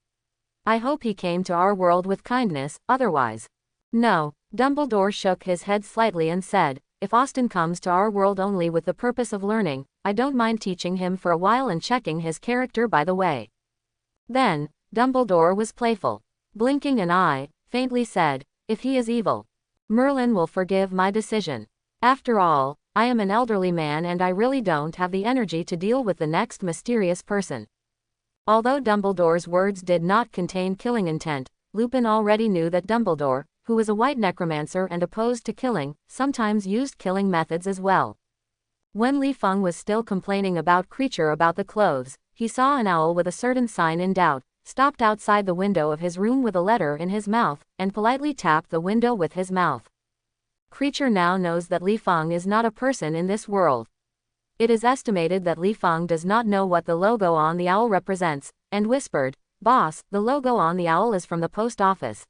I hope he came to our world with kindness, otherwise." "No." Dumbledore shook his head slightly and said, "If Austin comes to our world only with the purpose of learning, I don't mind teaching him for a while and checking his character by the way." Then, Dumbledore was playful. Blinking an eye, faintly said, "If he is evil, Merlin will forgive my decision. After all, I am an elderly man and I really don't have the energy to deal with the next mysterious person." Although Dumbledore's words did not contain killing intent, Lupin already knew that Dumbledore, who was a white necromancer and opposed to killing, sometimes used killing methods as well. When Li Feng was still complaining about Creature about the clothes, he saw an owl with a certain sign in doubt, stopped outside the window of his room with a letter in his mouth, and politely tapped the window with his mouth. Creature now knows that Li Feng is not a person in this world. It is estimated that Li Feng does not know what the logo on the owl represents, and whispered, "Boss, the logo on the owl is from the post office.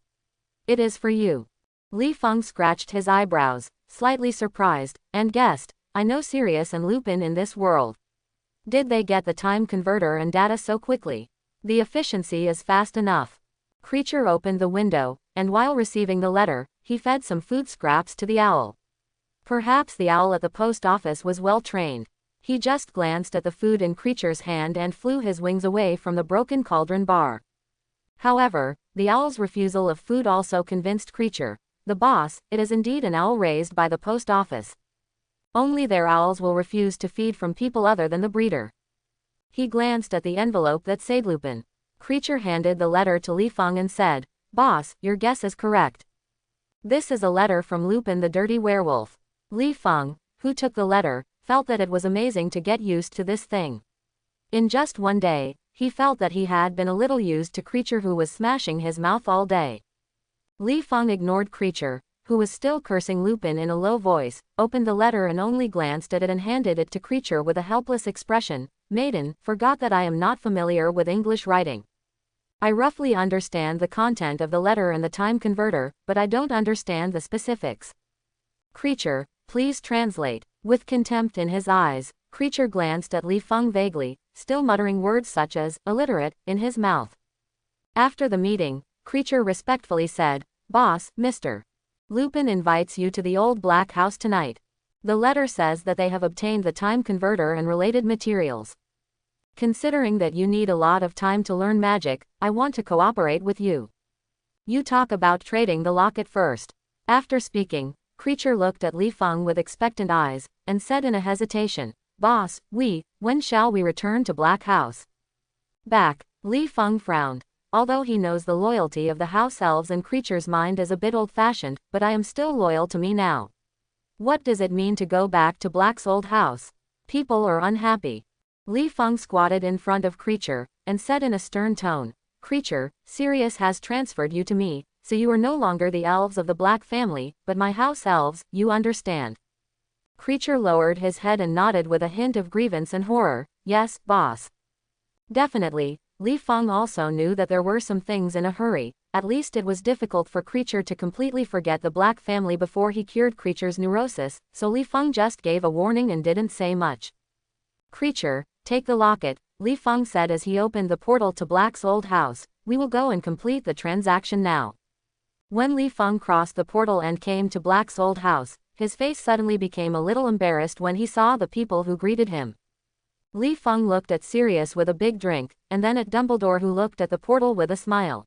It is for you." Li Feng scratched his eyebrows, slightly surprised, and guessed, "I know Sirius and Lupin in this world. Did they get the time converter and data so quickly? The efficiency is fast enough." Creature opened the window, and while receiving the letter, he fed some food scraps to the owl. Perhaps the owl at the post office was well trained. He just glanced at the food in Creature's hand and flew his wings away from the broken cauldron bar. However, the owl's refusal of food also convinced Creature. "The boss, it is indeed an owl raised by the post office. Only their owls will refuse to feed from people other than the breeder." He glanced at the envelope that said Lupin. Creature handed the letter to Li Feng and said, "Boss, your guess is correct. This is a letter from Lupin the dirty werewolf." Li Feng, who took the letter, felt that it was amazing to get used to this thing. In just one day, he felt that he had been a little used to Creature who was smashing his mouth all day. Li Feng ignored Creature, who was still cursing Lupin in a low voice, opened the letter and only glanced at it and handed it to Creature with a helpless expression. "Maiden, forgot that I am not familiar with English writing. I roughly understand the content of the letter and the time converter, but I don't understand the specifics. Creature, please translate." With contempt in his eyes, Creature glanced at Li Feng vaguely, still muttering words such as "illiterate" in his mouth. After the meeting, Creature respectfully said, "Boss, Mr. Lupin invites you to the old black house tonight. The letter says that they have obtained the time converter and related materials. Considering that you need a lot of time to learn magic, I want to cooperate with you. You talk about trading the locket first." After speaking, Creature looked at Li Feng with expectant eyes, and said in a hesitation, "Boss, when shall we return to Black House?" "Back." Li Feng frowned. "Although he knows the loyalty of the house elves and Creature's mind is a bit old-fashioned, but I am still loyal to me now. What does it mean to go back to Black's old house? People are unhappy." Li Feng squatted in front of Creature, and said in a stern tone, "Creature, Sirius has transferred you to me, so you are no longer the elves of the Black family, but my house elves, you understand?" Creature lowered his head and nodded with a hint of grievance and horror, "Yes, boss." Definitely, Li Feng also knew that there were some things in a hurry. At least it was difficult for Creature to completely forget the Black family before he cured Creature's neurosis, so Li Feng just gave a warning and didn't say much. "Creature, take the locket," Li Feng said as he opened the portal to Black's old house. "We will go and complete the transaction now." When Li Feng crossed the portal and came to Black's old house, his face suddenly became a little embarrassed when he saw the people who greeted him. Li Feng looked at Sirius with a big drink, and then at Dumbledore who looked at the portal with a smile.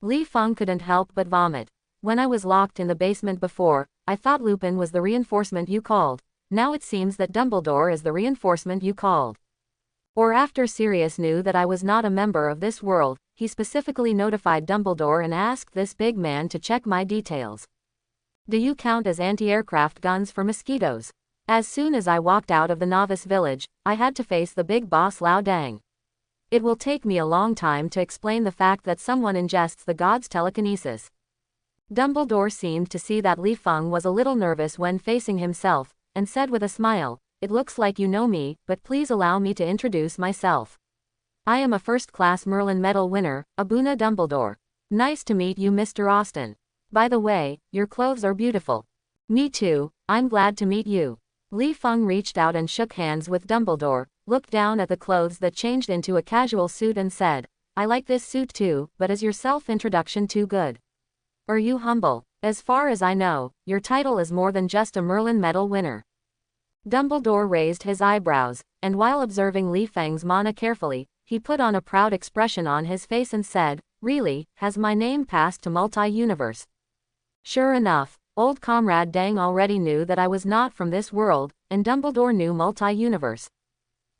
Li Feng couldn't help but vomit. "When I was locked in the basement before, I thought Lupin was the reinforcement you called. Now it seems that Dumbledore is the reinforcement you called." Or after Sirius knew that I was not a member of this world, he specifically notified Dumbledore and asked this big man to check my details. "Do you count as anti-aircraft guns for mosquitoes?" As soon as I walked out of the novice village, I had to face the big boss Lao Dang. It will take me a long time to explain the fact that someone ingests the god's telekinesis. Dumbledore seemed to see that Li Feng was a little nervous when facing himself, and said with a smile, "It looks like you know me, but please allow me to introduce myself. I am a first-class Merlin Medal winner, Abuna Dumbledore. Nice to meet you, Mr. Austin." By the way, your clothes are beautiful. Me too, I'm glad to meet you. Li Feng reached out and shook hands with Dumbledore, looked down at the clothes that changed into a casual suit and said, I like this suit too, but is your self-introduction too good? Are you humble? As far as I know, your title is more than just a Merlin Medal winner. Dumbledore raised his eyebrows, and while observing Li Feng's mana carefully, he put on a proud expression on his face and said, Really, has my name passed to multi-universe? Sure enough, old comrade Dang already knew that I was not from this world, and Dumbledore knew multi-universe.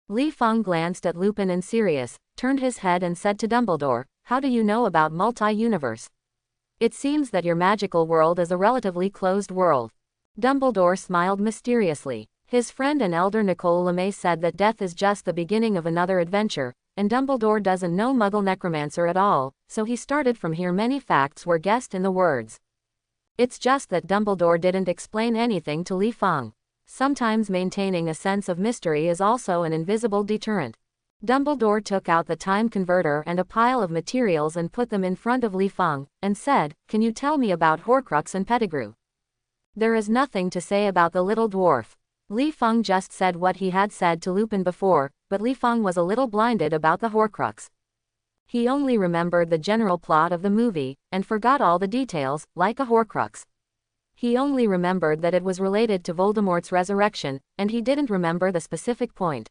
Li Feng glanced at Lupin and Sirius, turned his head and said to Dumbledore, How do you know about multi-universe? It seems that your magical world is a relatively closed world. Dumbledore smiled mysteriously. His friend and elder Nicole LeMay said that death is just the beginning of another adventure, and Dumbledore doesn't know Muggle necromancer at all, so he started from here many facts were guessed in the words. It's just that Dumbledore didn't explain anything to Li Feng. Sometimes maintaining a sense of mystery is also an invisible deterrent. Dumbledore took out the time converter and a pile of materials and put them in front of Li Feng, and said, Can you tell me about Horcrux and Pettigrew? There is nothing to say about the little dwarf. Li Feng just said what he had said to Lupin before, but Li Feng was a little blinded about the Horcrux. He only remembered the general plot of the movie, and forgot all the details, like a Horcrux. He only remembered that it was related to Voldemort's resurrection, and he didn't remember the specific point.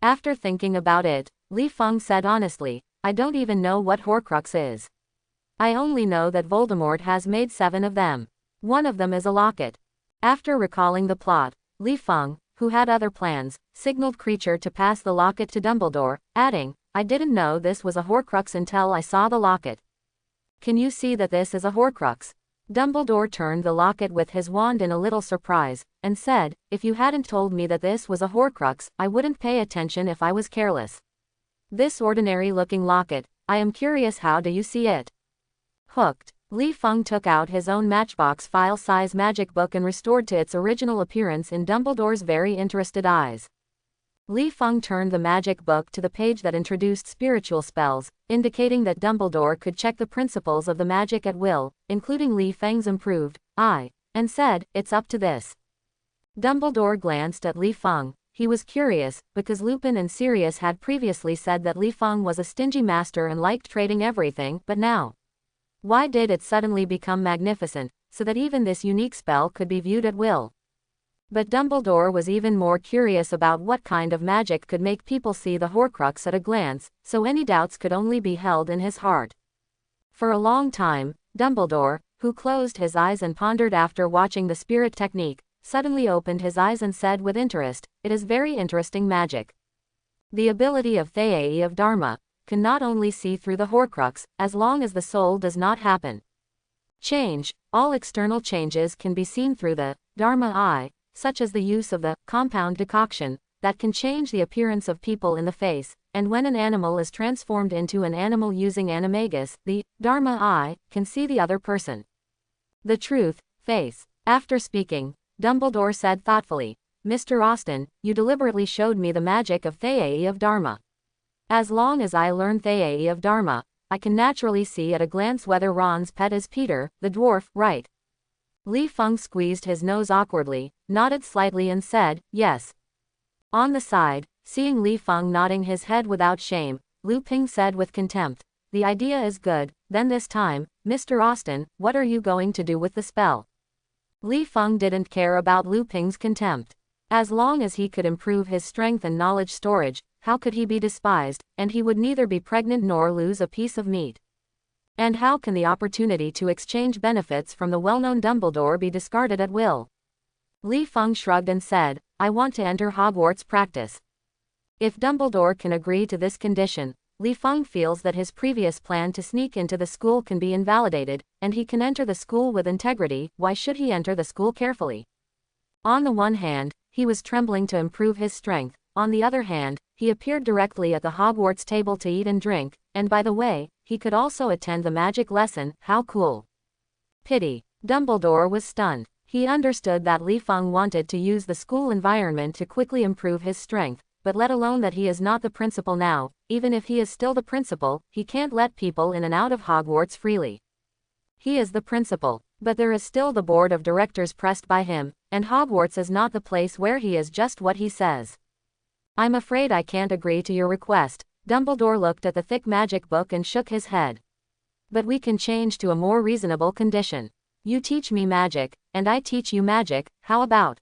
After thinking about it, Li Feng said honestly, I don't even know what Horcrux is. I only know that Voldemort has made 7 of them. One of them is a locket. After recalling the plot, Li Feng, who had other plans, signaled Creature to pass the locket to Dumbledore, adding, I didn't know this was a Horcrux until I saw the locket. Can you see that this is a Horcrux? Dumbledore turned the locket with his wand in a little surprise, and said, If you hadn't told me that this was a Horcrux, I wouldn't pay attention if I was careless. This ordinary-looking locket, I am curious, how do you see it? Hooked. Li Feng took out his own Matchbox file-size magic book and restored to its original appearance in Dumbledore's very interested eyes. Li Feng turned the magic book to the page that introduced spiritual spells, indicating that Dumbledore could check the principles of the magic at will, including Li Feng's improved eye, and said, It's up to this. Dumbledore glanced at Li Feng. He was curious, because Lupin and Sirius had previously said that Li Feng was a stingy master and liked trading everything, but now, why did it suddenly become magnificent, so that even this unique spell could be viewed at will? But Dumbledore was even more curious about what kind of magic could make people see the Horcrux at a glance, so any doubts could only be held in his heart. For a long time, Dumbledore, who closed his eyes and pondered after watching the spirit technique, suddenly opened his eyes and said with interest, It is very interesting magic. The ability of Theai of Dharma can not only see through the Horcrux, as long as the soul does not happen. Change, all external changes can be seen through the Dharma eye, such as the use of the compound decoction, that can change the appearance of people in the face, and when an animal is transformed into an animal using animagus, the Dharma eye can see the other person. The truth, face. After speaking, Dumbledore said thoughtfully, Mr. Austen, you deliberately showed me the magic of Theai of Dharma. As long as I learn Theai of Dharma, I can naturally see at a glance whether Ron's pet is Peter, the dwarf, right? Li Feng squeezed his nose awkwardly, nodded slightly and said, Yes. On the side, seeing Li Feng nodding his head without shame, Lu Ping said with contempt, The idea is good, then this time, Mr. Austen, what are you going to do with the spell? Li Feng didn't care about Lu Ping's contempt. As long as he could improve his strength and knowledge storage, how could he be despised, and he would neither be pregnant nor lose a piece of meat. And how can the opportunity to exchange benefits from the well-known Dumbledore be discarded at will? Li Feng shrugged and said, I want to enter Hogwarts practice. If Dumbledore can agree to this condition, Li Feng feels that his previous plan to sneak into the school can be invalidated, and he can enter the school with integrity. Why should he enter the school carefully? On the one hand, he was trembling to improve his strength, on the other hand, he appeared directly at the Hogwarts table to eat and drink, and by the way, he could also attend the magic lesson. How cool. Pity. Dumbledore was stunned. He understood that Li Feng wanted to use the school environment to quickly improve his strength, but let alone that he is not the principal now, even if he is still the principal, he can't let people in and out of Hogwarts freely. He is the principal, but there is still the board of directors pressed by him, and Hogwarts is not the place where he is just what he says. I'm afraid I can't agree to your request. Dumbledore looked at the thick magic book and shook his head. But we can change to a more reasonable condition. You teach me magic, and I teach you magic, how about?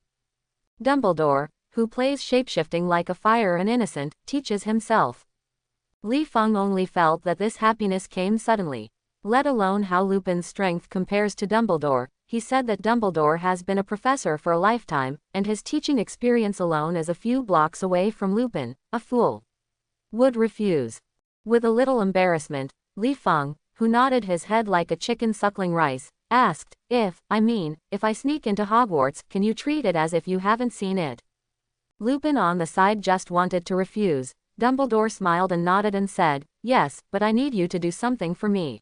Dumbledore, who plays shapeshifting like a fire and innocent, teaches himself. Li Feng only felt that this happiness came suddenly. Let alone how Lupin's strength compares to Dumbledore. He said that Dumbledore has been a professor for a lifetime, and his teaching experience alone is a few blocks away from Lupin, a fool. Would refuse. With a little embarrassment, Li Feng, who nodded his head like a chicken suckling rice, asked, if I sneak into Hogwarts, can you treat it as if you haven't seen it? Lupin on the side just wanted to refuse. Dumbledore smiled and nodded and said, yes, but I need you to do something for me.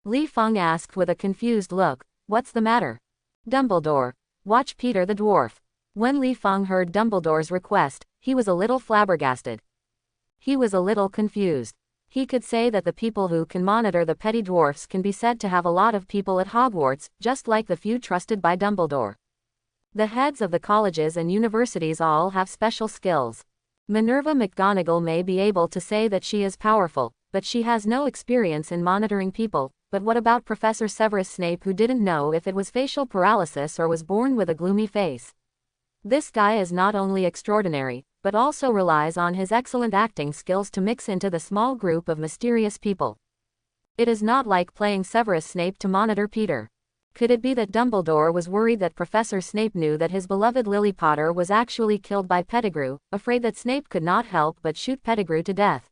Li Feng asked with a confused look, what's the matter? Dumbledore, watch Peter the Dwarf. When Li Feng heard Dumbledore's request, he was a little flabbergasted. He was a little confused. He could say that the people who can monitor the petty dwarfs can be said to have a lot of people at Hogwarts, just like the few trusted by Dumbledore. The heads of the colleges and universities all have special skills. Minerva McGonagall may be able to say that she is powerful, but she has no experience in monitoring people. But what about Professor Severus Snape, who didn't know if it was facial paralysis or was born with a gloomy face? This guy is not only extraordinary, but also relies on his excellent acting skills to mix into the small group of mysterious people. It is not like playing Severus Snape to monitor Peter. Could it be that Dumbledore was worried that Professor Snape knew that his beloved Lily Potter was actually killed by Pettigrew, afraid that Snape could not help but shoot Pettigrew to death?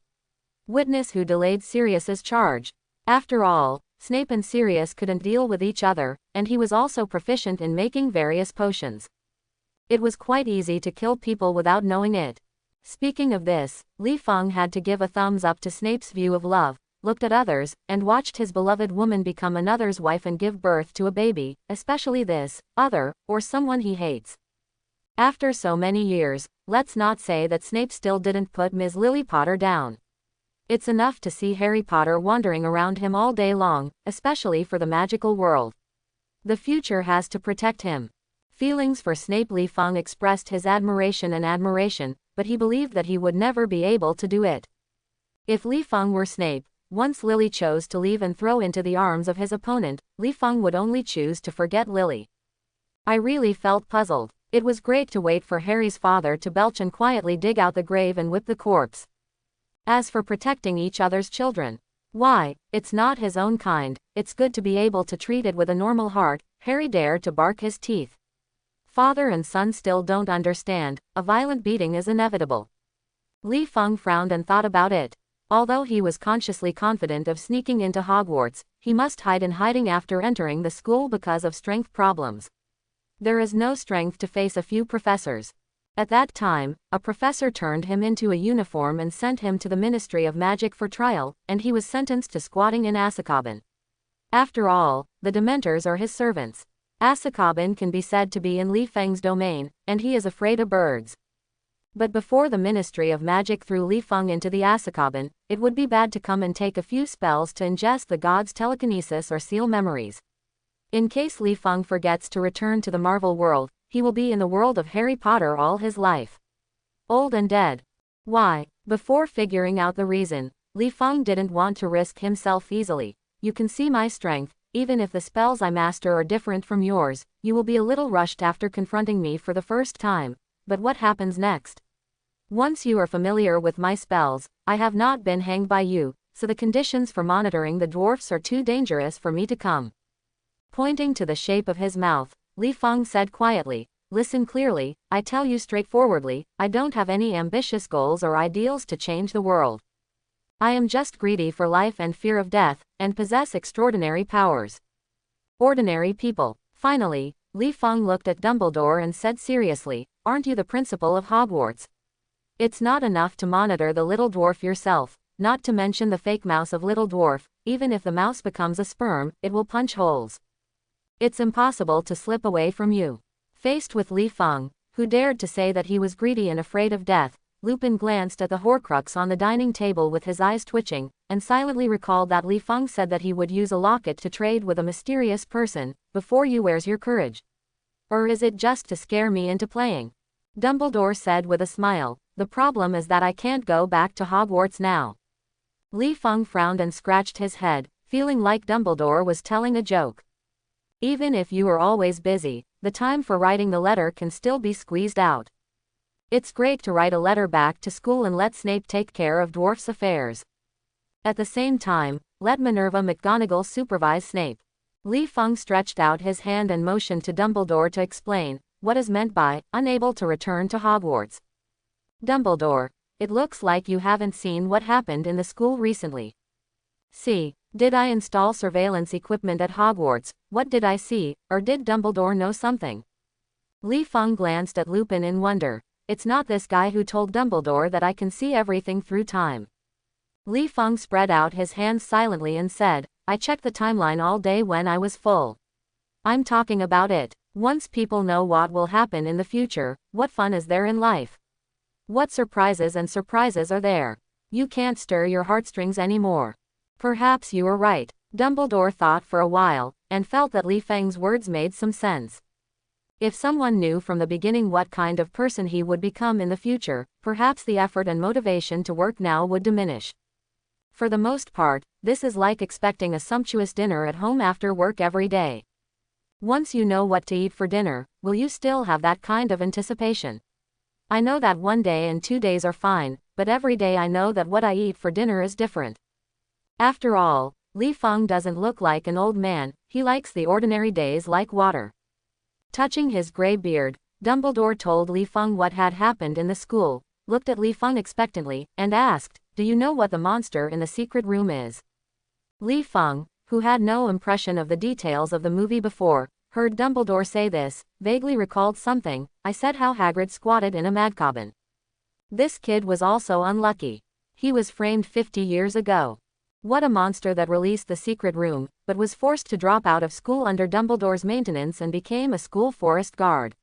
Witness who delayed Sirius's charge. After all, Snape and Sirius couldn't deal with each other, and he was also proficient in making various potions. It was quite easy to kill people without knowing it. Speaking of this, Li Feng had to give a thumbs up to Snape's view of love, looked at others, and watched his beloved woman become another's wife and give birth to a baby, especially this other, or someone he hates. After so many years, let's not say that Snape still didn't put Ms. Lily Potter down. It's enough to see Harry Potter wandering around him all day long, especially for the magical world. The future has to protect him. Feelings for Snape. Li Feng expressed his admiration, but he believed that he would never be able to do it. If Li Feng were Snape, once Lily chose to leave and throw into the arms of his opponent, Li Feng would only choose to forget Lily. I really felt puzzled. It was great to wait for Harry's father to belch and quietly dig out the grave and whip the corpse. As for protecting each other's children, why, it's not his own kind, it's good to be able to treat it with a normal heart. Harry dared to bark his teeth. Father and son still don't understand, a violent beating is inevitable. Li Feng frowned and thought about it. Although he was consciously confident of sneaking into Hogwarts, he must hide in hiding after entering the school because of strength problems. There is no strength to face a few professors. At that time, a professor turned him into a uniform and sent him to the Ministry of Magic for trial, and he was sentenced to squatting in Azkaban. After all, the Dementors are his servants. Azkaban can be said to be in Li Feng's domain, and he is afraid of birds. But before the Ministry of Magic threw Li Feng into the Azkaban, it would be bad to come and take a few spells to ingest the gods' telekinesis or seal memories. In case Li Feng forgets to return to the Marvel world, he will be in the world of Harry Potter all his life. Old and dead. Why? Before figuring out the reason, Li Feng didn't want to risk himself easily. You can see my strength. Even if the spells I master are different from yours, you will be a little rushed after confronting me for the first time. But what happens next? Once you are familiar with my spells, I have not been hanged by you, so the conditions for monitoring the dwarfs are too dangerous for me to come. Pointing to the shape of his mouth, Li Feng said quietly, listen clearly, I tell you straightforwardly, I don't have any ambitious goals or ideals to change the world. I am just greedy for life and fear of death, and possess extraordinary powers. Ordinary people. Finally, Li Feng looked at Dumbledore and said seriously, aren't you the principal of Hogwarts? It's not enough to monitor the little dwarf yourself, not to mention the fake mouse of little dwarf. Even if the mouse becomes a sperm, it will punch holes. It's impossible to slip away from you. Faced with Li Feng, who dared to say that he was greedy and afraid of death, Lupin glanced at the Horcrux on the dining table with his eyes twitching, and silently recalled that Li Feng said that he would use a locket to trade with a mysterious person, before you wears your courage. Or is it just to scare me into playing? Dumbledore said with a smile, the problem is that I can't go back to Hogwarts now. Li Feng frowned and scratched his head, feeling like Dumbledore was telling a joke. Even if you are always busy, the time for writing the letter can still be squeezed out. It's great to write a letter back to school and let Snape take care of dwarfs' affairs. At the same time, let Minerva McGonagall supervise Snape. Li Feng stretched out his hand and motioned to Dumbledore to explain what is meant by unable to return to Hogwarts. Dumbledore, it looks like you haven't seen what happened in the school recently. See, did I install surveillance equipment at Hogwarts? What did I see, or did Dumbledore know something? Li Feng glanced at Lupin in wonder. It's not this guy who told Dumbledore that I can see everything through time. Li Feng spread out his hands silently and said, I checked the timeline all day when I was full. I'm talking about it. Once people know what will happen in the future, what fun is there in life? What surprises are there? You can't stir your heartstrings anymore. Perhaps you are right. Dumbledore thought for a while, and felt that Li Feng's words made some sense. If someone knew from the beginning what kind of person he would become in the future, perhaps the effort and motivation to work now would diminish. For the most part, this is like expecting a sumptuous dinner at home after work every day. Once you know what to eat for dinner, will you still have that kind of anticipation? I know that 1 day and 2 days are fine, but every day I know that what I eat for dinner is different. After all, Li Feng doesn't look like an old man, he likes the ordinary days like water. Touching his gray beard, Dumbledore told Li Feng what had happened in the school, looked at Li Feng expectantly, and asked, do you know what the monster in the secret room is? Li Feng, who had no impression of the details of the movie before, heard Dumbledore say this, vaguely recalled something. I said how Hagrid squatted in a madcabin. This kid was also unlucky. He was framed 50 years ago. What a monster that released the secret room, but was forced to drop out of school under Dumbledore's maintenance and became a school forest guard.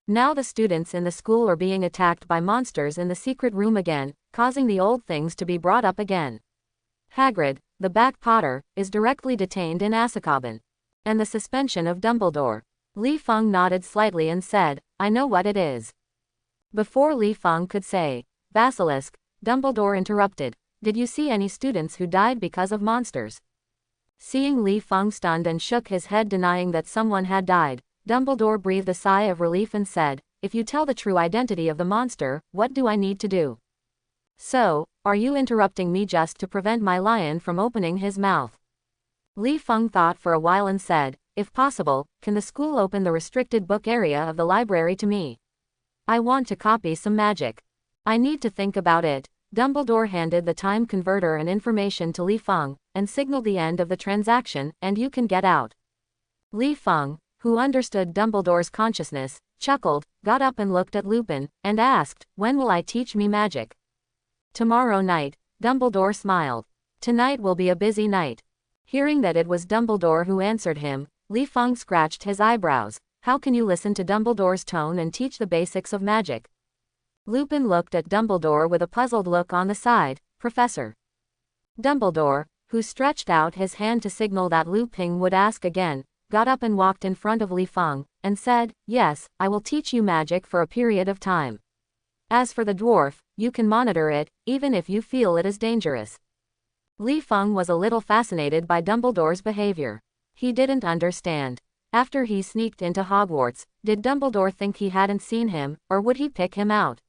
Now the students in the school are being attacked by monsters in the secret room again, causing the old things to be brought up again. Hagrid, the Back Potter, is directly detained in Azkaban. And the suspension of Dumbledore. Li Feng nodded slightly and said, I know what it is. Before Li Feng could say, Basilisk, Dumbledore interrupted, did you see any students who died because of monsters? Seeing Li Feng stunned and shook his head denying that someone had died, Dumbledore breathed a sigh of relief and said, if you tell the true identity of the monster, what do I need to do? So, are you interrupting me just to prevent my lion from opening his mouth? Li Feng thought for a while and said, if possible, can the school open the restricted book area of the library to me? I want to copy some magic. I need to think about it. Dumbledore handed the time converter and information to Li Feng, and signaled the end of the transaction, and you can get out. Li Feng, who understood Dumbledore's consciousness, chuckled, got up and looked at Lupin, and asked, when will I teach me magic? Tomorrow night, Dumbledore smiled. Tonight will be a busy night. Hearing that it was Dumbledore who answered him, Li Feng scratched his eyebrows. How can you listen to Dumbledore's tone and teach the basics of magic? Lupin looked at Dumbledore with a puzzled look on the side. Professor. Dumbledore, who stretched out his hand to signal that Lupin would ask again, got up and walked in front of Li Feng, and said, yes, I will teach you magic for a period of time. As for the dwarf, you can monitor it, even if you feel it is dangerous. Li Feng was a little fascinated by Dumbledore's behavior. He didn't understand. After he sneaked into Hogwarts, did Dumbledore think he hadn't seen him, or would he pick him out?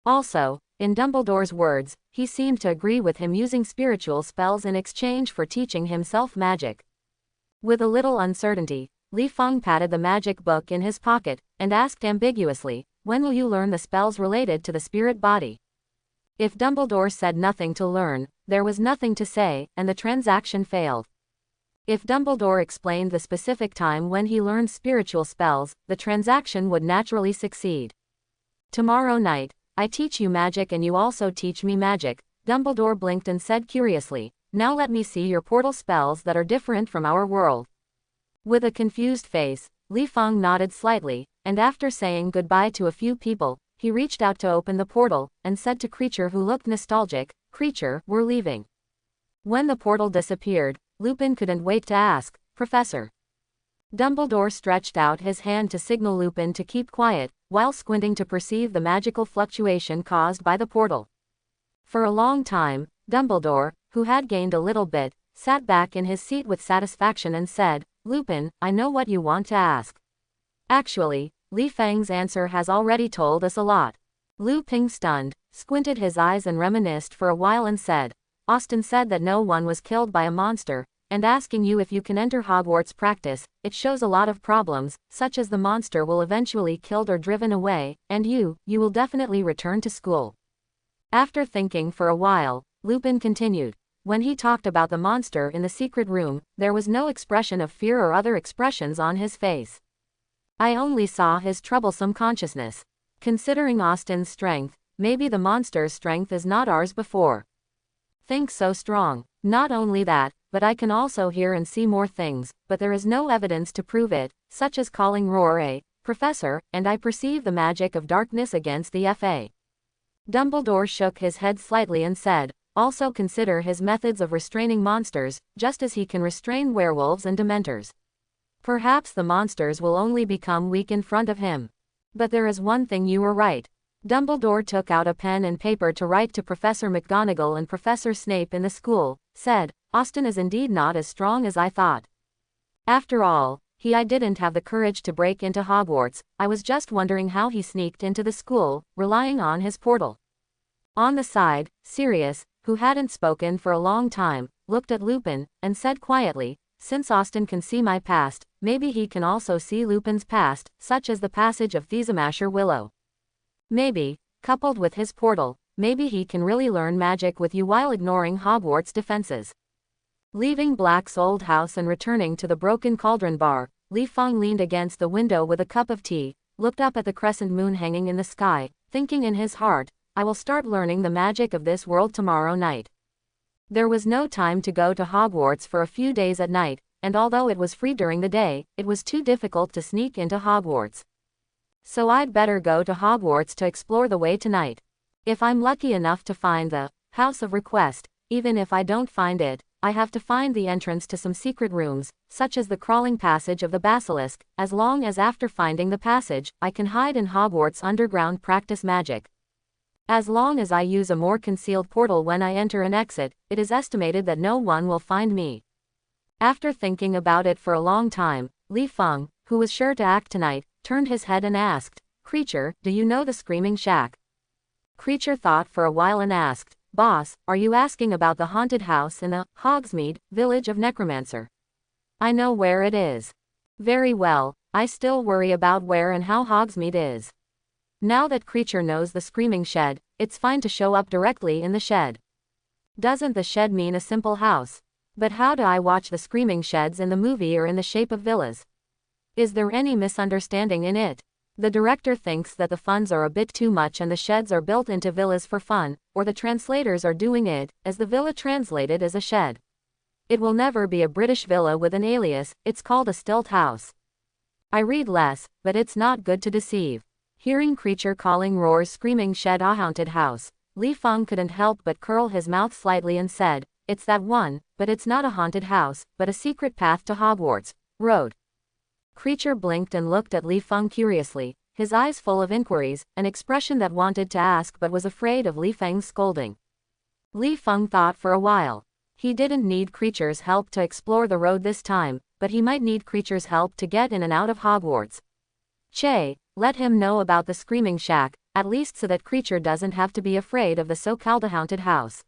Also, in Dumbledore's words, he seemed to agree with him using spiritual spells in exchange for teaching himself magic. With a little uncertainty, Li Feng patted the magic book in his pocket, and asked ambiguously, when will you learn the spells related to the spirit body? If Dumbledore said nothing to learn, there was nothing to say, and the transaction failed. If Dumbledore explained the specific time when he learned spiritual spells, the transaction would naturally succeed. Tomorrow night, I teach you magic and you also teach me magic. Dumbledore blinked and said curiously, now let me see your portal spells that are different from our world. With a confused face, Li Feng nodded slightly, and after saying goodbye to a few people, he reached out to open the portal, and said to Creature, who looked nostalgic, "Creature, we're leaving." When the portal disappeared, Lupin couldn't wait to ask, "Professor?" Dumbledore stretched out his hand to signal Lupin to keep quiet, while squinting to perceive the magical fluctuation caused by the portal. For a long time, Dumbledore, who had gained a little bit, sat back in his seat with satisfaction and said, "Lupin, I know what you want to ask." Actually, Li Feng's answer has already told us a lot. Lupin, stunned, squinted his eyes and reminisced for a while and said, "Austin said that no one was killed by a monster, and asking you if you can enter Hogwarts practice, it shows a lot of problems, such as the monster will eventually killed or driven away, and you will definitely return to school." After thinking for a while, Lupin continued, "When he talked about the monster in the secret room, there was no expression of fear or other expressions on his face. I only saw his troublesome consciousness. Considering Austin's strength, maybe the monster's strength is not ours before. Think so strong. Not only that, but I can also hear and see more things, but there is no evidence to prove it, such as calling Roar a professor, and I perceive the magic of darkness against the FA." Dumbledore shook his head slightly and said, "Also consider his methods of restraining monsters, just as he can restrain werewolves and dementors. Perhaps the monsters will only become weak in front of him. But there is one thing you were right." Dumbledore took out a pen and paper to write to Professor McGonagall and Professor Snape in the school, said, "Austin is indeed not as strong as I thought. After all, I didn't have the courage to break into Hogwarts, I was just wondering how he sneaked into the school, relying on his portal." On the side, Sirius, who hadn't spoken for a long time, looked at Lupin, and said quietly, "Since Austin can see my past, maybe he can also see Lupin's past, such as the passage of Thesemasher Willow. Maybe, coupled with his portal, maybe he can really learn magic with you while ignoring Hogwarts defenses." Leaving Black's old house and returning to the Broken Cauldron bar, Li Feng leaned against the window with a cup of tea, looked up at the crescent moon hanging in the sky, thinking in his heart, "I will start learning the magic of this world tomorrow night." There was no time to go to Hogwarts for a few days at night, and although it was free during the day, it was too difficult to sneak into Hogwarts. "So I'd better go to Hogwarts to explore the way tonight. If I'm lucky enough to find the House of Request, even if I don't find it, I have to find the entrance to some secret rooms, such as the crawling passage of the Basilisk, as long as after finding the passage, I can hide in Hogwarts underground practice magic. As long as I use a more concealed portal when I enter and exit, it is estimated that no one will find me." After thinking about it for a long time, Li Feng, who was sure to act tonight, turned his head and asked, "Creature, do you know the Screaming Shack?" Creature thought for a while and asked, "Boss, are you asking about the haunted house in the Hogsmeade village of Necromancer?" "I know where it is." "Very well, I still worry about where and how Hogsmeade is. Now that Creature knows the Screaming Shed, it's fine to show up directly in the shed." "Doesn't the shed mean a simple house? But how do I watch the Screaming Sheds in the movie or in the shape of villas? Is there any misunderstanding in it? The director thinks that the funds are a bit too much and the sheds are built into villas for fun, or the translators are doing it, as the villa translated as a shed. It will never be a British villa with an alias, it's called a stilt house. I read less, but it's not good to deceive." Hearing Creature calling Roar's Screaming Shed a haunted house, Li Feng couldn't help but curl his mouth slightly and said, "It's that one, but it's not a haunted house, but a secret path to Hogwarts Road." Creature blinked and looked at Li Feng curiously, his eyes full of inquiries, an expression that wanted to ask but was afraid of Li Feng's scolding. Li Feng thought for a while. He didn't need Creature's help to explore the road this time, but he might need Creature's help to get in and out of Hogwarts. Che, let him know about the Screaming Shack, at least so that Creature doesn't have to be afraid of the so-called haunted house.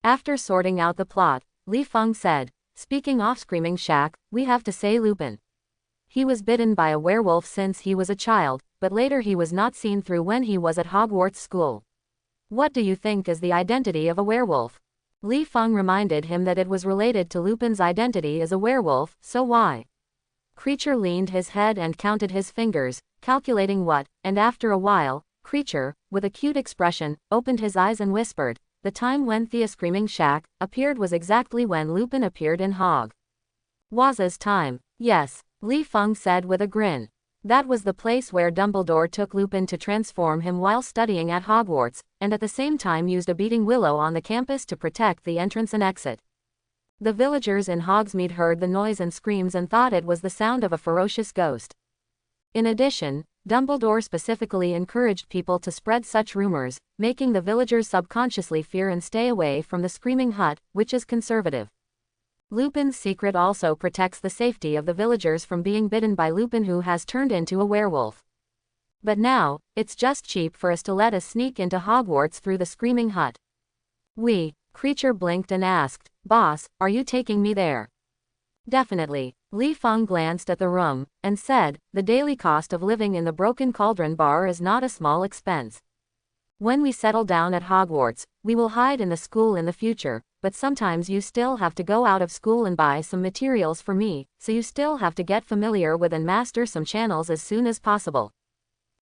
After sorting out the plot, Li Feng said, "Speaking of Screaming Shack, we have to say Lupin. He was bitten by a werewolf since he was a child, but later he was not seen through when he was at Hogwarts school. What do you think is the identity of a werewolf?" Li Feng reminded him that it was related to Lupin's identity as a werewolf, so why? Creature leaned his head and counted his fingers, calculating what, and after a while, Creature, with a cute expression, opened his eyes and whispered, "The time when the Screaming Shack appeared was exactly when Lupin appeared in Hogwarts' time." "Yes," Li Feng said with a grin. That was the place where Dumbledore took Lupin to transform him while studying at Hogwarts, and at the same time used a beating willow on the campus to protect the entrance and exit. The villagers in Hogsmeade heard the noise and screams and thought it was the sound of a ferocious ghost. In addition, Dumbledore specifically encouraged people to spread such rumors, making the villagers subconsciously fear and stay away from the Screaming Hut, which is conservative. Lupin's secret also protects the safety of the villagers from being bitten by Lupin, who has turned into a werewolf. But now, it's just cheap for us to let us sneak into Hogwarts through the Screaming Hut. Creature blinked and asked, "Boss, are you taking me there?" "Definitely." Li Feng glanced at the room, and said, "The daily cost of living in the Broken Cauldron Bar is not a small expense. When we settle down at Hogwarts, we will hide in the school in the future, but sometimes you still have to go out of school and buy some materials for me, so you still have to get familiar with and master some channels as soon as possible."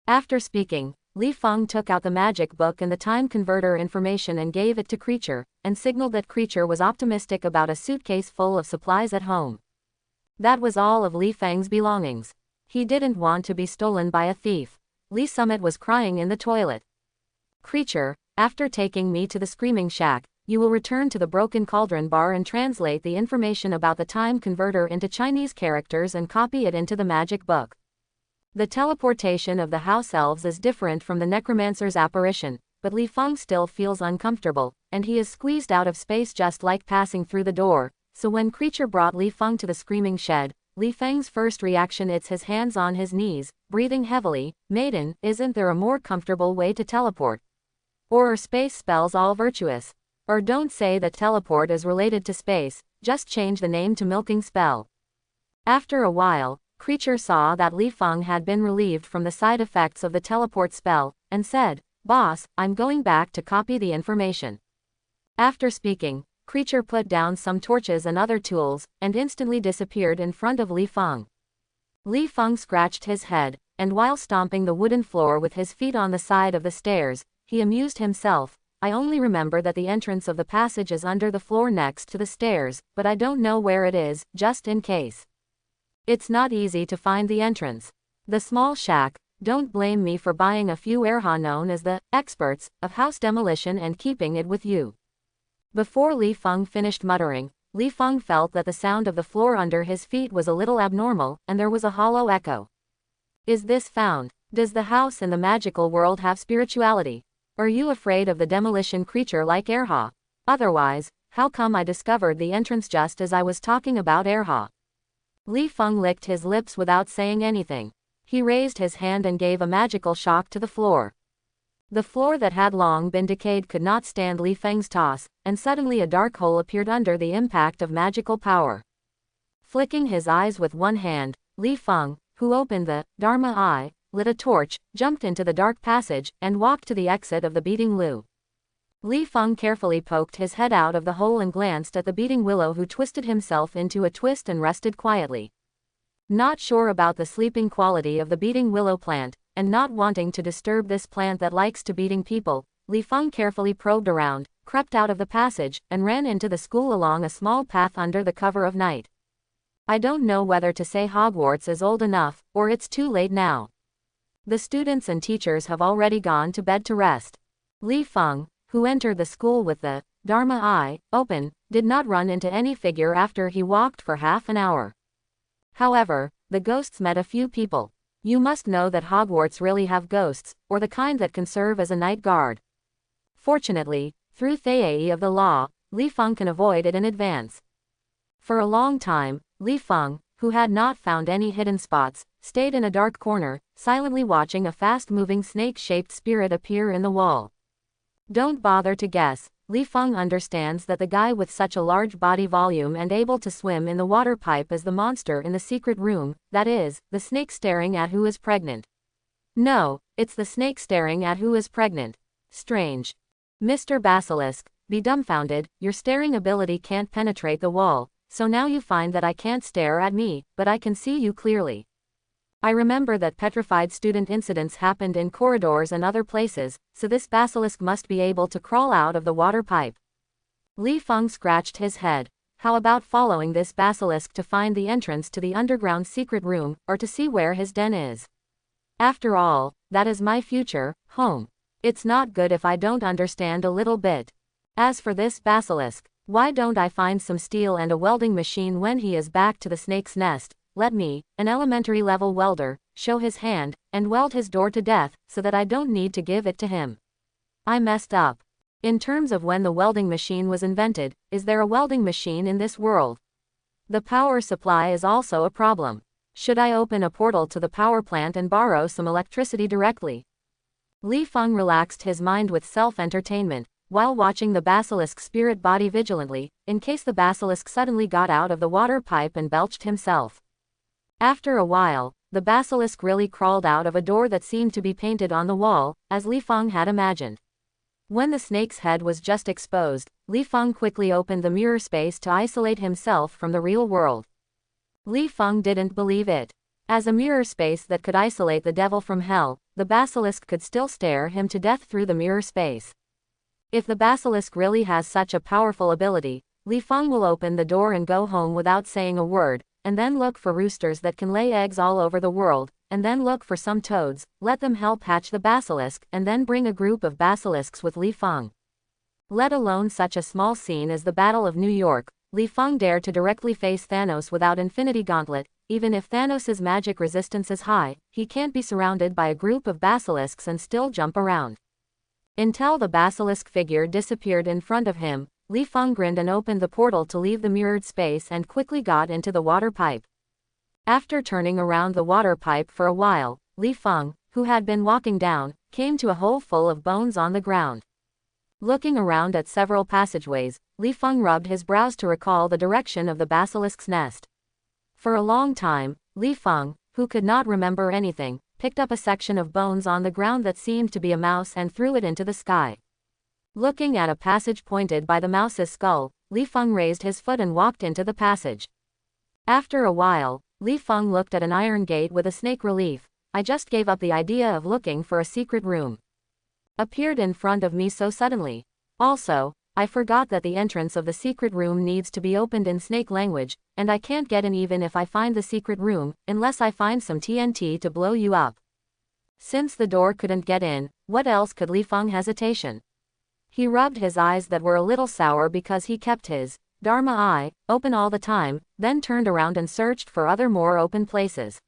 After speaking, Li Feng took out the magic book and the time converter information and gave it to Creature, and signaled that Creature was optimistic about a suitcase full of supplies at home. That was all of Li Feng's belongings. He didn't want to be stolen by a thief. Li Summit was crying in the toilet. "Creature, after taking me to the Screaming Shack, you will return to the Broken Cauldron Bar and translate the information about the time converter into Chinese characters and copy it into the magic book. The teleportation of the house elves is different from the necromancer's apparition, but Li Feng still feels uncomfortable, and he is squeezed out of space just like passing through the door. So when Creature brought Li Feng to the Screaming Shed, Li Feng's first reaction is his hands on his knees, breathing heavily. "Maiden, isn't there a more comfortable way to teleport? Or are space spells all virtuous? Or don't say that teleport is related to space, just change the name to milking spell." After a while, Creature saw that Li Feng had been relieved from the side effects of the teleport spell, and said, "Boss, I'm going back to copy the information." After speaking, Creature put down some torches and other tools, and instantly disappeared in front of Li Feng. Li Feng scratched his head, and while stomping the wooden floor with his feet on the side of the stairs, he amused himself. "I only remember that the entrance of the passage is under the floor next to the stairs, but I don't know where it is, just in case. It's not easy to find the entrance. The small shack, don't blame me for buying a few erha known as the experts of house demolition and keeping it with you." Before Li Feng finished muttering, Li Feng felt that the sound of the floor under his feet was a little abnormal, and there was a hollow echo. "Is this found? Does the house in the magical world have spirituality? Are you afraid of the demolition creature like erha? Otherwise, how come I discovered the entrance just as I was talking about erha?" Li Feng licked his lips without saying anything. He raised his hand and gave a magical shock to the floor. The floor that had long been decayed could not stand Li Feng's toss, and suddenly a dark hole appeared under the impact of magical power. Flicking his eyes with one hand, Li Feng, who opened the Dharma Eye, lit a torch, jumped into the dark passage, and walked to the exit of the beating Lu. Li Feng carefully poked his head out of the hole and glanced at the beating willow, who twisted himself into a twist and rested quietly. Not sure about the sleeping quality of the beating willow plant, and not wanting to disturb this plant that likes to beating people, Li Feng carefully probed around, crept out of the passage, and ran into the school along a small path under the cover of night. I don't know whether to say Hogwarts is old enough, or it's too late now. The students and teachers have already gone to bed to rest. Li Feng, who entered the school with the Dharma Eye open, did not run into any figure after he walked for half an hour. However, the ghosts met a few people. You must know that Hogwarts really have ghosts, or the kind that can serve as a night guard. Fortunately, through Thaei of the law, Li Feng can avoid it in advance. For a long time, Li Feng, who had not found any hidden spots, stayed in a dark corner, silently watching a fast-moving snake-shaped spirit appear in the wall. Don't bother to guess, Li Feng understands that the guy with such a large body volume and able to swim in the water pipe is the monster in the secret room, that is, the snake staring at who is pregnant. No, it's the snake staring at who is pregnant. Strange. Mr. Basilisk, be dumbfounded, your staring ability can't penetrate the wall, so now you find that I can't stare at me, but I can see you clearly. I remember that petrified student incidents happened in corridors and other places, so this basilisk must be able to crawl out of the water pipe. Li Feng scratched his head. how about following this basilisk to find the entrance to the underground secret room, or to see where his den is? After all, that is my future home. It's not good if I don't understand a little bit. As for this basilisk, why don't I find some steel and a welding machine when he is back to the snake's nest? Let me, an elementary level welder, show his hand, and weld his door to death, so that I don't need to give it to him. I messed up. In terms of when the welding machine was invented, is there a welding machine in this world? The power supply is also a problem. Should I open a portal to the power plant and borrow some electricity directly? Li Feng relaxed his mind with self-entertainment, while watching the basilisk spirit body vigilantly, in case the basilisk suddenly got out of the water pipe and belched himself. After a while, the basilisk really crawled out of a door that seemed to be painted on the wall, as Li Feng had imagined. When the snake's head was just exposed, Li Feng quickly opened the mirror space to isolate himself from the real world. Li Feng didn't believe it. As a mirror space that could isolate the devil from hell, the basilisk could still stare him to death through the mirror space. If the basilisk really has such a powerful ability, Li Feng will open the door and go home without saying a word, and then look for roosters that can lay eggs all over the world, and then look for some toads, let them help hatch the basilisk, and then bring a group of basilisks with Li Feng. Let alone such a small scene as the Battle of New York, Li Feng dared to directly face Thanos without Infinity Gauntlet. Even if Thanos' magic resistance is high, he can't be surrounded by a group of basilisks and still jump around. Until the basilisk figure disappeared in front of him, Li Feng grinned and opened the portal to leave the mirrored space and quickly got into the water pipe. After turning around the water pipe for a while, Li Feng, who had been walking down, came to a hole full of bones on the ground. Looking around at several passageways, Li Feng rubbed his brows to recall the direction of the basilisk's nest. For a long time, Li Feng, who could not remember anything, picked up a section of bones on the ground that seemed to be a mouse and threw it into the sky. Looking at a passage pointed by the mouse's skull, Li Feng raised his foot and walked into the passage. After a while, Li Feng looked at an iron gate with a snake relief. I just gave up the idea of looking for a secret room. Appeared in front of me so suddenly. Also, I forgot that the entrance of the secret room needs to be opened in snake language, and I can't get in even if I find the secret room, unless I find some TNT to blow you up. Since the door couldn't get in, what else could Li Feng hesitation? He rubbed his eyes that were a little sour because he kept his Dharma eye open all the time, then turned around and searched for other more open places.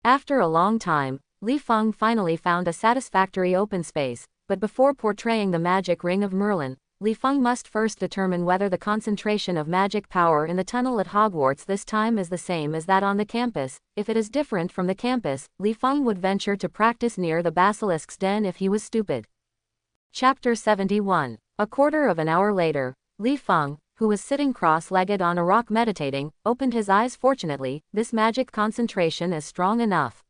After a long time, Li Feng finally found a satisfactory open space, but before portraying the magic ring of Merlin, Li Feng must first determine whether the concentration of magic power in the tunnel at Hogwarts this time is the same as that on the campus. If it is different from the campus, Li Feng would venture to practice near the basilisk's den if he was stupid. Chapter 71. A quarter of an hour later, Li Feng, who was sitting cross-legged on a rock meditating, opened his eyes. Fortunately, this magic concentration is strong enough.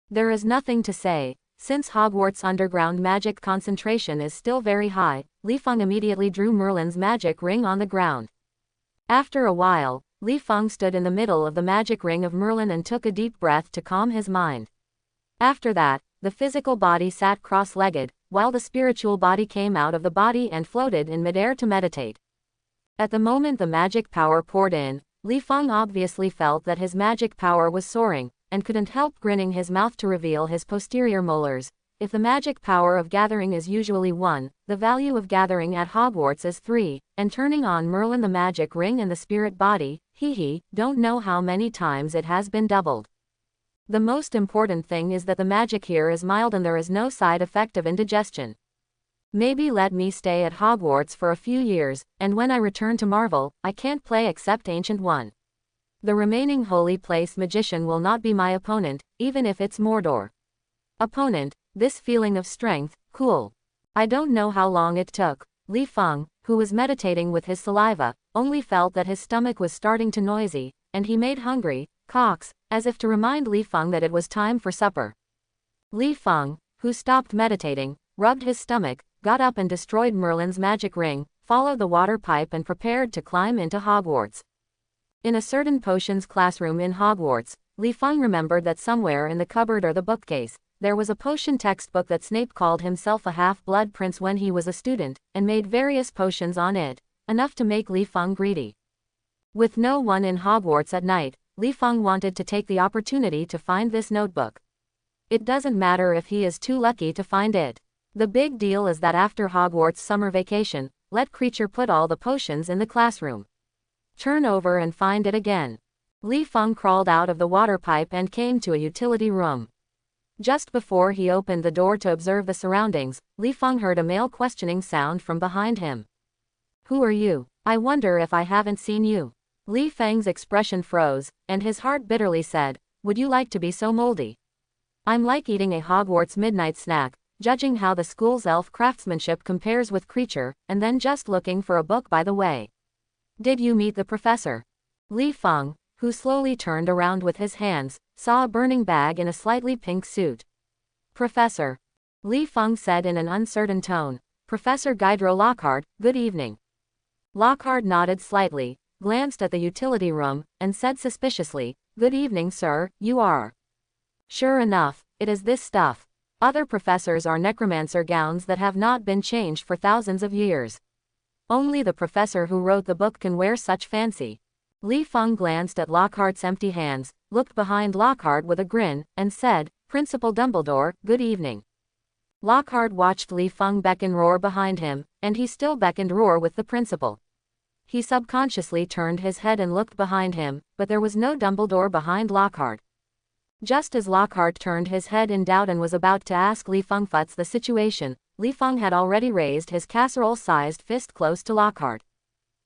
There is nothing to say. Since Hogwarts' underground magic concentration is still very high, Li Feng immediately drew Merlin's magic ring on the ground. After a while, Li Feng stood in the middle of the magic ring of Merlin and took a deep breath to calm his mind. After that, the physical body sat cross-legged, while the spiritual body came out of the body and floated in midair to meditate. At the moment the magic power poured in, Li Feng obviously felt that his magic power was soaring, and couldn't help grinning his mouth to reveal his posterior molars. If the magic power of gathering is usually 1, the value of gathering at Hogwarts is 3, and turning on Merlin the magic ring and the spirit body, don't know how many times it has been doubled. The most important thing is that the magic here is mild and there is no side effect of indigestion. Maybe let me stay at Hogwarts for a few years, and when I return to Marvel, I can't play except Ancient One. The remaining Holy Place magician will not be my opponent, even if it's Mordor. Opponent, this feeling of strength, cool. I don't know how long it took. Li Feng, who was meditating with his saliva, only felt that his stomach was starting to noisy, and he made hungry cocks, as if to remind Li Feng that it was time for supper. Li Feng, who stopped meditating, rubbed his stomach, got up and destroyed Merlin's magic ring, followed the water pipe and prepared to climb into Hogwarts. In a certain potions classroom in Hogwarts, Li Feng remembered that somewhere in the cupboard or the bookcase, there was a potion textbook that Snape called himself a half-blood prince when he was a student, and made various potions on it, enough to make Li Feng greedy. With no one in Hogwarts at night, Li Feng wanted to take the opportunity to find this notebook. It doesn't matter if he is too lucky to find it. The big deal is that after Hogwarts summer vacation, let Creature put all the potions in the classroom. Turn over and find it again. Li Feng crawled out of the water pipe and came to a utility room. Just before he opened the door to observe the surroundings, Li Feng heard a male questioning sound from behind him. "Who are you? I wonder if I haven't seen you." Li Feng's expression froze, and his heart bitterly said, "Would you like to be so moldy? I'm like eating a Hogwarts midnight snack, judging how the school's elf craftsmanship compares with Creature, and then just looking for a book by the way. Did you meet the professor?" Li Feng, who slowly turned around with his hands, saw a burning bag in a slightly pink suit. "Professor," Li Feng said in an uncertain tone. "Professor Guidro Lockhart, good evening." Lockhart nodded slightly, glanced at the utility room, and said suspiciously, "Good evening, sir, you are." "Sure enough, it is this stuff. Other professors are necromancer gowns that have not been changed for thousands of years. Only the professor who wrote the book can wear such fancy." Li Feng glanced at Lockhart's empty hands, looked behind Lockhart with a grin, and said, "Principal Dumbledore, good evening." Lockhart watched Li Feng beckon roar behind him, and he still beckoned roar with the principal. He subconsciously turned his head and looked behind him, but there was no Dumbledore behind Lockhart. Just as Lockhart turned his head in doubt and was about to ask Li Feng what's the situation, Li Feng had already raised his casserole-sized fist close to Lockhart.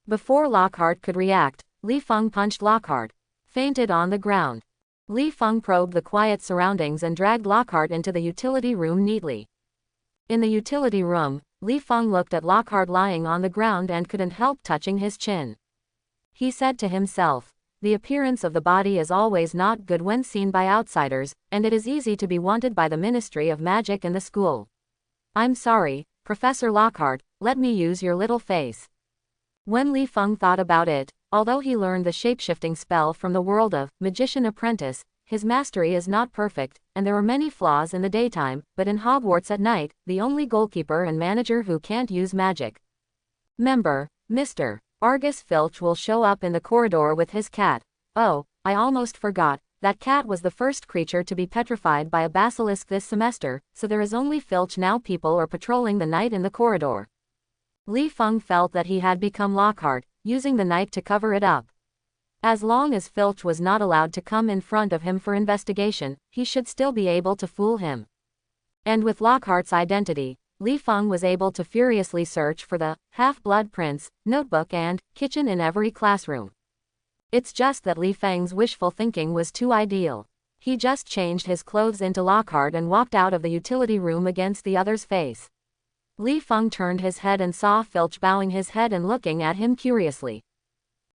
Before Lockhart could react, Li Feng punched Lockhart. Fainted on the ground. Li Feng probed the quiet surroundings and dragged Lockhart into the utility room neatly. In the utility room, Li Feng looked at Lockhart lying on the ground and couldn't help touching his chin. He said to himself, "The appearance of the body is always not good when seen by outsiders, and it is easy to be wanted by the Ministry of Magic and the school. I'm sorry, Professor Lockhart, let me use your little face." When Li Feng thought about it, although he learned the shapeshifting spell from the world of Magician Apprentice, his mastery is not perfect, and there are many flaws in the daytime, but in Hogwarts at night, the only goalkeeper and manager who can't use magic. Member, Mr. Argus Filch will show up in the corridor with his cat. Oh, I almost forgot, that cat was the first creature to be petrified by a basilisk this semester, so there is only Filch now. People are patrolling the night in the corridor. Li Feng felt that he had become Lockhart, using the night to cover it up. As long as Filch was not allowed to come in front of him for investigation, he should still be able to fool him. And with Lockhart's identity, Li Feng was able to furiously search for the Half-Blood Prince notebook and kitchen in every classroom. It's just that Li Feng's wishful thinking was too ideal. He just changed his clothes into Lockhart and walked out of the utility room against the other's face. Li Feng turned his head and saw Filch bowing his head and looking at him curiously.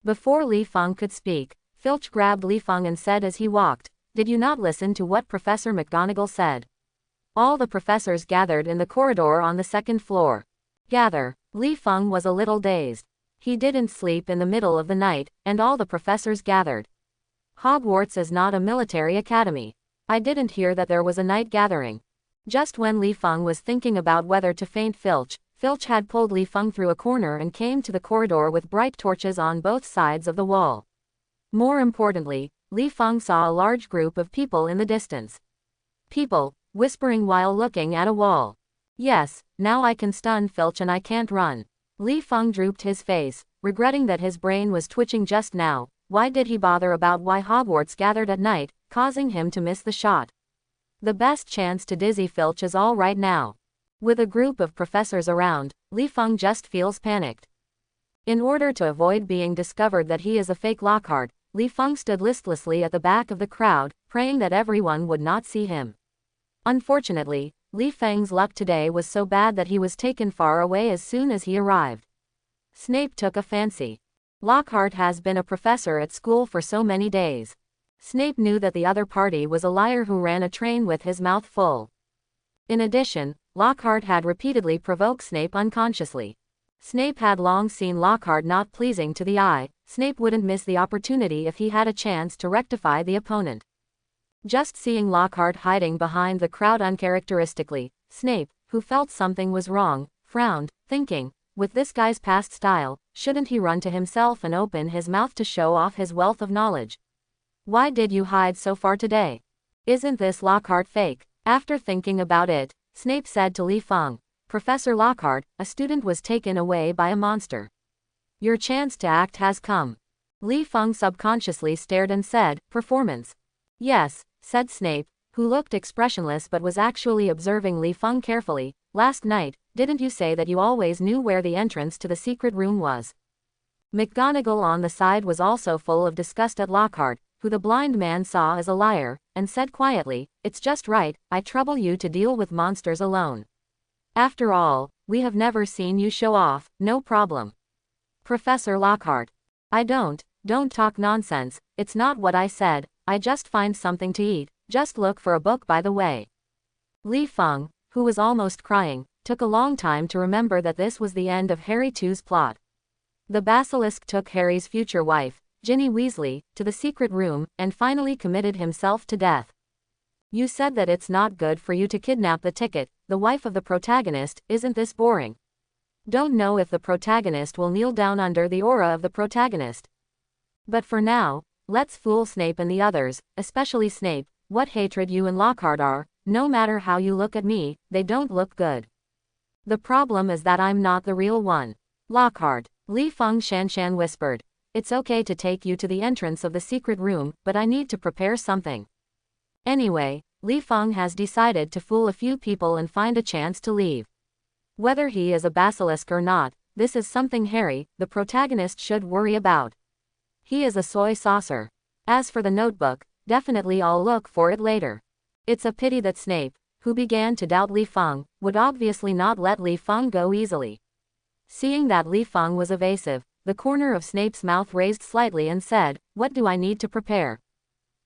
Before Li Feng could speak, Filch grabbed Li Feng and said as he walked, "Did you not listen to what Professor McGonagall said?" All the professors gathered in the corridor on the second floor. Gather. Li Feng was a little dazed. He didn't sleep in the middle of the night, and all the professors gathered. Hogwarts is not a military academy. I didn't hear that there was a night gathering. Just when Li Feng was thinking about whether to feint Filch, Filch had pulled Li Feng through a corner and came to the corridor with bright torches on both sides of the wall. More importantly, Li Feng saw a large group of people in the distance. People, whispering while looking at a wall. "Yes, now I can stun Filch and I can't run." Li Feng drooped his face, regretting that his brain was twitching just now. Why did he bother about why Hogwarts gathered at night, causing him to miss the shot? The best chance to dizzy Filch is all right now. With a group of professors around, Li Feng just feels panicked. In order to avoid being discovered that he is a fake Lockhart, Li Feng stood listlessly at the back of the crowd, praying that everyone would not see him. Unfortunately, Li Feng's luck today was so bad that he was taken far away as soon as he arrived. Snape took a fancy. Lockhart has been a professor at school for so many days. Snape knew that the other party was a liar who ran a train with his mouth full. In addition, Lockhart had repeatedly provoked Snape unconsciously. Snape had long seen Lockhart not pleasing to the eye. Snape wouldn't miss the opportunity if he had a chance to rectify the opponent. Just seeing Lockhart hiding behind the crowd uncharacteristically, Snape, who felt something was wrong, frowned, thinking, with this guy's past style, shouldn't he run to himself and open his mouth to show off his wealth of knowledge? Why did you hide so far today? Isn't this Lockhart fake? After thinking about it, Snape said to Li Feng, Professor Lockhart, a student was taken away by a monster. Your chance to act has come. Li Feng subconsciously stared and said, Performance. Yes, said Snape, who looked expressionless but was actually observing Li Feng carefully. Last night, didn't you say that you always knew where the entrance to the secret room was? McGonagall on the side was also full of disgust at Lockhart, who the blind man saw as a liar, and said quietly, It's just right, I trouble you to deal with monsters alone. After all, we have never seen you show off, no problem. Professor Lockhart. Don't talk nonsense, it's not what I said, I just find something to eat, just look for a book by the way. Li Feng, who was almost crying, took a long time to remember that this was the end of Harry II's plot. The basilisk took Harry's future wife, Ginny Weasley, to the secret room, and finally committed himself to death. You said that it's not good for you to kidnap the ticket, the wife of the protagonist, isn't this boring? Don't know if the protagonist will kneel down under the aura of the protagonist. But for now, let's fool Snape and the others, especially Snape, what hatred you and Lockhart are, no matter how you look at me, they don't look good. The problem is that I'm not the real one. Lockhart, Li Feng Shanshan whispered. It's okay to take you to the entrance of the secret room, but I need to prepare something. Anyway, Li Feng has decided to fool a few people and find a chance to leave. Whether he is a basilisk or not, this is something Harry, the protagonist, should worry about. He is a soy saucer. As for the notebook, definitely I'll look for it later. It's a pity that Snape, who began to doubt Li Feng, would obviously not let Li Feng go easily. Seeing that Li Feng was evasive, the corner of Snape's mouth raised slightly and said, What do I need to prepare?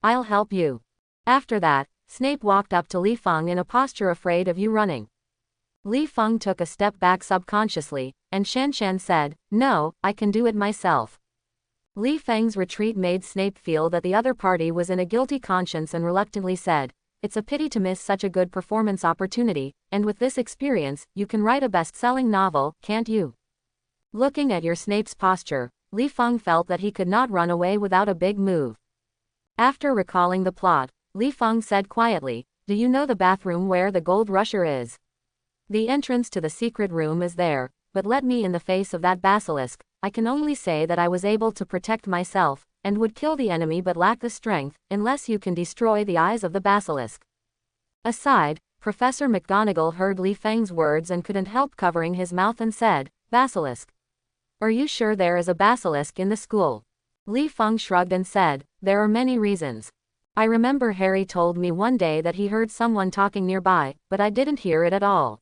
I'll help you. After that, Snape walked up to Li Feng in a posture afraid of you running. Li Feng took a step back subconsciously, and Shanshan said, No, I can do it myself. Li Feng's retreat made Snape feel that the other party was in a guilty conscience and reluctantly said, It's a pity to miss such a good performance opportunity, and with this experience, you can write a best-selling novel, can't you? Looking at your Snape's posture, Li Feng felt that he could not run away without a big move. After recalling the plot, Li Feng said quietly, Do you know the bathroom where the gold rusher is? The entrance to the secret room is there, but let me in the face of that basilisk, I can only say that I was able to protect myself, and would kill the enemy but lack the strength, unless you can destroy the eyes of the basilisk. Aside, Professor McGonagall heard Li Feng's words and couldn't help covering his mouth and said, Basilisk. Are you sure there is a basilisk in the school? Li Feng shrugged and said, There are many reasons. I remember Harry told me one day that he heard someone talking nearby, but I didn't hear it at all.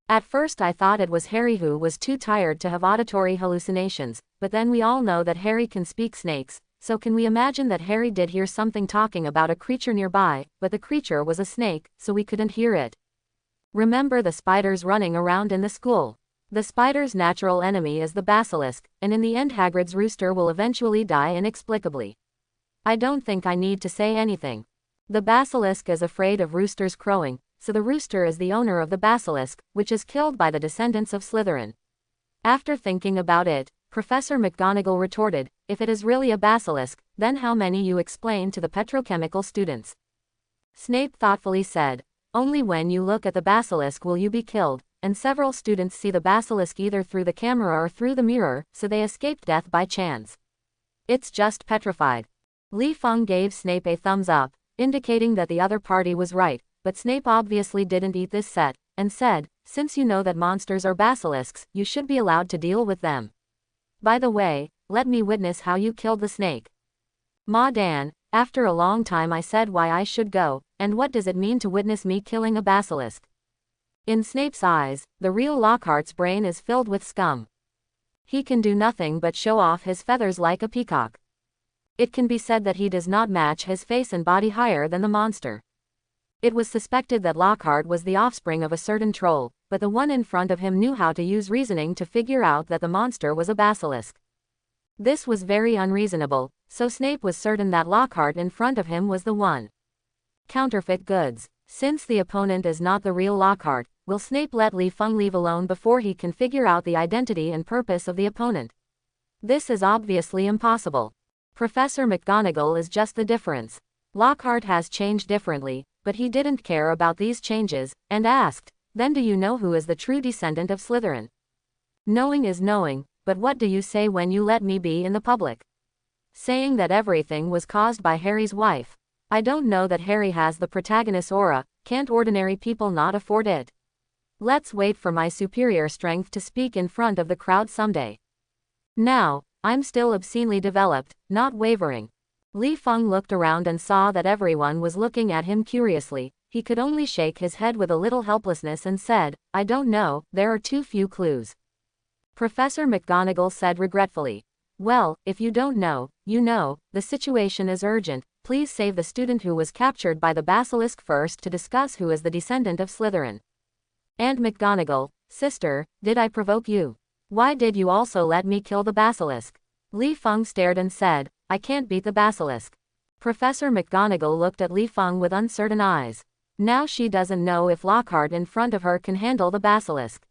At first I thought it was Harry who was too tired to have auditory hallucinations, but then we all know that Harry can speak snakes, so can we imagine that Harry did hear something talking about a creature nearby, but the creature was a snake, so we couldn't hear it. Remember the spiders running around in the school. The spider's natural enemy is the basilisk, and in the end Hagrid's rooster will eventually die inexplicably. I don't think I need to say anything. The basilisk is afraid of roosters crowing, so the rooster is the owner of the basilisk, which is killed by the descendants of Slytherin. After thinking about it, Professor McGonagall retorted, If it is really a basilisk, then how many you explain to the petrochemical students? Snape thoughtfully said, Only when you look at the basilisk will you be killed, and several students see the basilisk either through the camera or through the mirror, so they escaped death by chance. It's just petrified. Li Feng gave Snape a thumbs up, indicating that the other party was right, but Snape obviously didn't eat this set, and said, Since you know that monsters are basilisks, you should be allowed to deal with them. By the way, let me witness how you killed the snake. Ma Dan, after a long time I said why I should go, and what does it mean to witness me killing a basilisk? In Snape's eyes, the real Lockhart's brain is filled with scum. He can do nothing but show off his feathers like a peacock. It can be said that he does not match his face and body higher than the monster. It was suspected that Lockhart was the offspring of a certain troll, but the one in front of him knew how to use reasoning to figure out that the monster was a basilisk. This was very unreasonable, so Snape was certain that Lockhart in front of him was the one. Counterfeit goods. Since the opponent is not the real Lockhart, will Snape let Li Feng leave alone before he can figure out the identity and purpose of the opponent? This is obviously impossible. Professor McGonagall is just the difference. Lockhart has changed differently, but he didn't care about these changes, and asked, "Then do you know who is the true descendant of Slytherin?" "Knowing is knowing, but what do you say when you let me be in the public? Saying that everything was caused by Harry's wife. I don't know that Harry has the protagonist aura, can't ordinary people not afford it? Let's wait for my superior strength to speak in front of the crowd someday. Now, I'm still obscenely developed, not wavering." Li Feng looked around and saw that everyone was looking at him curiously. He could only shake his head with a little helplessness and said, "I don't know, there are too few clues." Professor McGonagall said regretfully, "Well, if you don't know, you know, the situation is urgent. Please save the student who was captured by the basilisk first to discuss who is the descendant of Slytherin." And McGonagall, "Sister, did I provoke you? Why did you also let me kill the basilisk?" Li Feng stared and said, "I can't beat the basilisk." Professor McGonagall looked at Li Feng with uncertain eyes. Now she doesn't know if Lockhart in front of her can handle the basilisk.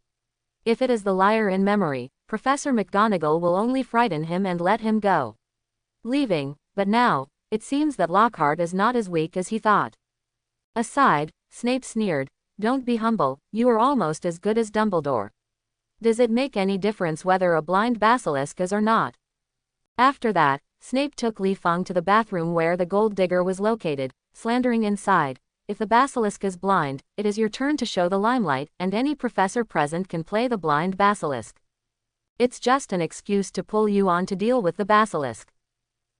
If it is the liar in memory, Professor McGonagall will only frighten him and let him go. Leaving, but now, it seems that Lockhart is not as weak as he thought. Aside, Snape sneered, "Don't be humble, you are almost as good as Dumbledore. Does it make any difference whether a blind basilisk is or not?" After that, Snape took Li Feng to the bathroom where the gold digger was located, slandering inside, "If the basilisk is blind, it is your turn to show the limelight, and any professor present can play the blind basilisk. It's just an excuse to pull you on to deal with the basilisk.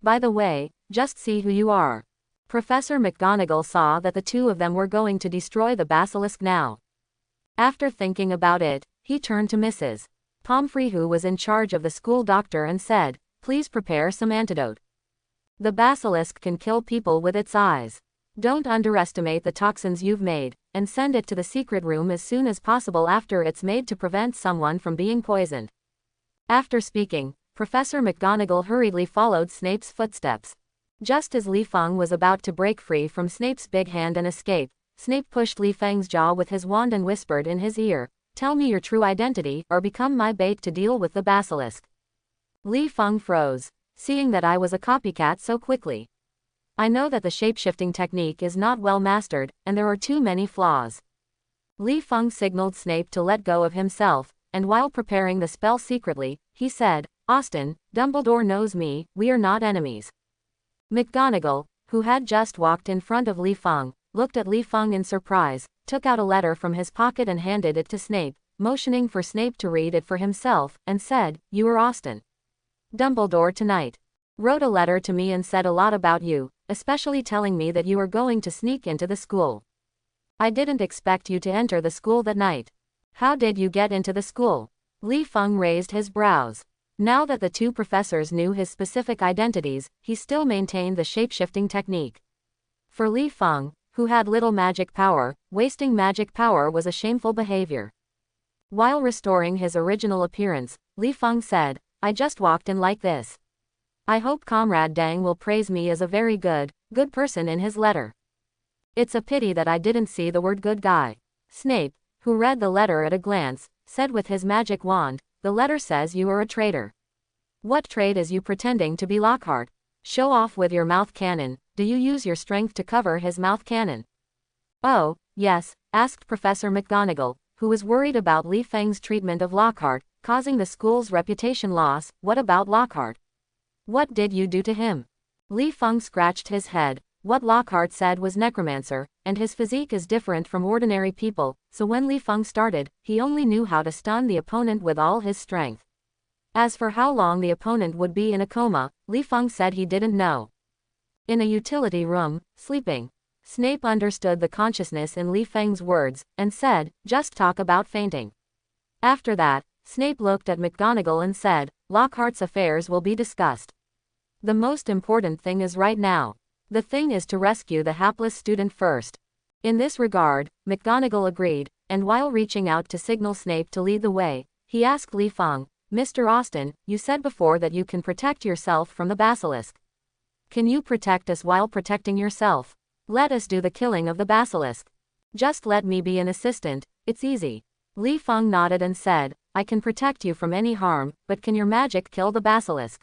By the way, just see who you are." Professor McGonagall saw that the two of them were going to destroy the basilisk now. After thinking about it, he turned to Mrs. Pomfrey, who was in charge of the school doctor, and said, "Please prepare some antidote. The basilisk can kill people with its eyes. Don't underestimate the toxins you've made, and send it to the secret room as soon as possible after it's made to prevent someone from being poisoned." After speaking, Professor McGonagall hurriedly followed Snape's footsteps. Just as Li Feng was about to break free from Snape's big hand and escape, Snape pushed Li Feng's jaw with his wand and whispered in his ear, "Tell me your true identity, or become my bait to deal with the basilisk." Li Feng froze, seeing that I was a copycat so quickly. "I know that the shape-shifting technique is not well mastered, and there are too many flaws." Li Feng signaled Snape to let go of himself, and while preparing the spell secretly, he said, "Austin, Dumbledore knows me, we are not enemies." McGonagall, who had just walked in front of Li Feng, looked at Li Feng in surprise, took out a letter from his pocket and handed it to Snape, motioning for Snape to read it for himself, and said, "You are Austin. Dumbledore tonight. Wrote a letter to me and said a lot about you, especially telling me that you are going to sneak into the school. I didn't expect you to enter the school that night. How did you get into the school?" Li Feng raised his brows. Now that the two professors knew his specific identities, he still maintained the shape-shifting technique. For Li Feng, who had little magic power, wasting magic power was a shameful behavior. While restoring his original appearance, Li Feng said, "I just walked in like this. I hope Comrade Dang will praise me as a very good person in his letter. It's a pity that I didn't see the word good guy." Snape, who read the letter at a glance, said with his magic wand, "The letter says you are a traitor. What trade is you pretending to be Lockhart? Show off with your mouth cannon. Do you use your strength to cover his mouth cannon?" "Oh, yes," asked Professor McGonagall, who was worried about Li Feng's treatment of Lockhart, causing the school's reputation loss. "What about Lockhart? What did you do to him?" Li Feng scratched his head. What Lockhart said was necromancer, and his physique is different from ordinary people, so when Li Feng started, he only knew how to stun the opponent with all his strength. As for how long the opponent would be in a coma, Li Feng said he didn't know. In a utility room, sleeping. Snape understood the consciousness in Li Feng's words, and said, "Just talk about fainting." After that, Snape looked at McGonagall and said, "Lockhart's affairs will be discussed. The most important thing is right now. The thing is to rescue the hapless student first." In this regard, McGonagall agreed, and while reaching out to signal Snape to lead the way, he asked Li Feng, "Mr. Austin, you said before that you can protect yourself from the basilisk. Can you protect us while protecting yourself? Let us do the killing of the basilisk." Just let me be an assistant, it's easy. Li Feng nodded and said, I can protect you from any harm, but can your magic kill the basilisk?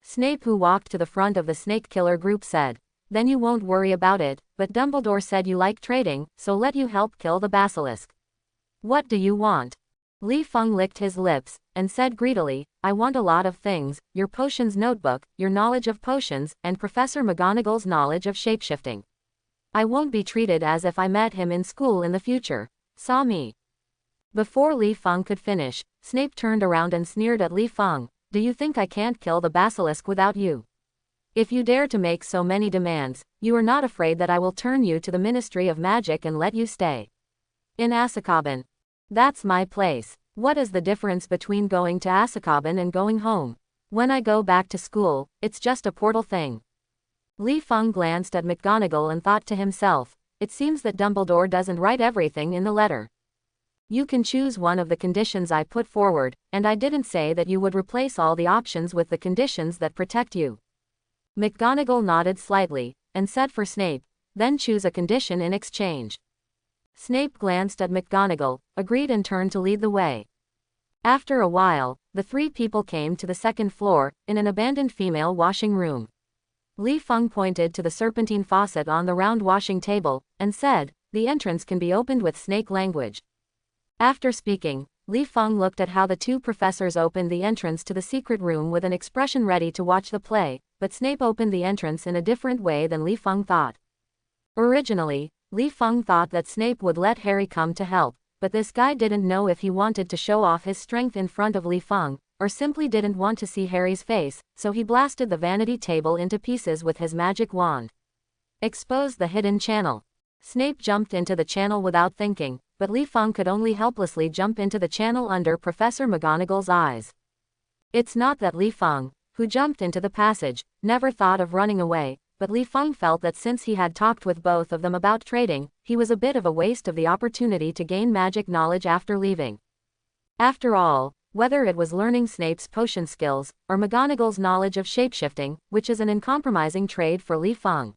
Snape, who walked to the front of the snake killer group, said, then you won't worry about it, but Dumbledore said you like trading, so let you help kill the basilisk. What do you want? Li Feng licked his lips, and said greedily, I want a lot of things, your potions notebook, your knowledge of potions, and Professor McGonagall's knowledge of shapeshifting. I won't be treated as if I met him in school in the future. Saw me. Before Li Feng could finish, Snape turned around and sneered at Li Feng, do you think I can't kill the basilisk without you? If you dare to make so many demands, you are not afraid that I will turn you to the Ministry of Magic and let you stay in Azkaban. That's my place. What is the difference between going to Azkaban and going home? When I go back to school, it's just a portal thing. Li Feng glanced at McGonagall and thought to himself, it seems that Dumbledore doesn't write everything in the letter. You can choose one of the conditions I put forward, and I didn't say that you would replace all the options with the conditions that protect you. McGonagall nodded slightly, and said for Snape, then choose a condition in exchange. Snape glanced at McGonagall, agreed and turned to lead the way. After a while, the three people came to the second floor, in an abandoned female washing room. Li Feng pointed to the serpentine faucet on the round washing table, and said, the entrance can be opened with snake language. After speaking, Li Feng looked at how the two professors opened the entrance to the secret room with an expression ready to watch the play, but Snape opened the entrance in a different way than Li Feng thought. Originally, Li Feng thought that Snape would let Harry come to help, but this guy didn't know if he wanted to show off his strength in front of Li Feng, or simply didn't want to see Harry's face, so he blasted the vanity table into pieces with his magic wand. Expose the hidden channel. Snape jumped into the channel without thinking, but Li Feng could only helplessly jump into the channel under Professor McGonagall's eyes. It's not that Li Feng, who jumped into the passage, never thought of running away, but Li Feng felt that since he had talked with both of them about trading, he was a bit of a waste of the opportunity to gain magic knowledge after leaving. After all, whether it was learning Snape's potion skills, or McGonagall's knowledge of shapeshifting, which is an uncompromising trade for Li Feng.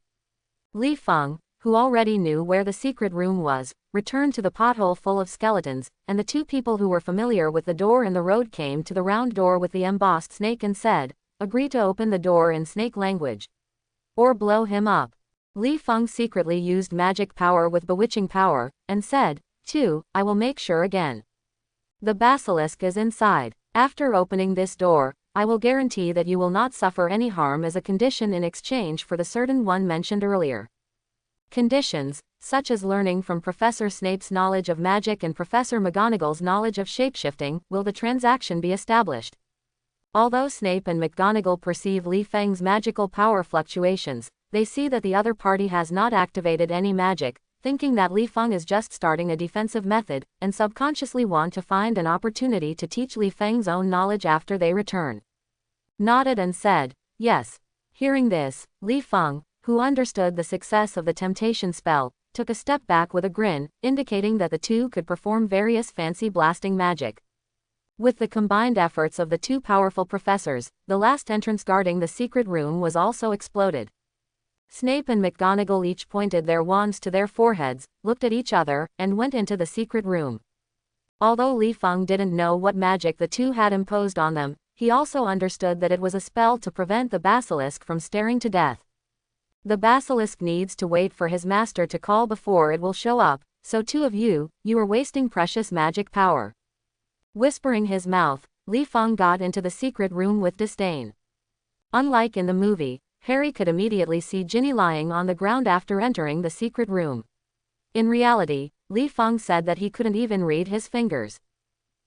Li Feng, who already knew where the secret room was, returned to the pothole full of skeletons, and the two people who were familiar with the door in the road came to the round door with the embossed snake and said, agree to open the door in snake language. Or blow him up. Li Feng secretly used magic power with bewitching power, and said, 2, I will make sure again. The basilisk is inside. After opening this door, I will guarantee that you will not suffer any harm as a condition in exchange for the certain one mentioned earlier. Conditions, such as learning from Professor Snape's knowledge of magic and Professor McGonagall's knowledge of shapeshifting, will the transaction be established. Although Snape and McGonagall perceive Li Feng's magical power fluctuations, they see that the other party has not activated any magic, thinking that Li Feng is just starting a defensive method, and subconsciously want to find an opportunity to teach Li Feng's own knowledge after they return. Nodded and said, yes. Hearing this, Li Feng, who understood the success of the temptation spell, took a step back with a grin, indicating that the two could perform various fancy blasting magic. With the combined efforts of the two powerful professors, the last entrance guarding the secret room was also exploded. Snape and McGonagall each pointed their wands to their foreheads, looked at each other, and went into the secret room. Although Li Feng didn't know what magic the two had imposed on them, he also understood that it was a spell to prevent the basilisk from staring to death. The basilisk needs to wait for his master to call before it will show up, so two of you are wasting precious magic power. Whispering his mouth, Li Feng got into the secret room with disdain. Unlike in the movie, Harry could immediately see Ginny lying on the ground after entering the secret room. In reality, Li Feng said that he couldn't even read his fingers.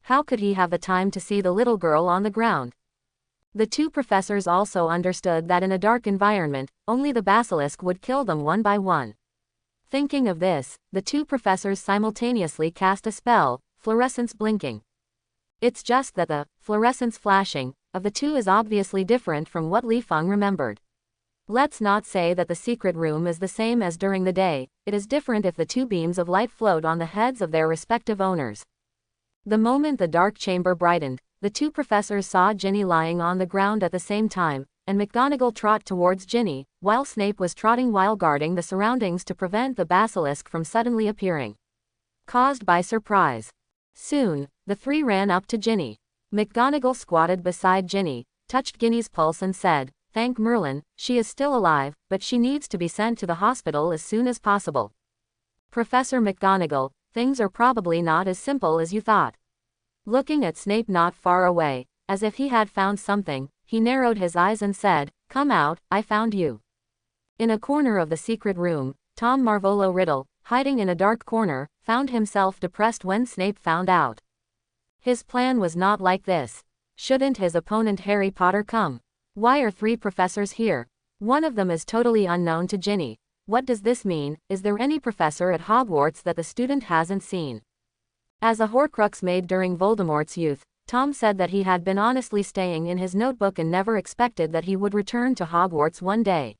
How could he have the time to see the little girl on the ground? The two professors also understood that in a dark environment, only the basilisk would kill them one by one. Thinking of this, the two professors simultaneously cast a spell, fluorescence blinking. It's just that the fluorescence flashing of the two is obviously different from what Li Feng remembered. Let's not say that the secret room is the same as during the day, it is different if the two beams of light float on the heads of their respective owners. The moment the dark chamber brightened, the two professors saw Ginny lying on the ground at the same time, and McGonagall trot towards Ginny, while Snape was trotting while guarding the surroundings to prevent the basilisk from suddenly appearing. Caused by surprise. Soon, the three ran up to Ginny. McGonagall squatted beside Ginny, touched Ginny's pulse and said, "Thank Merlin, she is still alive, but she needs to be sent to the hospital as soon as possible." Professor McGonagall, things are probably not as simple as you thought. Looking at Snape not far away, as if he had found something, he narrowed his eyes and said, "Come out, I found you." In a corner of the secret room, Tom Marvolo Riddle, hiding in a dark corner, found himself depressed when Snape found out. His plan was not like this. Shouldn't his opponent Harry Potter come? Why are three professors here? One of them is totally unknown to Ginny. What does this mean? Is there any professor at Hogwarts that the student hasn't seen? As a Horcrux made during Voldemort's youth, Tom said that he had been honestly staying in his notebook and never expected that he would return to Hogwarts one day.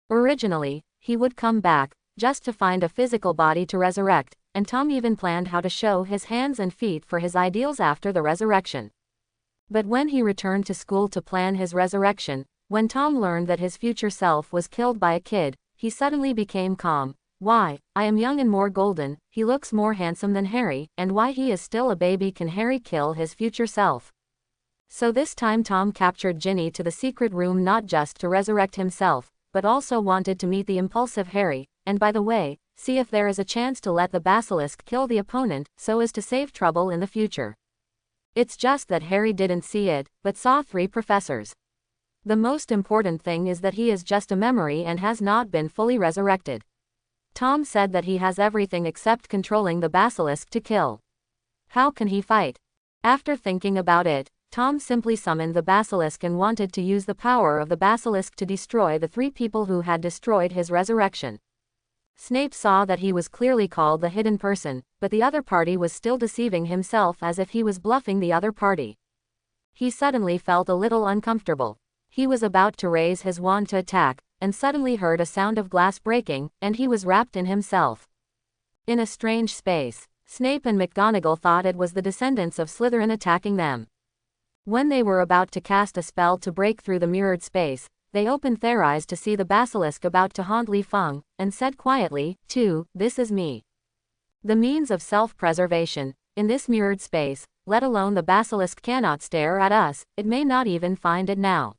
Originally, he would come back, just to find a physical body to resurrect, and Tom even planned how to show his hands and feet for his ideals after the resurrection. But when he returned to school to plan his resurrection, when Tom learned that his future self was killed by a kid, he suddenly became calm. Why, I am young and more golden, he looks more handsome than Harry, and why he is still a baby can Harry kill his future self? So this time Tom captured Ginny to the secret room not just to resurrect himself, but also wanted to meet the impulsive Harry, and by the way, see if there is a chance to let the basilisk kill the opponent, so as to save trouble in the future. It's just that Harry didn't see it, but saw three professors. The most important thing is that he is just a memory and has not been fully resurrected. Tom said that he has everything except controlling the basilisk to kill. How can he fight? After thinking about it, Tom simply summoned the basilisk and wanted to use the power of the basilisk to destroy the three people who had destroyed his resurrection. Snape saw that he was clearly called the hidden person, but the other party was still deceiving himself as if he was bluffing the other party. He suddenly felt a little uncomfortable. He was about to raise his wand to attack, and suddenly heard a sound of glass breaking, and he was wrapped in himself. In a strange space, Snape and McGonagall thought it was the descendants of Slytherin attacking them. When they were about to cast a spell to break through the mirrored space, they opened their eyes to see the basilisk about to haunt Li Feng, and said quietly, "Two, this is me." The means of self-preservation, in this mirrored space, let alone the basilisk cannot stare at us, it may not even find it now.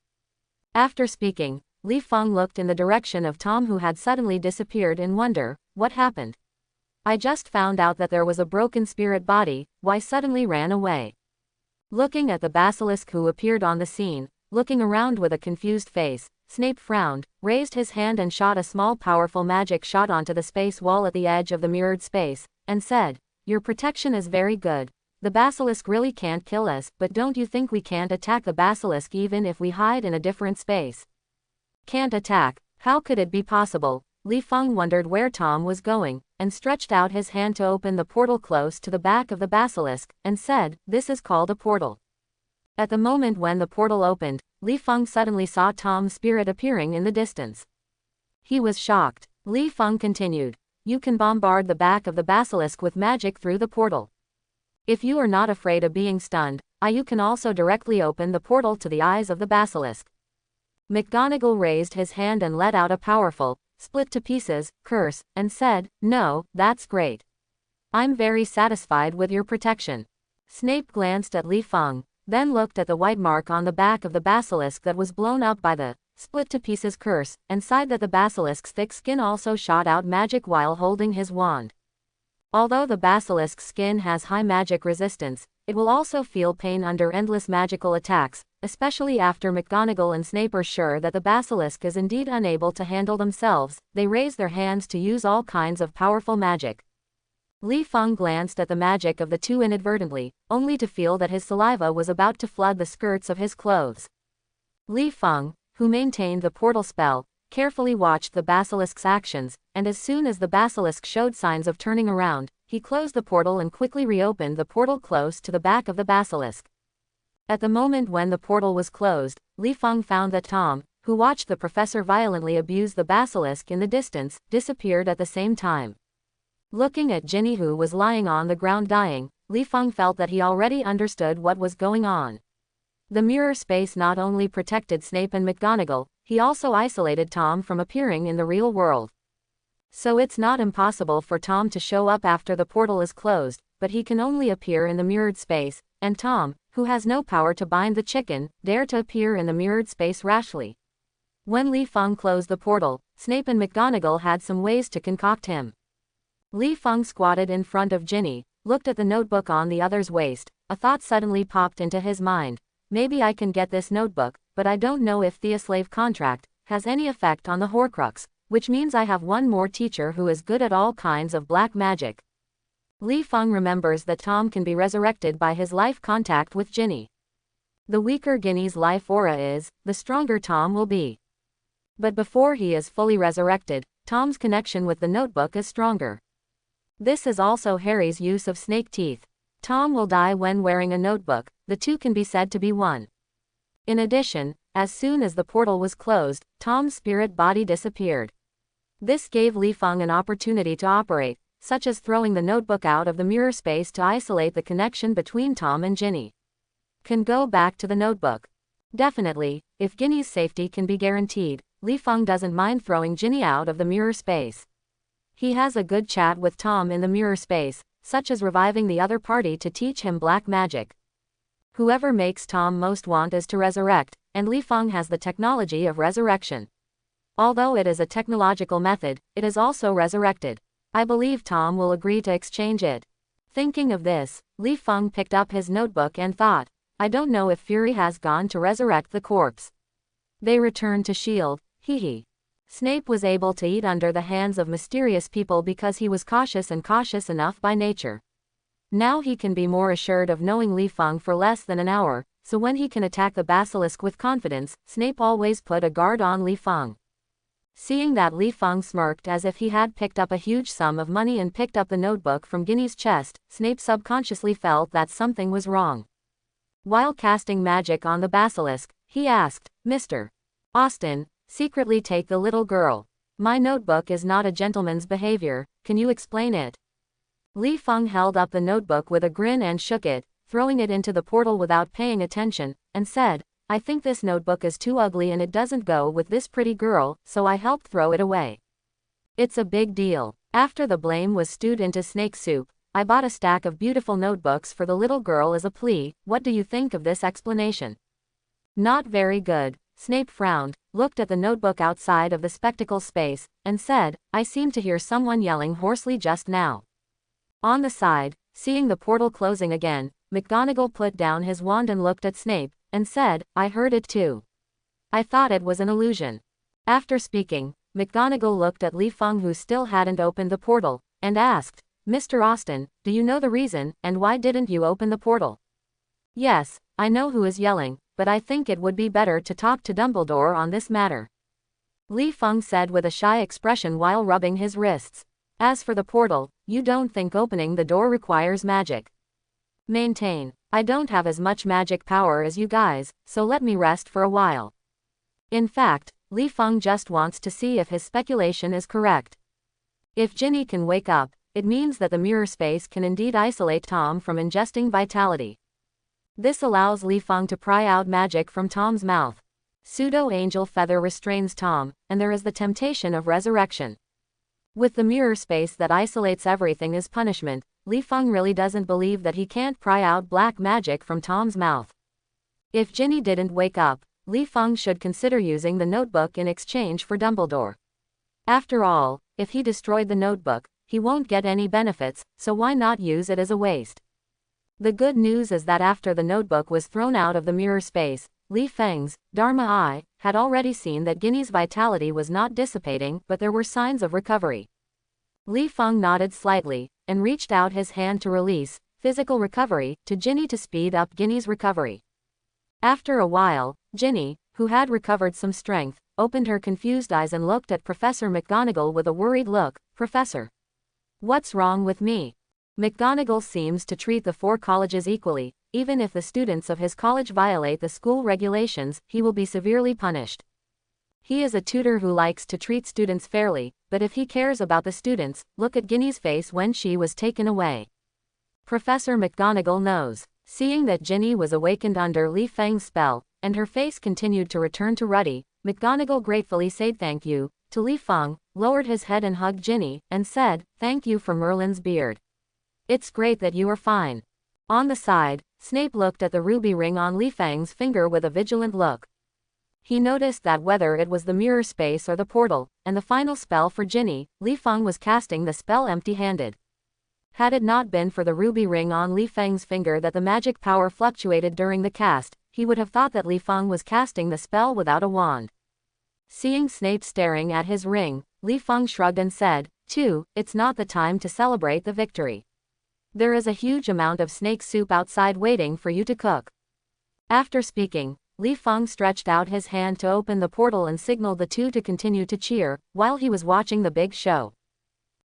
After speaking, Li Feng looked in the direction of Tom who had suddenly disappeared in wonder. What happened? I just found out that there was a broken spirit body, why suddenly ran away? Looking at the basilisk who appeared on the scene, looking around with a confused face, Snape frowned, raised his hand and shot a small powerful magic shot onto the space wall at the edge of the mirrored space, and said, "Your protection is very good. The basilisk really can't kill us, but don't you think we can't attack the basilisk even if we hide in a different space?" Can't attack? How could it be possible? Li Feng wondered where Tom was going, and stretched out his hand to open the portal close to the back of the basilisk, and said, "This is called a portal." At the moment when the portal opened, Li Feng suddenly saw Tom's spirit appearing in the distance. He was shocked. Li Feng continued, "You can bombard the back of the basilisk with magic through the portal. If you are not afraid of being stunned, you can also directly open the portal to the eyes of the basilisk." McGonagall raised his hand and let out a powerful, split to pieces, curse, and said, "No, that's great. I'm very satisfied with your protection." Snape glanced at Li Feng, then looked at the white mark on the back of the basilisk that was blown up by the split-to-pieces curse, and sighed that the basilisk's thick skin also shot out magic while holding his wand. Although the basilisk's skin has high magic resistance, it will also feel pain under endless magical attacks, especially after McGonagall and Snape are sure that the basilisk is indeed unable to handle themselves. They raise their hands to use all kinds of powerful magic. Li Feng glanced at the magic of the two inadvertently, only to feel that his saliva was about to flood the skirts of his clothes. Li Feng, who maintained the portal spell, carefully watched the basilisk's actions, and as soon as the basilisk showed signs of turning around, he closed the portal and quickly reopened the portal close to the back of the basilisk. At the moment when the portal was closed, Li Feng found that Tom, who watched the professor violently abuse the basilisk in the distance, disappeared at the same time. Looking at Ginny who was lying on the ground dying, Li Feng felt that he already understood what was going on. The mirror space not only protected Snape and McGonagall, he also isolated Tom from appearing in the real world. So it's not impossible for Tom to show up after the portal is closed, but he can only appear in the mirrored space, and Tom, who has no power to bind the chicken, dare to appear in the mirrored space rashly. When Li Feng closed the portal, Snape and McGonagall had some ways to concoct him. Li Feng squatted in front of Ginny, looked at the notebook on the other's waist. A thought suddenly popped into his mind. Maybe I can get this notebook, but I don't know if the slave contract has any effect on the Horcrux, which means I have one more teacher who is good at all kinds of black magic. Li Feng remembers that Tom can be resurrected by his life contact with Ginny. The weaker Ginny's life aura is, the stronger Tom will be. But before he is fully resurrected, Tom's connection with the notebook is stronger. This is also Harry's use of snake teeth. Tom will die when wearing a notebook, the two can be said to be one. In addition, as soon as the portal was closed, Tom's spirit body disappeared. This gave Li Feng an opportunity to operate, such as throwing the notebook out of the mirror space to isolate the connection between Tom and Ginny. Can go back to the notebook. Definitely, if Ginny's safety can be guaranteed, Li Feng doesn't mind throwing Ginny out of the mirror space. He has a good chat with Tom in the mirror space, such as reviving the other party to teach him black magic. Whoever makes Tom most want is to resurrect, and Li Feng has the technology of resurrection. Although it is a technological method, it is also resurrected. I believe Tom will agree to exchange it. Thinking of this, Li Feng picked up his notebook and thought, I don't know if Fury has gone to resurrect the corpse. They returned to S.H.I.E.L.D., hee. Snape was able to eat under the hands of mysterious people because he was cautious enough by nature. Now he can be more assured of knowing Li Feng for less than an hour, so when he can attack the basilisk with confidence, Snape always put a guard on Li Feng. Seeing that Li Feng smirked as if he had picked up a huge sum of money and picked up the notebook from Ginny's chest, Snape subconsciously felt that something was wrong. While casting magic on the basilisk, he asked, Mr. Austen, secretly take the little girl. My notebook is not a gentleman's behavior, can you explain it? Li Feng held up the notebook with a grin and shook it, throwing it into the portal without paying attention, and said, I think this notebook is too ugly and it doesn't go with this pretty girl, so I helped throw it away. It's a big deal. After the blame was stewed into snake soup, I bought a stack of beautiful notebooks for the little girl as a plea. What do you think of this explanation? Not very good. Snape frowned, looked at the notebook outside of the spectacle space, and said, I seem to hear someone yelling hoarsely just now. On the side, seeing the portal closing again, McGonagall put down his wand and looked at Snape, and said, I heard it too. I thought it was an illusion. After speaking, McGonagall looked at Li Feng who still hadn't opened the portal, and asked, Mr. Austen, do you know the reason, and why didn't you open the portal? Yes, I know who is yelling, but I think it would be better to talk to Dumbledore on this matter. Li Feng said with a shy expression while rubbing his wrists. As for the portal, you don't think opening the door requires magic. Maintain. I don't have as much magic power as you guys, so let me rest for a while. In fact, Li Feng just wants to see if his speculation is correct. If Ginny can wake up, it means that the mirror space can indeed isolate Tom from ingesting vitality. This allows Li Feng to pry out magic from Tom's mouth. Pseudo-angel feather restrains Tom, and there is the temptation of resurrection. With the mirror space that isolates everything as punishment, Li Feng really doesn't believe that he can't pry out black magic from Tom's mouth. If Ginny didn't wake up, Li Feng should consider using the notebook in exchange for Dumbledore. After all, if he destroyed the notebook, he won't get any benefits, so why not use it as a waste? The good news is that after the notebook was thrown out of the mirror space, Li Feng's Dharma eye had already seen that Ginny's vitality was not dissipating, but there were signs of recovery. Li Feng nodded slightly, and reached out his hand to release physical recovery to Ginny to speed up Ginny's recovery. After a while, Ginny, who had recovered some strength, opened her confused eyes and looked at Professor McGonagall with a worried look. Professor, what's wrong with me? McGonagall seems to treat the 4 colleges equally. Even if the students of his college violate the school regulations, he will be severely punished. He is a tutor who likes to treat students fairly, but if he cares about the students, look at Ginny's face when she was taken away. Professor McGonagall knows. Seeing that Ginny was awakened under Li Feng's spell, and her face continued to return to ruddy, McGonagall gratefully said thank you to Li Feng, lowered his head and hugged Ginny, and said, "Thank you for Merlin's beard. It's great that you are fine." On the side, Snape looked at the ruby ring on Li Feng's finger with a vigilant look. He noticed that whether it was the mirror space or the portal, and the final spell for Ginny, Li Feng was casting the spell empty-handed. Had it not been for the ruby ring on Li Feng's finger that the magic power fluctuated during the cast, he would have thought that Li Feng was casting the spell without a wand. Seeing Snape staring at his ring, Li Feng shrugged and said, "It's not the time to celebrate the victory. There is a huge amount of snake soup outside waiting for you to cook." After speaking, Li Feng stretched out his hand to open the portal and signaled the two to continue to cheer, while he was watching the big show.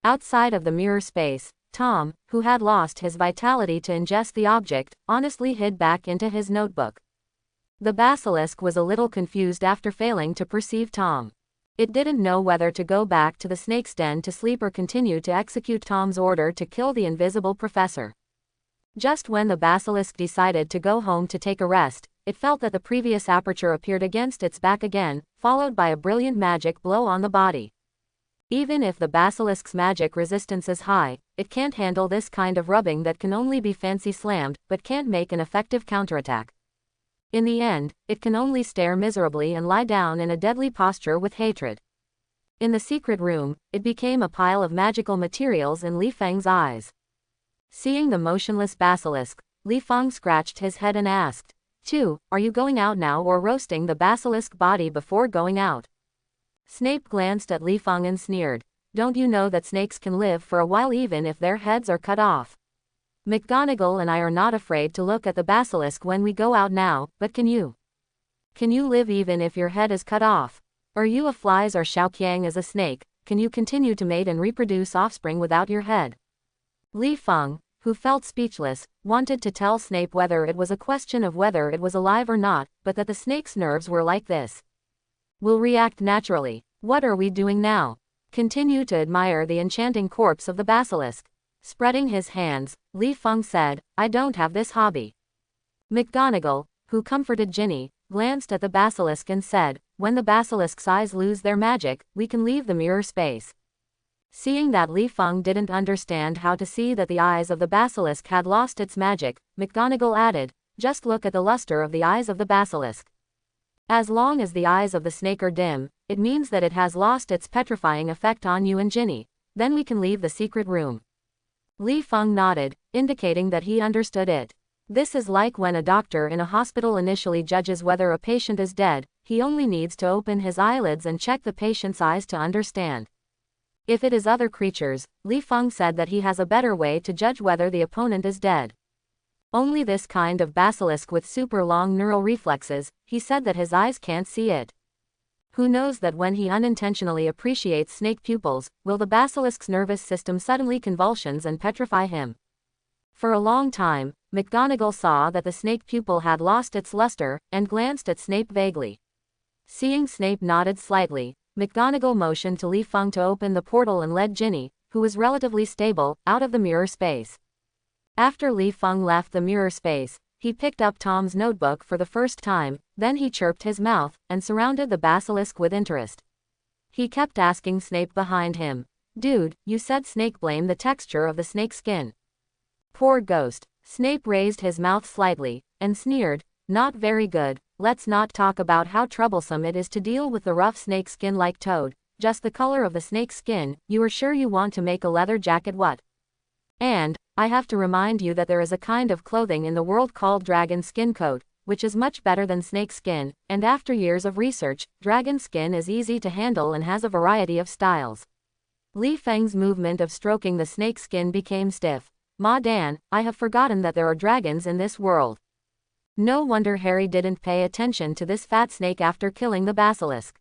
Outside of the mirror space, Tom, who had lost his vitality to ingest the object, honestly hid back into his notebook. The basilisk was a little confused after failing to perceive Tom. It didn't know whether to go back to the snake's den to sleep or continue to execute Tom's order to kill the invisible professor. Just when the basilisk decided to go home to take a rest, it felt that the previous aperture appeared against its back again, followed by a brilliant magic blow on the body. Even if the basilisk's magic resistance is high, it can't handle this kind of rubbing that can only be fancy slammed, but can't make an effective counterattack. In the end, it can only stare miserably and lie down in a deadly posture with hatred. In the secret room, it became a pile of magical materials in Li Feng's eyes. Seeing the motionless basilisk, Li Feng scratched his head and asked, "Are you going out now or roasting the basilisk body before going out?" Snape glanced at Li Feng and sneered, "Don't you know that snakes can live for a while even if their heads are cut off? McGonagall and I are not afraid to look at the basilisk when we go out now, but can you? Can you live even if your head is cut off? Are you a flies or Xiaoqiang as a snake? Can you continue to mate and reproduce offspring without your head?" Li Feng, who felt speechless, wanted to tell Snape whether it was a question of whether it was alive or not, but that the snake's nerves were like this. "Will react naturally. What are we doing now? Continue to admire the enchanting corpse of the basilisk." Spreading his hands, Li Feng said, "I don't have this hobby." McGonagall, who comforted Ginny, glanced at the basilisk and said, "When the basilisk's eyes lose their magic, we can leave the mirror space." Seeing that Li Feng didn't understand how to see that the eyes of the basilisk had lost its magic, McGonagall added, "Just look at the luster of the eyes of the basilisk. As long as the eyes of the snake are dim, it means that it has lost its petrifying effect on you and Ginny. Then we can leave the secret room." Li Feng nodded, indicating that he understood it. This is like when a doctor in a hospital initially judges whether a patient is dead. He only needs to open his eyelids and check the patient's eyes to understand. If it is other creatures, Li Feng said that he has a better way to judge whether the opponent is dead. Only this kind of basilisk with super long neural reflexes, he said that his eyes can't see it. Who knows that when he unintentionally appreciates snake pupils, will the basilisk's nervous system suddenly convulsions and petrify him? For a long time, McGonagall saw that the snake pupil had lost its luster, and glanced at Snape vaguely. Seeing Snape nodded slightly, McGonagall motioned to Li Feng to open the portal and led Ginny, who was relatively stable, out of the mirror space. After Li Feng left the mirror space, he picked up Tom's notebook for the first time, then he chirped his mouth, and surrounded the basilisk with interest. He kept asking Snape behind him, "Dude, you said snake blame the texture of the snake's skin." Poor ghost. Snape raised his mouth slightly, and sneered, "Not very good. Let's not talk about how troublesome it is to deal with the rough snake skin like Toad, just the color of the snake's skin. You are sure you want to make a leather jacket what? And, I have to remind you that there is a kind of clothing in the world called dragon skin coat, which is much better than snake skin, and after years of research, dragon skin is easy to handle and has a variety of styles." Li Feng's movement of stroking the snake skin became stiff. "Ma Dan, I have forgotten that there are dragons in this world." No wonder Harry didn't pay attention to this fat snake after killing the basilisk.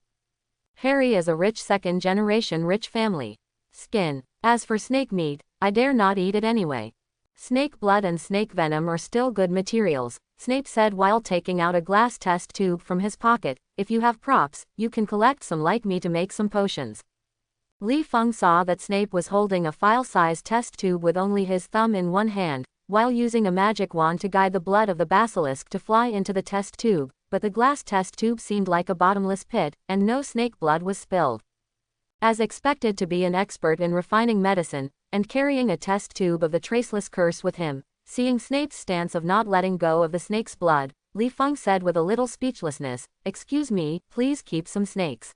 Harry is a rich second-generation rich family. Skin. As for snake meat, I dare not eat it anyway. Snake blood and snake venom are still good materials, Snape said while taking out a glass test tube from his pocket. "If you have props, you can collect some like me to make some potions." Li Feng saw that Snape was holding a file-size test tube with only his thumb in one hand, while using a magic wand to guide the blood of the basilisk to fly into the test tube, but the glass test tube seemed like a bottomless pit, and no snake blood was spilled. As expected to be an expert in refining medicine, and carrying a test tube of the traceless curse with him, seeing Snape's stance of not letting go of the snake's blood, Li Feng said with a little speechlessness, "Excuse me, please keep some snakes.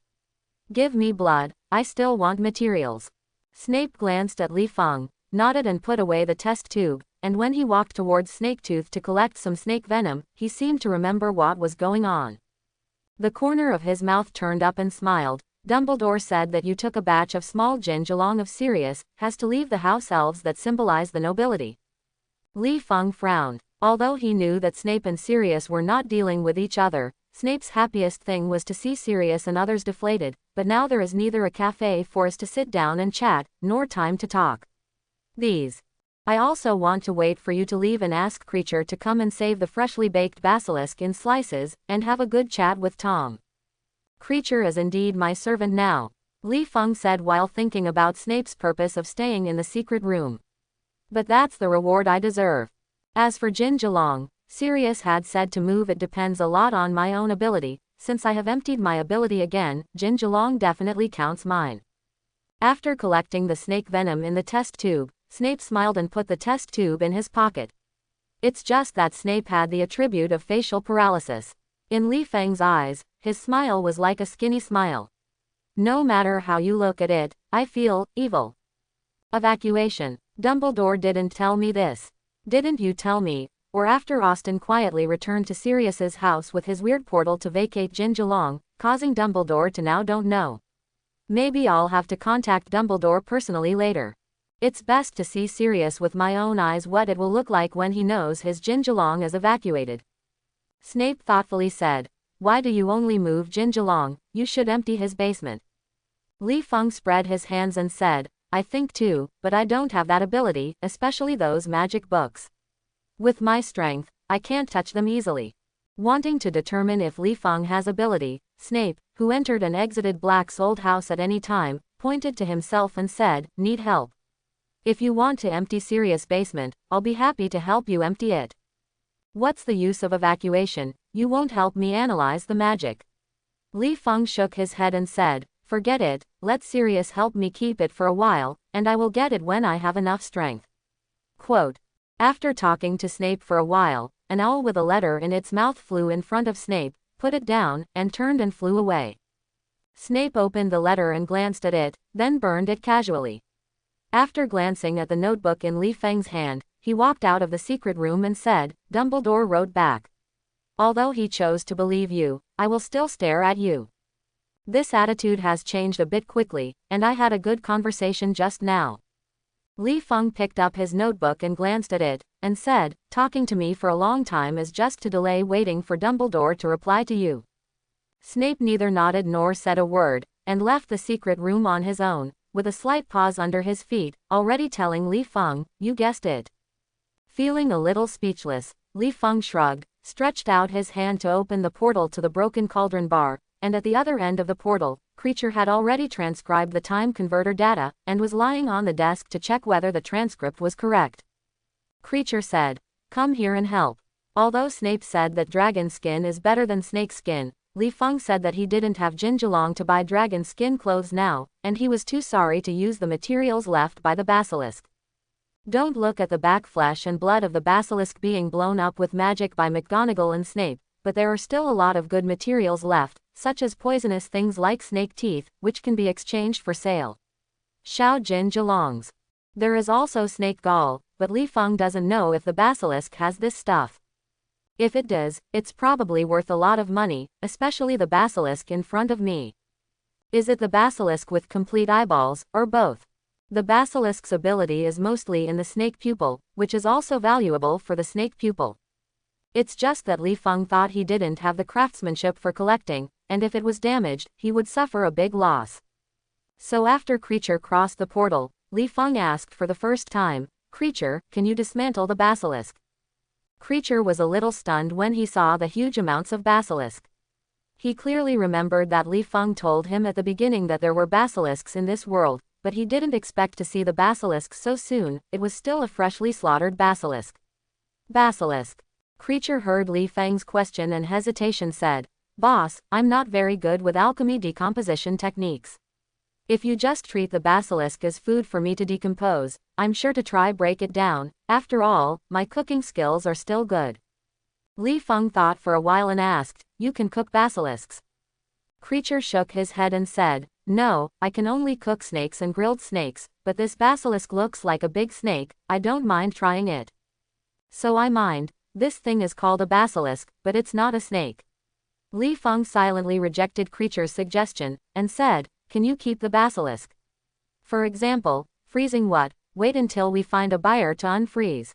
Give me blood, I still want materials." Snape glanced at Li Feng, nodded and put away the test tube, and when he walked towards Snaketooth to collect some snake venom, he seemed to remember what was going on. The corner of his mouth turned up and smiled. "Dumbledore said that you took a batch of small ginge along of Sirius, has to leave the house elves that symbolize the nobility." Li Feng frowned. Although he knew that Snape and Sirius were not dealing with each other, Snape's happiest thing was to see Sirius and others deflated, but now there is neither a cafe for us to sit down and chat, nor time to talk. I also want to wait for you to leave and ask Creature to come and save the freshly baked basilisk in slices, and have a good chat with Tom. Creature is indeed my servant now, Li Feng said while thinking about Snape's purpose of staying in the secret room. But that's the reward I deserve. As for Jinjalong, Sirius had said to move it depends a lot on my own ability, since I have emptied my ability again, Jinjalong definitely counts mine. After collecting the snake venom in the test tube, Snape smiled and put the test tube in his pocket. It's just that Snape had the attribute of facial paralysis. In Li Feng's eyes, his smile was like a skinny smile. No matter how you look at it, I feel evil. Evacuation. Dumbledore didn't tell me this. Didn't you tell me? Or after Austin quietly returned to Sirius's house with his weird portal to vacate Jinjalong, causing Dumbledore to now don't know. Maybe I'll have to contact Dumbledore personally later. It's best to see Sirius with my own eyes what it will look like when he knows his Jinjalong is evacuated. Snape thoughtfully said, "Why do you only move Jinjalong? You should empty his basement." Li Feng spread his hands and said, "I think too, but I don't have that ability, especially those magic books. With my strength, I can't touch them easily." Wanting to determine if Li Feng has ability, Snape, who entered and exited Black's old house at any time, pointed to himself and said, "Need help? If you want to empty Sirius' basement, I'll be happy to help you empty it. What's the use of evacuation? You won't help me analyze the magic." Li Feng shook his head and said, "Forget it, let Sirius help me keep it for a while, and I will get it when I have enough strength." Quote. After talking to Snape for a while, an owl with a letter in its mouth flew in front of Snape, put it down, and turned and flew away. Snape opened the letter and glanced at it, then burned it casually. After glancing at the notebook in Li Feng's hand, he walked out of the secret room and said, "Dumbledore wrote back. Although he chose to believe you, I will still stare at you. This attitude has changed a bit quickly, and I had a good conversation just now." Li Feng picked up his notebook and glanced at it, and said, "Talking to me for a long time is just to delay waiting for Dumbledore to reply to you." Snape neither nodded nor said a word, and left the secret room on his own, with a slight pause under his feet, already telling Li Feng, "You guessed it." Feeling a little speechless, Li Feng shrugged, stretched out his hand to open the portal to the broken cauldron bar, and at the other end of the portal, Creature had already transcribed the time converter data, and was lying on the desk to check whether the transcript was correct. Creature said, "Come here and help." Although Snape said that dragon skin is better than snake skin, Li Feng said that he didn't have Jinjalong to buy dragon skin clothes now, and he was too sorry to use the materials left by the basilisk. Don't look at the back flesh and blood of the basilisk being blown up with magic by McGonagall and Snape, but there are still a lot of good materials left, such as poisonous things like snake teeth, which can be exchanged for sale. Xiao Jinjalongs. There is also snake gall, but Li Feng doesn't know if the basilisk has this stuff. If it does, it's probably worth a lot of money, especially the basilisk in front of me. Is it the basilisk with complete eyeballs, or both? The basilisk's ability is mostly in the snake pupil, which is also valuable for the snake pupil. It's just that Li Feng thought he didn't have the craftsmanship for collecting, and if it was damaged, he would suffer a big loss. So after Creature crossed the portal, Li Feng asked for the first time, "Creature, can you dismantle the basilisk?" Creature was a little stunned when he saw the huge amounts of basilisk. He clearly remembered that Li Feng told him at the beginning that there were basilisks in this world, but he didn't expect to see the basilisk so soon. It was still a freshly slaughtered basilisk. Basilisk. Creature heard Li Feng's question and hesitation said, "Boss, I'm not very good with alchemy decomposition techniques. If you just treat the basilisk as food for me to decompose, I'm sure to try break it down. After all, my cooking skills are still good." Li Feng thought for a while and asked, "You can cook basilisks?" Creature shook his head and said, "No, I can only cook snakes and grilled snakes, but this basilisk looks like a big snake, I don't mind trying it." "So I mind. This thing is called a basilisk, but it's not a snake." Li Feng silently rejected Creature's suggestion, and said, "Can you keep the basilisk? For example, freezing what? Wait until we find a buyer to unfreeze."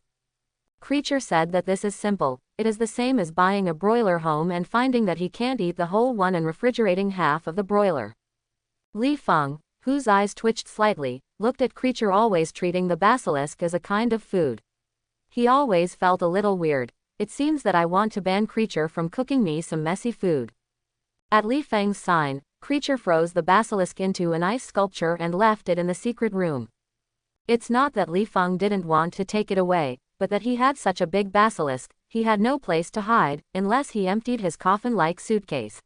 Creature said that this is simple. It is the same as buying a broiler home and finding that he can't eat the whole one and refrigerating half of the broiler. Li Feng, whose eyes twitched slightly, looked at Creature always treating the basilisk as a kind of food. He always felt a little weird. It seems that I want to ban Creature from cooking me some messy food. At Li Feng's sign, Creature froze the basilisk into an ice sculpture and left it in the secret room. It's not that Li Feng didn't want to take it away, but that he had such a big basilisk, he had no place to hide, unless he emptied his coffin-like suitcase.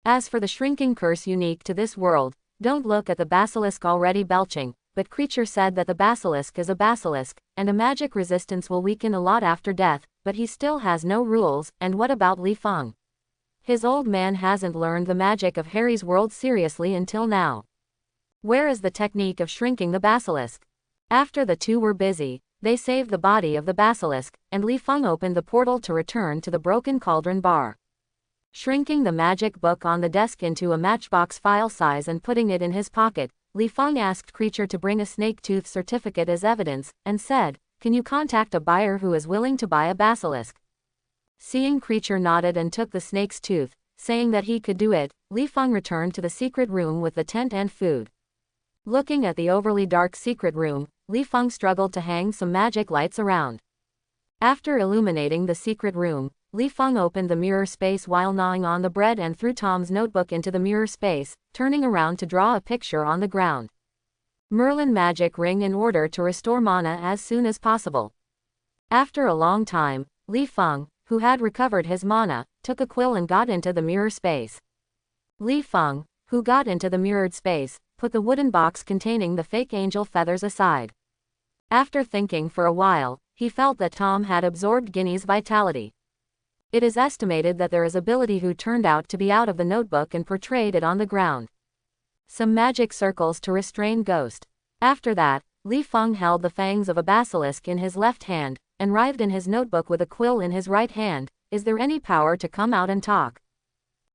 As for the shrinking curse unique to this world, don't look at the basilisk already belching, but Creature said that the basilisk is a basilisk, and a magic resistance will weaken a lot after death, but he still has no rules. And what about Li Feng? His old man hasn't learned the magic of Harry's world seriously until now. Where is the technique of shrinking the basilisk? After the two were busy, they saved the body of the basilisk, and Li Feng opened the portal to return to the Broken Cauldron bar. Shrinking the magic book on the desk into a matchbox file size and putting it in his pocket, Li Feng asked Creature to bring a snake tooth certificate as evidence, and said, "Can you contact a buyer who is willing to buy a basilisk?" Seeing Creature nodded and took the snake's tooth, saying that he could do it, Li Feng returned to the secret room with the tent and food. Looking at the overly dark secret room, Li Feng struggled to hang some magic lights around. After illuminating the secret room, Li Feng opened the mirror space while gnawing on the bread and threw Tom's notebook into the mirror space, turning around to draw a picture on the ground. Merlin magic ring in order to restore mana as soon as possible. After a long time, Li Feng, who had recovered his mana, took a quill and got into the mirror space. Li Feng, who got into the mirrored space, put the wooden box containing the fake angel feathers aside. After thinking for a while, he felt that Tom had absorbed Ginny's vitality. It is estimated that there is ability who turned out to be out of the notebook and portrayed it on the ground. Some magic circles to restrain ghost. After that, Li Feng held the fangs of a basilisk in his left hand, and writhed in his notebook with a quill in his right hand. Is there any power to come out and talk?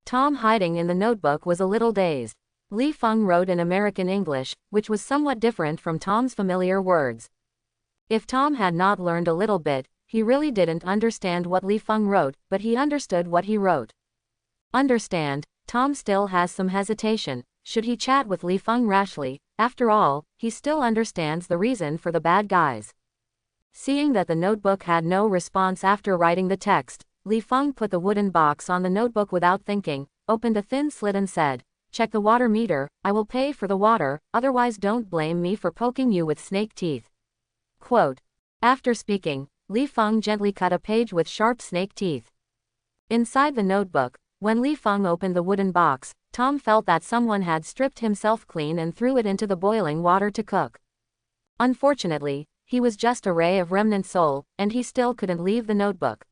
Tom, hiding in the notebook, was a little dazed. Li Feng wrote in American English, which was somewhat different from Tom's familiar words. If Tom had not learned a little bit, he really didn't understand what Li Feng wrote, but he understood what he wrote. Understand? Tom still has some hesitation. Should he chat with Li Feng rashly? After all, he still understands the reason for the bad guys. Seeing that the notebook had no response after writing the text, Li Feng put the wooden box on the notebook without thinking, opened a thin slit and said, "Check the water meter, I will pay for the water, otherwise don't blame me for poking you with snake teeth." Quote. After speaking, Li Feng gently cut a page with sharp snake teeth. Inside the notebook, when Li Feng opened the wooden box, Tom felt that someone had stripped himself clean and threw it into the boiling water to cook. Unfortunately, he was just a ray of remnant soul, and he still couldn't leave the notebook.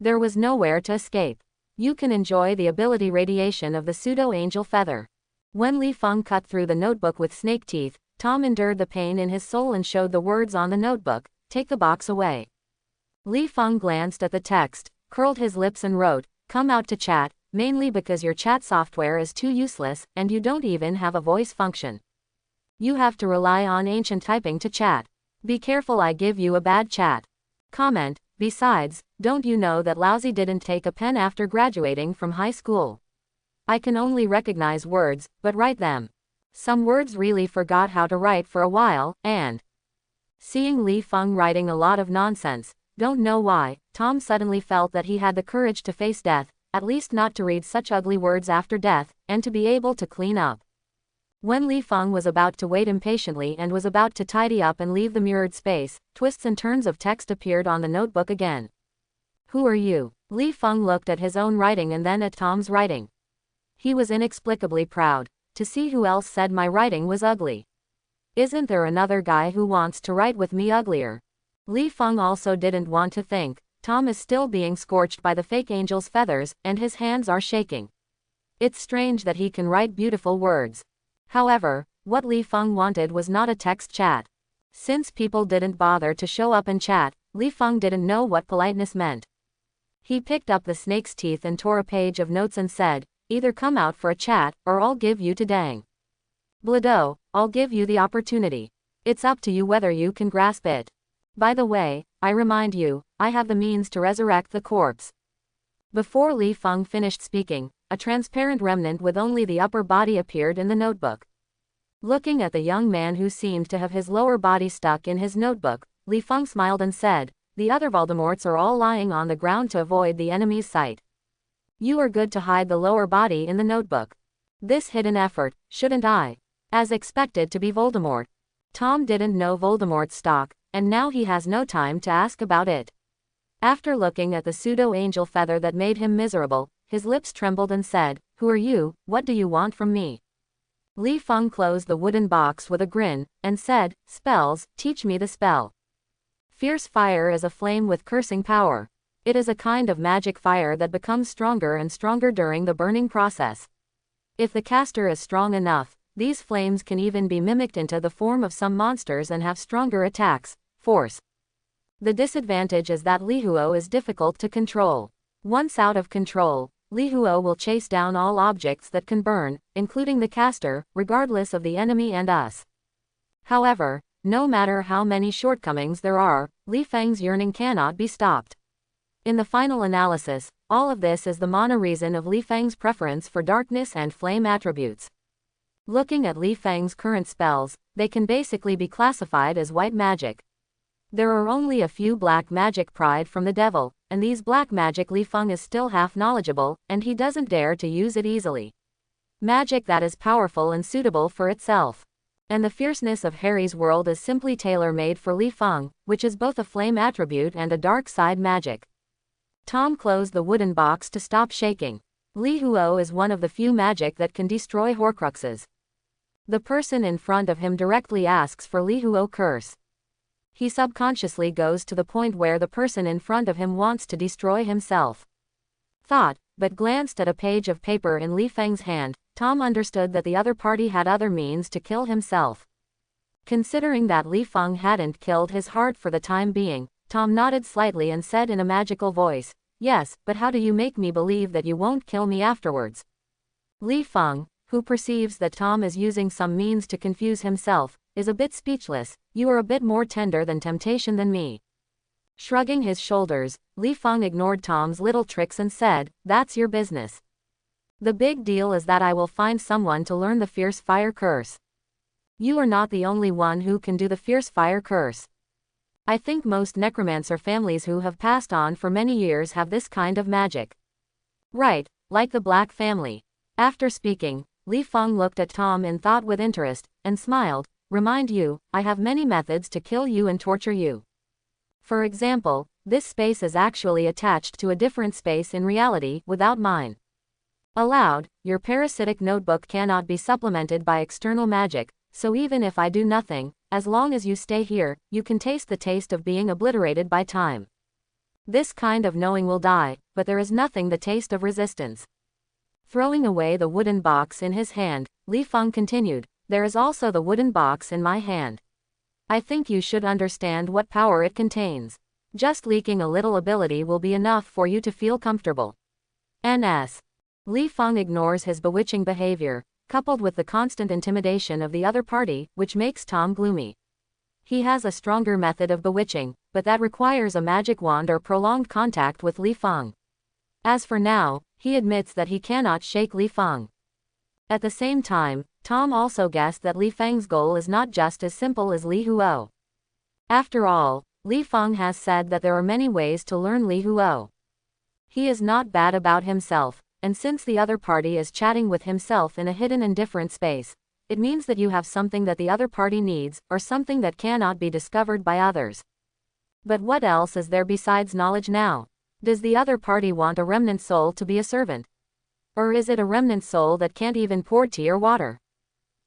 There was nowhere to escape. You can enjoy the ability radiation of the pseudo-angel feather. When Li Feng cut through the notebook with snake teeth, Tom endured the pain in his soul and showed the words on the notebook, "Take the box away." Li Feng glanced at the text, curled his lips and wrote, "Come out to chat, mainly because your chat software is too useless, and you don't even have a voice function. You have to rely on ancient typing to chat. Be careful I give you a bad chat." Comment, "Besides, don't you know that Lousy didn't take a pen after graduating from high school? I can only recognize words, but write them. Some words really forgot how to write for a while, and..." Seeing Li Feng writing a lot of nonsense, don't know why, Tom suddenly felt that he had the courage to face death, at least not to read such ugly words after death, and to be able to clean up. When Li Feng was about to wait impatiently and was about to tidy up and leave the mirrored space, twists and turns of text appeared on the notebook again. Who are you? Li Feng looked at his own writing and then at Tom's writing. He was inexplicably proud to see who else said my writing was ugly. Isn't there another guy who wants to write with me uglier? Li Feng also didn't want to think. Tom is still being scorched by the fake angel's feathers, and his hands are shaking. It's strange that he can write beautiful words. However, what Li Feng wanted was not a text chat. Since people didn't bother to show up and chat, Li Feng didn't know what politeness meant. He picked up the snake's teeth and tore a page of notes and said, either come out for a chat, or I'll give you to dang. Blado, I'll give you the opportunity. It's up to you whether you can grasp it. By the way, I remind you, I have the means to resurrect the corpse. Before Li Feng finished speaking, a transparent remnant with only the upper body appeared in the notebook. Looking at the young man who seemed to have his lower body stuck in his notebook, Li Feng smiled and said, the other Voldemorts are all lying on the ground to avoid the enemy's sight. You are good to hide the lower body in the notebook. This hidden effort, shouldn't I? As expected to be Voldemort. Tom didn't know Voldemort's stock, and now he has no time to ask about it. After looking at the pseudo-angel feather that made him miserable, his lips trembled and said, who are you, what do you want from me? Li Feng closed the wooden box with a grin, and said, spells, teach me the spell. Fierce fire is a flame with cursing power. It is a kind of magic fire that becomes stronger and stronger during the burning process. If the caster is strong enough, these flames can even be mimicked into the form of some monsters and have stronger attacks, force. The disadvantage is that Li Huo is difficult to control. Once out of control, Li Huo will chase down all objects that can burn, including the caster, regardless of the enemy and us. However, no matter how many shortcomings there are, Li Feng's yearning cannot be stopped. In the final analysis, all of this is the mono-reason of Li Feng's preference for darkness and flame attributes. Looking at Li Feng's current spells, they can basically be classified as white magic. There are only a few black magic pried from the devil, and these black magic Li Feng is still half knowledgeable, and he doesn't dare to use it easily. Magic that is powerful and suitable for itself. And the fierceness of Harry's world is simply tailor-made for Li Feng, which is both a flame attribute and a dark side magic. Tom closed the wooden box to stop shaking. Li Huo is one of the few magic that can destroy Horcruxes. The person in front of him directly asks for Li Huo curse. He subconsciously goes to the point where the person in front of him wants to destroy himself. Thought, but glanced at a page of paper in Li Feng's hand, Tom understood that the other party had other means to kill himself. Considering that Li Feng hadn't killed his heart for the time being, Tom nodded slightly and said in a magical voice, yes, but how do you make me believe that you won't kill me afterwards? Li Feng, who perceives that Tom is using some means to confuse himself, is a bit speechless. You are a bit more tender than temptation than me. Shrugging his shoulders, Li Feng ignored Tom's little tricks and said, that's your business. The big deal is that I will find someone to learn the fierce fire curse. You are not the only one who can do the fierce fire curse. I think most necromancer families who have passed on for many years have this kind of magic. Right, like the Black family. After speaking, Li Feng looked at Tom in thought with interest, and smiled, remind you, I have many methods to kill you and torture you. For example, this space is actually attached to a different space in reality without mine. Aloud, your parasitic notebook cannot be supplemented by external magic, so even if I do nothing, as long as you stay here, you can taste the taste of being obliterated by time. This kind of knowing will die, but there is nothing the taste of resistance. Throwing away the wooden box in his hand, Li Feng continued, there is also the wooden box in my hand. I think you should understand what power it contains. Just leaking a little ability will be enough for you to feel comfortable. N.S. Li Feng ignores his bewitching behavior, coupled with the constant intimidation of the other party, which makes Tom gloomy. He has a stronger method of bewitching, but that requires a magic wand or prolonged contact with Li Feng. As for now, he admits that he cannot shake Li Feng. At the same time, Tom also guessed that Li Feng's goal is not just as simple as Li Huo. After all, Li Feng has said that there are many ways to learn Li Huo. He is not bad about himself, and since the other party is chatting with himself in a hidden and different space, It means that you have something that the other party needs, or something that cannot be discovered by others. But what else is there besides knowledge now? Does the other party want a remnant soul to be a servant? Or is it a remnant soul that can't even pour tea or water?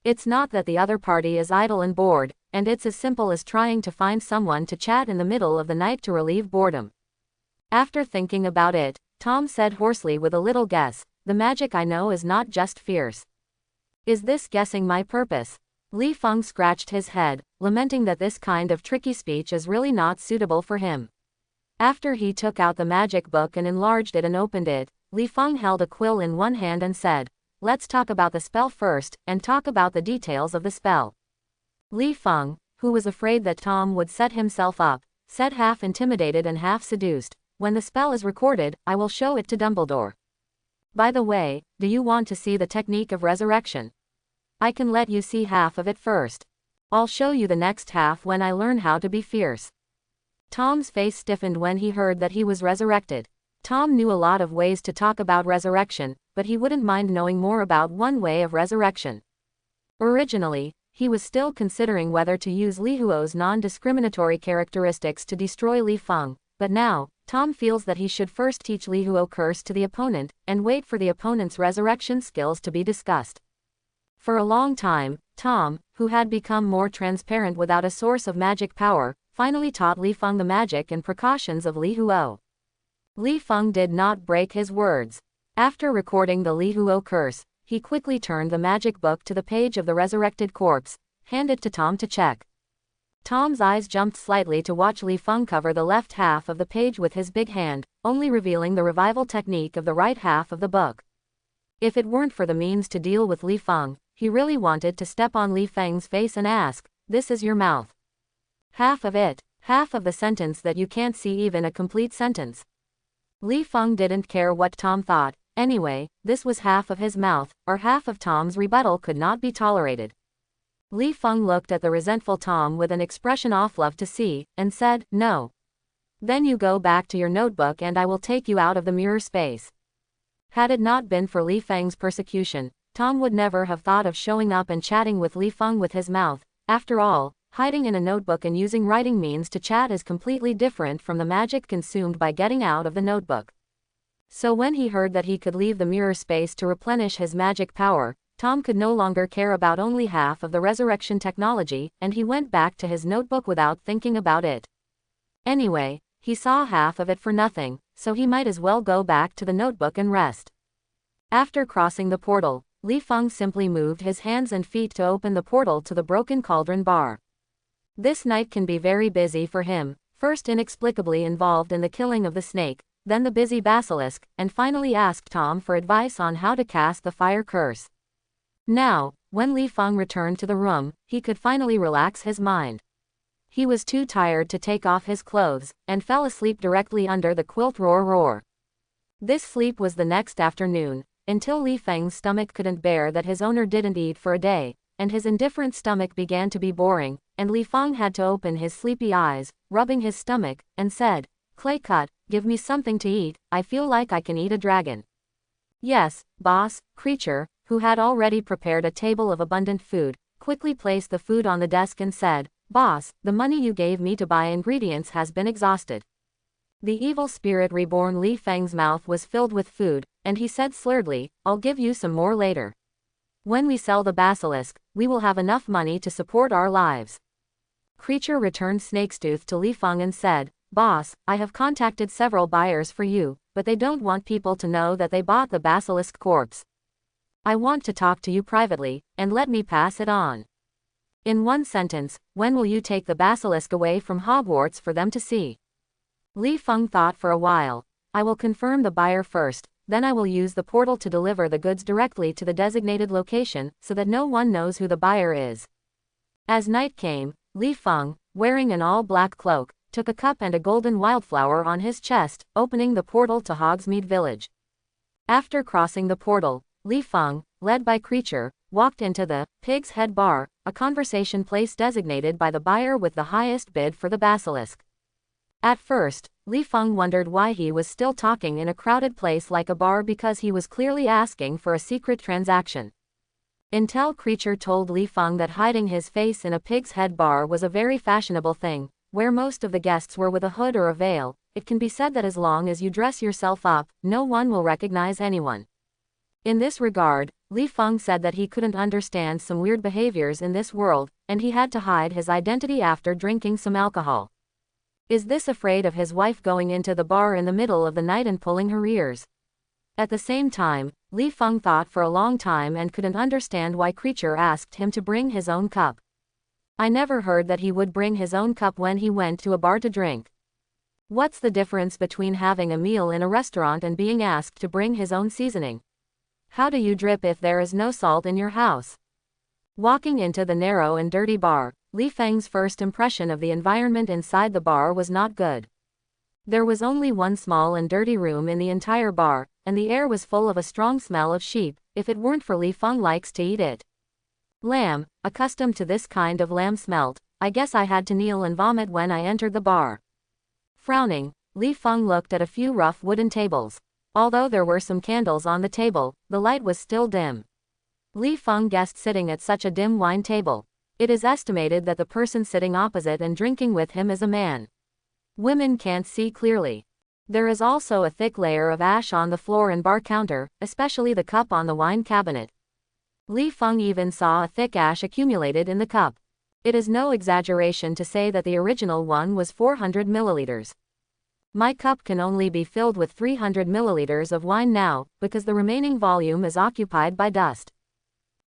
It's not that the other party is idle and bored, and it's as simple as trying to find someone to chat in the middle of the night to relieve boredom. After thinking about it, Tom said hoarsely with a little guess, "The magic I know is not just fierce." Is this guessing my purpose? Li Feng scratched his head, lamenting that this kind of tricky speech is really not suitable for him. After he took out the magic book and enlarged it and opened it, Li Feng held a quill in one hand and said, "Let's talk about the spell first, and talk about the details of the spell." Li Feng, who was afraid that Tom would set himself up, said half intimidated and half seduced, "When the spell is recorded, I will show it to Dumbledore. By the way, do you want to see the technique of resurrection? I can let you see half of it first. I'll show you the next half when I learn how to be fierce." Tom's face stiffened when he heard that he was resurrected. Tom knew a lot of ways to talk about resurrection, but he wouldn't mind knowing more about one way of resurrection. Originally, he was still considering whether to use Li Huo's non-discriminatory characteristics to destroy Li Feng, but now, Tom feels that he should first teach Li Huo curse to the opponent, and wait for the opponent's resurrection skills to be discussed. For a long time, Tom, who had become more transparent without a source of magic power, finally taught Li Feng the magic and precautions of Li Huo. Li Feng did not break his words. After recording the Li Huo curse, he quickly turned the magic book to the page of the resurrected corpse, handed it to Tom to check. Tom's eyes jumped slightly to watch Li Feng cover the left half of the page with his big hand, only revealing the revival technique of the right half of the book. If it weren't for the means to deal with Li Feng, he really wanted to step on Li Feng's face and ask, "This is your mouth. Half of it, half of the sentence that you can't see even a complete sentence." Li Feng didn't care what Tom thought, anyway, this was half of his mouth, or half of Tom's rebuttal could not be tolerated. Li Feng looked at the resentful Tom with an expression off love to see, and said, "No. Then you go back to your notebook and I will take you out of the mirror space." Had it not been for Li Feng's persecution, Tom would never have thought of showing up and chatting with Li Feng with his mouth. After all, hiding in a notebook and using writing means to chat is completely different from the magic consumed by getting out of the notebook. So when he heard that he could leave the mirror space to replenish his magic power, Tom could no longer care about only half of the resurrection technology, and he went back to his notebook without thinking about it. Anyway, he saw half of it for nothing, so he might as well go back to the notebook and rest. After crossing the portal, Li Feng simply moved his hands and feet to open the portal to the Broken Cauldron Bar. This night can be very busy for him, first inexplicably involved in the killing of the snake, then the busy basilisk, and finally asked Tom for advice on how to cast the fire curse. Now, when Li Feng returned to the room, he could finally relax his mind. He was too tired to take off his clothes, and fell asleep directly under the quilt roar. This sleep was the next afternoon, until Li Feng's stomach couldn't bear that his owner didn't eat for a day, and his indifferent stomach began to be boring, and Li Feng had to open his sleepy eyes, rubbing his stomach, and said, "Clay cut, give me something to eat, I feel like I can eat a dragon." "Yes, boss." Creature, who had already prepared a table of abundant food, quickly placed the food on the desk and said, "Boss, the money you gave me to buy ingredients has been exhausted." The evil spirit reborn Li Feng's mouth was filled with food, and he said slurredly, "I'll give you some more later. When we sell the basilisk, we will have enough money to support our lives." Creature returned snake's tooth to Li Feng and said, "Boss, I have contacted several buyers for you, but they don't want people to know that they bought the basilisk corpse. I want to talk to you privately, and let me pass it on. In one sentence, when will you take the basilisk away from Hogwarts for them to see?" Li Feng thought for a while. "I will confirm the buyer first, then I will use the portal to deliver the goods directly to the designated location, so that no one knows who the buyer is." As night came, Li Feng, wearing an all-black cloak, took a cup and a golden wildflower on his chest, opening the portal to Hogsmeade Village. After crossing the portal, Li Feng, led by Creature, walked into the Pig's Head Bar, a conversation place designated by the buyer with the highest bid for the basilisk. At first, Li Feng wondered why he was still talking in a crowded place like a bar, because he was clearly asking for a secret transaction. Until Creature told Li Feng that hiding his face in a pig's head bar was a very fashionable thing, where most of the guests were with a hood or a veil. It can be said that as long as you dress yourself up, no one will recognize anyone. In this regard, Li Feng said that he couldn't understand some weird behaviors in this world, and he had to hide his identity after drinking some alcohol. Is this afraid of his wife going into the bar in the middle of the night and pulling her ears? At the same time, Li Feng thought for a long time and couldn't understand why Creature asked him to bring his own cup. I never heard that he would bring his own cup when he went to a bar to drink. What's the difference between having a meal in a restaurant and being asked to bring his own seasoning? How do you drip if there is no salt in your house? Walking into the narrow and dirty bar, Li Feng's first impression of the environment inside the bar was not good. There was only one small and dirty room in the entire bar, and the air was full of a strong smell of sheep. If it weren't for Li Feng likes to eat it. Lamb, accustomed to this kind of lamb smelt, I guess I had to kneel and vomit when I entered the bar. Frowning, Li Feng looked at a few rough wooden tables. Although there were some candles on the table, the light was still dim. Li Feng guessed sitting at such a dim wine table. It is estimated that the person sitting opposite and drinking with him is a man. Women can't see clearly. There is also a thick layer of ash on the floor and bar counter, especially the cup on the wine cabinet. Li Feng even saw a thick ash accumulated in the cup. It is no exaggeration to say that the original one was 400 milliliters. My cup can only be filled with 300 milliliters of wine now, because the remaining volume is occupied by dust.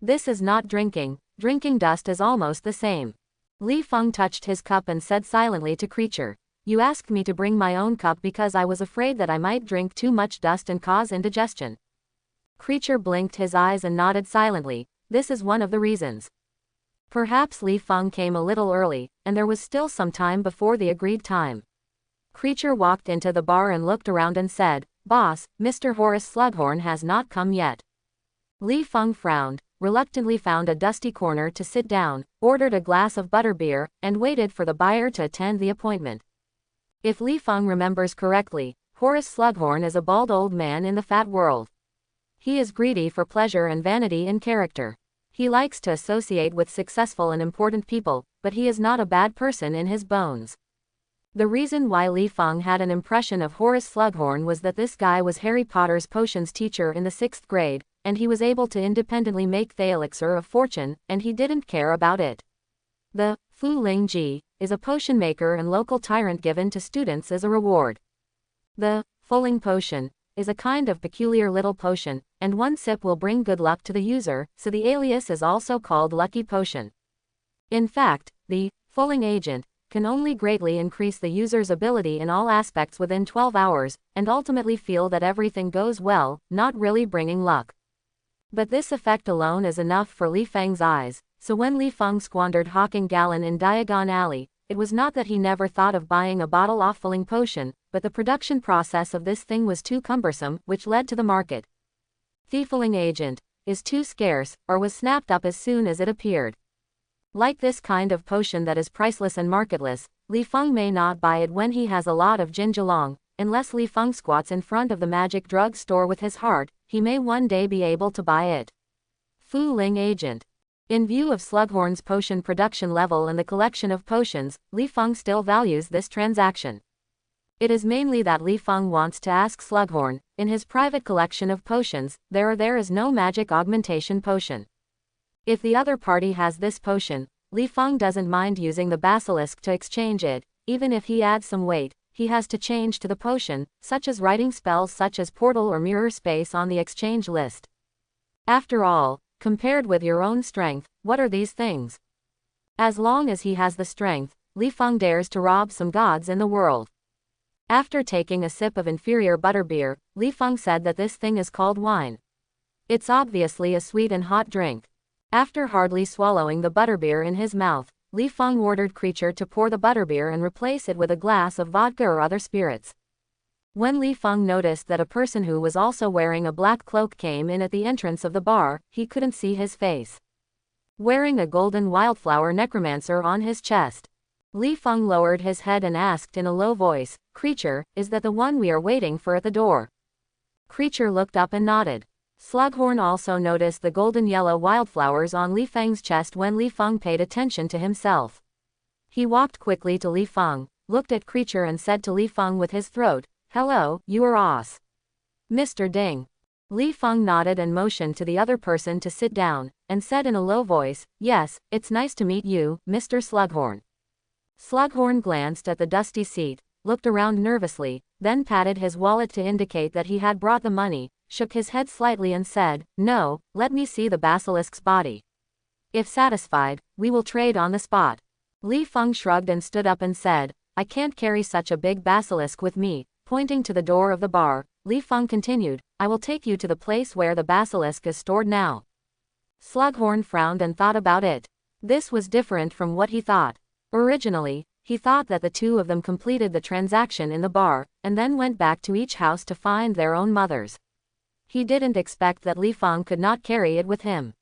This is not drinking. Drinking dust is almost the same. Li Feng touched his cup and said silently to Creature, "You asked me to bring my own cup because I was afraid that I might drink too much dust and cause indigestion." Creature blinked his eyes and nodded silently. This is one of the reasons. Perhaps Li Feng came a little early, and there was still some time before the agreed time. Creature walked into the bar and looked around and said, "Boss, Mr. Horace Slughorn has not come yet." Li Feng frowned, reluctantly found a dusty corner to sit down, ordered a glass of butterbeer, and waited for the buyer to attend the appointment. If Li Feng remembers correctly, Horace Slughorn is a bald old man in the fat world. He is greedy for pleasure and vanity in character. He likes to associate with successful and important people, but he is not a bad person in his bones. The reason why Li Feng had an impression of Horace Slughorn was that this guy was Harry Potter's potions teacher in the 6th grade, and he was able to independently make the elixir of fortune, and he didn't care about it. The Fu Ling Ji is a potion maker and local tyrant given to students as a reward. The Fulling potion is a kind of peculiar little potion, and one sip will bring good luck to the user, so the alias is also called Lucky Potion. In fact, the Fulling agent can only greatly increase the user's ability in all aspects within 12 hours, and ultimately feel that everything goes well, not really bringing luck. But this effect alone is enough for Li Feng's eyes, so when Li Feng squandered Hawking Gallon in Diagon Alley, it was not that he never thought of buying a bottle of Fulling potion, but the production process of this thing was too cumbersome, which led to the market. The Fulling agent is too scarce, or was snapped up as soon as it appeared. Like this kind of potion that is priceless and marketless, Li Feng may not buy it when he has a lot of Jinjiang. Unless Li Feng squats in front of the magic drug store with his heart, he may one day be able to buy it. Fu Ling agent. In view of Slughorn's potion production level and the collection of potions, Li Feng still values this transaction. It is mainly that Li Feng wants to ask Slughorn, in his private collection of potions, there is no magic augmentation potion. If the other party has this potion, Li Feng doesn't mind using the basilisk to exchange it. Even if he adds some weight, he has to change to the potion, such as writing spells such as portal or mirror space on the exchange list. After all, compared with your own strength, what are these things? As long as he has the strength, Li Feng dares to rob some gods in the world. After taking a sip of inferior butterbeer, Li Feng said that this thing is called wine. It's obviously a sweet and hot drink. After hardly swallowing the butterbeer in his mouth, Li Feng ordered Creature to pour the butterbeer and replace it with a glass of vodka or other spirits. When Li Feng noticed that a person who was also wearing a black cloak came in at the entrance of the bar, he couldn't see his face. Wearing a golden wildflower necromancer on his chest, Li Feng lowered his head and asked in a low voice, "Creature, is that the one we are waiting for at the door?" Creature looked up and nodded. Slughorn also noticed the golden yellow wildflowers on Li Feng's chest when Li Feng paid attention to himself. He walked quickly to Li Feng, looked at creature and said to Li Feng with his throat, "Hello, you are Os. Mr. Ding." Li Feng nodded and motioned to the other person to sit down, and said in a low voice, "Yes, it's nice to meet you, Mr. Slughorn." Slughorn glanced at the dusty seat, looked around nervously, then patted his wallet to indicate that he had brought the money, shook his head slightly and said, "No, let me see the basilisk's body. If satisfied, we will trade on the spot." Li Feng shrugged and stood up and said, "I can't carry such a big basilisk with me." Pointing to the door of the bar, Li Feng continued, "I will take you to the place where the basilisk is stored now." Slughorn frowned and thought about it. This was different from what he thought. Originally, he thought that the two of them completed the transaction in the bar, and then went back to each house to find their own mothers. He didn't expect that Li Feng could not carry it with him.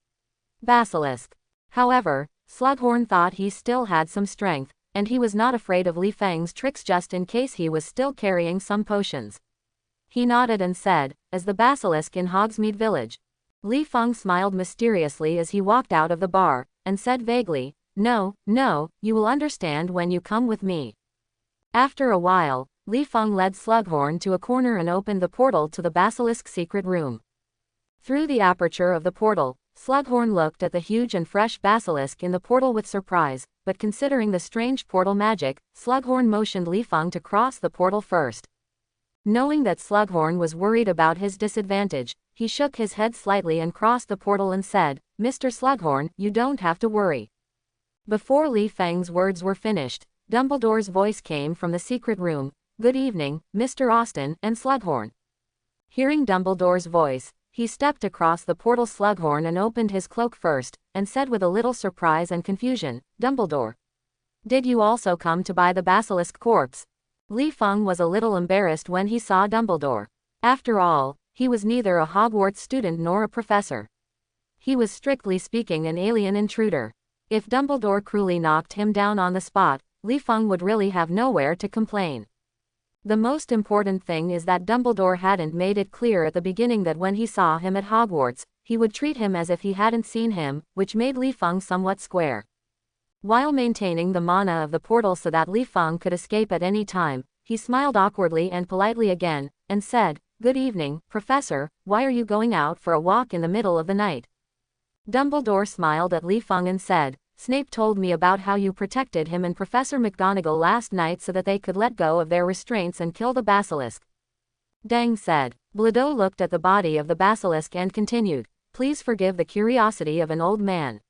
Basilisk. However, Slughorn thought he still had some strength, and he was not afraid of Li Feng's tricks just in case he was still carrying some potions. He nodded and said, "As the basilisk in Hogsmeade Village." Li Feng smiled mysteriously as he walked out of the bar, and said vaguely, "No, no, you will understand when you come with me." After a while, Li Feng led Slughorn to a corner and opened the portal to the basilisk's secret room. Through the aperture of the portal, Slughorn looked at the huge and fresh basilisk in the portal with surprise, but considering the strange portal magic, Slughorn motioned Li Feng to cross the portal first. Knowing that Slughorn was worried about his disadvantage, he shook his head slightly and crossed the portal and said, "Mr. Slughorn, you don't have to worry." Before Li Feng's words were finished, Dumbledore's voice came from the secret room, "Good evening, Mr. Austen and Slughorn." Hearing Dumbledore's voice, he stepped across the portal Slughorn and opened his cloak first, and said with a little surprise and confusion, "Dumbledore. Did you also come to buy the basilisk corpse?" Li Feng was a little embarrassed when he saw Dumbledore. After all, he was neither a Hogwarts student nor a professor. He was strictly speaking an alien intruder. If Dumbledore cruelly knocked him down on the spot, Li Feng would really have nowhere to complain. The most important thing is that Dumbledore hadn't made it clear at the beginning that when he saw him at Hogwarts, he would treat him as if he hadn't seen him, which made Li Feng somewhat square. While maintaining the mana of the portal so that Li Feng could escape at any time, he smiled awkwardly and politely again, and said, "Good evening, Professor, why are you going out for a walk in the middle of the night?" Dumbledore smiled at Li Feng and said, "Snape told me about how you protected him and Professor McGonagall last night so that they could let go of their restraints and kill the basilisk." Dang said. Bladeau looked at the body of the basilisk and continued, "Please forgive the curiosity of an old man.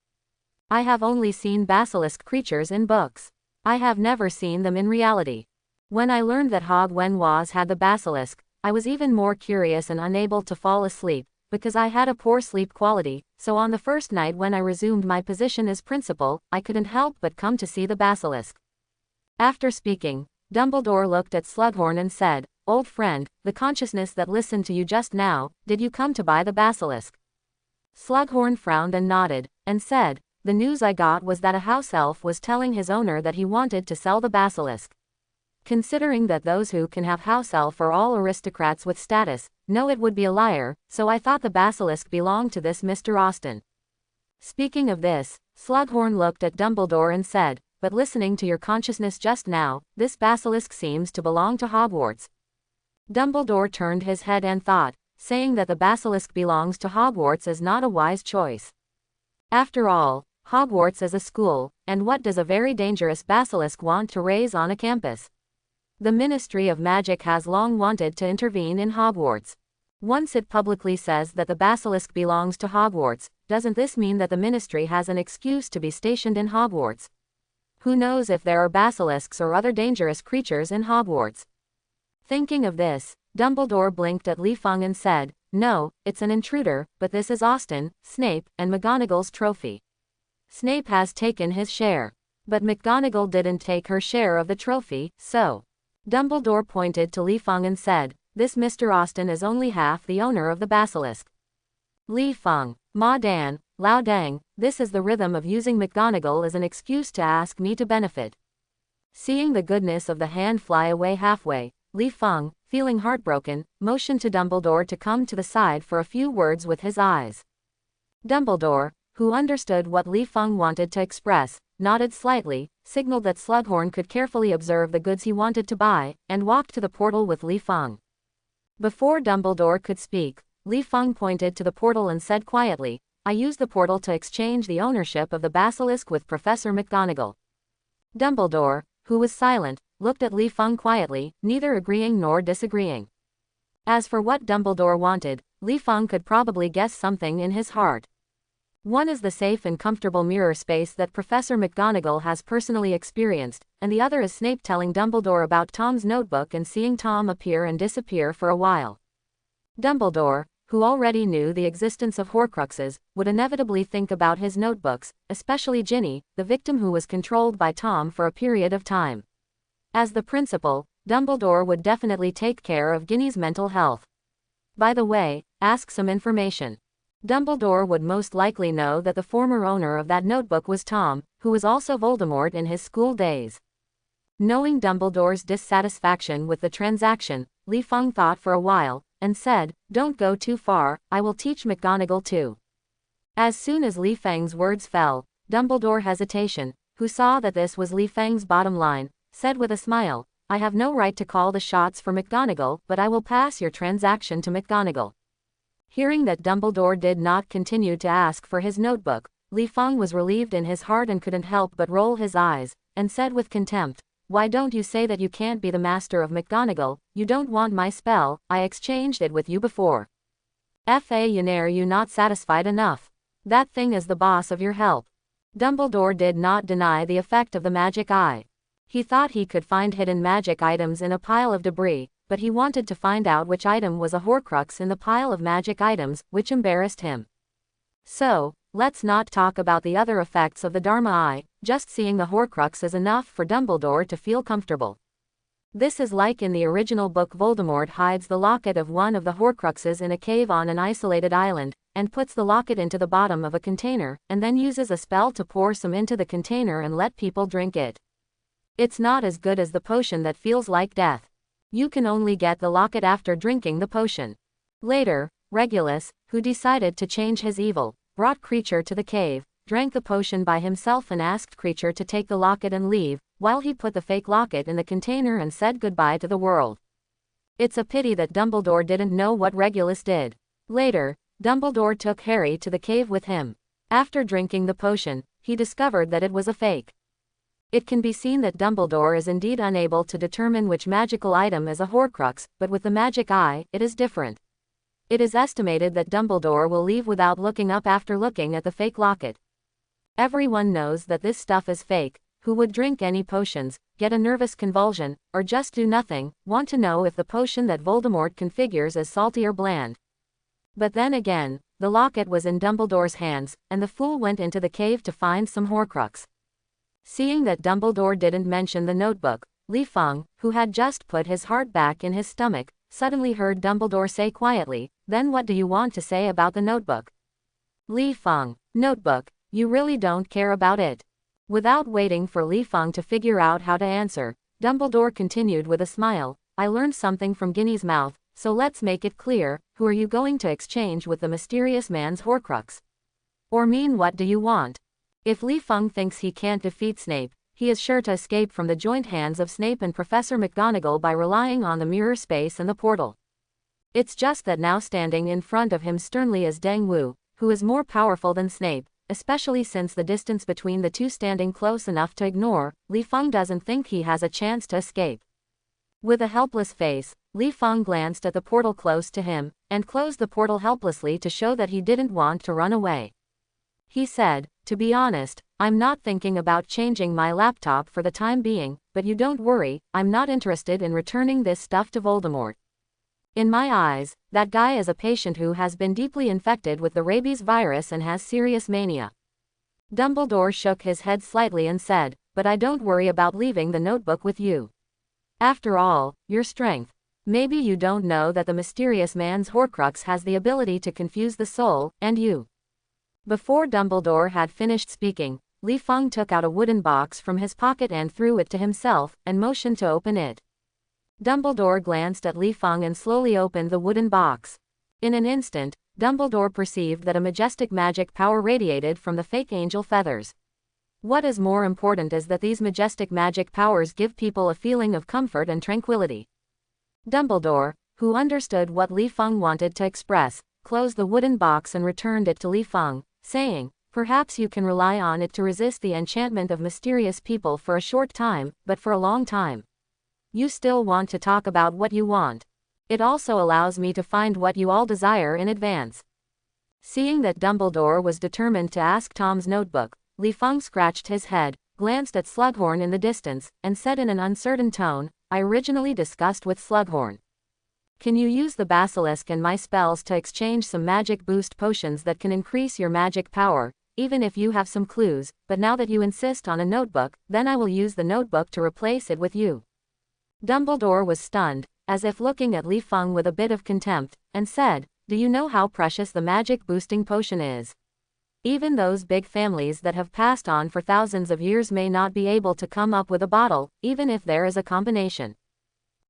I have only seen basilisk creatures in books. I have never seen them in reality. When I learned that Hogwarts had the basilisk, I was even more curious and unable to fall asleep, because I had a poor sleep quality, so on the first night when I resumed my position as principal, I couldn't help but come to see the basilisk." After speaking, Dumbledore looked at Slughorn and said, "Old friend, the consciousness that listened to you just now, did you come to buy the basilisk?" Slughorn frowned and nodded, and said, "The news I got was that a house elf was telling his owner that he wanted to sell the basilisk. Considering that those who can have house elf are all aristocrats with status, no, it would be a liar, so I thought the basilisk belonged to this Mr. Austen." Speaking of this, Slughorn looked at Dumbledore and said, "But listening to your consciousness just now, this basilisk seems to belong to Hogwarts." Dumbledore turned his head and thought, saying that the basilisk belongs to Hogwarts is not a wise choice. After all, Hogwarts is a school, and what does a very dangerous basilisk want to raise on a campus? The Ministry of Magic has long wanted to intervene in Hogwarts. Once it publicly says that the basilisk belongs to Hogwarts, doesn't this mean that the Ministry has an excuse to be stationed in Hogwarts? Who knows if there are basilisks or other dangerous creatures in Hogwarts? Thinking of this, Dumbledore blinked at Li Feng and said, "No, it's an intruder, but this is Austen, Snape, and McGonagall's trophy. Snape has taken his share. But McGonagall didn't take her share of the trophy, so." Dumbledore pointed to Li Feng and said, "This Mr. Austen is only half the owner of the basilisk." Li Feng, Ma Dan, Lao Dang, this is the rhythm of using McGonagall as an excuse to ask me to benefit. Seeing the goodness of the hand fly away halfway, Li Feng, feeling heartbroken, motioned to Dumbledore to come to the side for a few words with his eyes. Dumbledore, who understood what Li Feng wanted to express, nodded slightly, signaled that Slughorn could carefully observe the goods he wanted to buy, and walked to the portal with Li Feng. Before Dumbledore could speak, Li Feng pointed to the portal and said quietly, "I use the portal to exchange the ownership of the basilisk with Professor McGonagall." Dumbledore, who was silent, looked at Li Feng quietly, neither agreeing nor disagreeing. As for what Dumbledore wanted, Li Feng could probably guess something in his heart. One is the safe and comfortable mirror space that Professor McGonagall has personally experienced, and the other is Snape telling Dumbledore about Tom's notebook and seeing Tom appear and disappear for a while. Dumbledore, who already knew the existence of Horcruxes, would inevitably think about his notebooks, especially Ginny, the victim who was controlled by Tom for a period of time. As the principal, Dumbledore would definitely take care of Ginny's mental health. By the way, ask some information. Dumbledore would most likely know that the former owner of that notebook was Tom, who was also Voldemort in his school days. Knowing Dumbledore's dissatisfaction with the transaction, Li Feng thought for a while, and said, "Don't go too far, I will teach McGonagall too." As soon as Li Feng's words fell, Dumbledore hesitation, who saw that this was Li Feng's bottom line, said with a smile, "I have no right to call the shots for McGonagall, but I will pass your transaction to McGonagall." Hearing that Dumbledore did not continue to ask for his notebook, Li Feng was relieved in his heart and couldn't help but roll his eyes, and said with contempt, "Why don't you say that you can't be the master of McGonagall? You don't want my spell, I exchanged it with you before. Are you not satisfied enough? That thing is the boss of your help." Dumbledore did not deny the effect of the magic eye. He thought he could find hidden magic items in a pile of debris, but he wanted to find out which item was a Horcrux in the pile of magic items, which embarrassed him. So, let's not talk about the other effects of the Dharma Eye, just seeing the Horcrux is enough for Dumbledore to feel comfortable. This is like in the original book Voldemort hides the locket of one of the Horcruxes in a cave on an isolated island, and puts the locket into the bottom of a container, and then uses a spell to pour some into the container and let people drink it. It's not as good as the potion that feels like death. You can only get the locket after drinking the potion. Later, Regulus, who decided to change his evil, brought Creature to the cave, drank the potion by himself and asked Creature to take the locket and leave, while he put the fake locket in the container and said goodbye to the world. It's a pity that Dumbledore didn't know what Regulus did. Later, Dumbledore took Harry to the cave with him. After drinking the potion, he discovered that it was a fake. It can be seen that Dumbledore is indeed unable to determine which magical item is a Horcrux, but with the magic eye, it is different. It is estimated that Dumbledore will leave without looking up after looking at the fake locket. Everyone knows that this stuff is fake, who would drink any potions, get a nervous convulsion, or just do nothing, want to know if the potion that Voldemort configures is salty or bland. But then again, the locket was in Dumbledore's hands, and the fool went into the cave to find some Horcrux. Seeing that Dumbledore didn't mention the notebook, Li Feng, who had just put his heart back in his stomach, suddenly heard Dumbledore say quietly, "Then what do you want to say about the notebook?" Li Feng, notebook, you really don't care about it? Without waiting for Li Feng to figure out how to answer, Dumbledore continued with a smile, "I learned something from Ginny's mouth, so let's make it clear, who are you going to exchange with the mysterious man's Horcrux? Or mean what do you want?" If Li Feng thinks he can't defeat Snape, he is sure to escape from the joint hands of Snape and Professor McGonagall by relying on the mirror space and the portal. It's just that now standing in front of him sternly is Deng Wu, who is more powerful than Snape, especially since the distance between the two standing close enough to ignore, Li Feng doesn't think he has a chance to escape. With a helpless face, Li Feng glanced at the portal close to him, and closed the portal helplessly to show that he didn't want to run away. He said, "To be honest, I'm not thinking about changing my laptop for the time being, but you don't worry, I'm not interested in returning this stuff to Voldemort. In my eyes, that guy is a patient who has been deeply infected with the rabies virus and has serious mania." Dumbledore shook his head slightly and said, "But I don't worry about leaving the notebook with you. After all, your strength. Maybe you don't know that the mysterious man's Horcrux has the ability to confuse the soul, and you." Before Dumbledore had finished speaking, Li Feng took out a wooden box from his pocket and threw it to himself, and motioned to open it. Dumbledore glanced at Li Feng and slowly opened the wooden box. In an instant, Dumbledore perceived that a majestic magic power radiated from the fake angel feathers. What is more important is that these majestic magic powers give people a feeling of comfort and tranquility. Dumbledore, who understood what Li Feng wanted to express, closed the wooden box and returned it to Li Feng, saying, "Perhaps you can rely on it to resist the enchantment of mysterious people for a short time, but for a long time. You still want to talk about what you want. It also allows me to find what you all desire in advance." Seeing that Dumbledore was determined to ask Tom's notebook, Li Feng scratched his head, glanced at Slughorn in the distance, and said in an uncertain tone, "I originally discussed with Slughorn. Can you use the basilisk and my spells to exchange some magic boost potions that can increase your magic power, even if you have some clues, but now that you insist on a notebook, then I will use the notebook to replace it with you." Dumbledore was stunned, as if looking at Li Feng with a bit of contempt, and said, "Do you know how precious the magic boosting potion is? Even those big families that have passed on for thousands of years may not be able to come up with a bottle, even if there is a combination.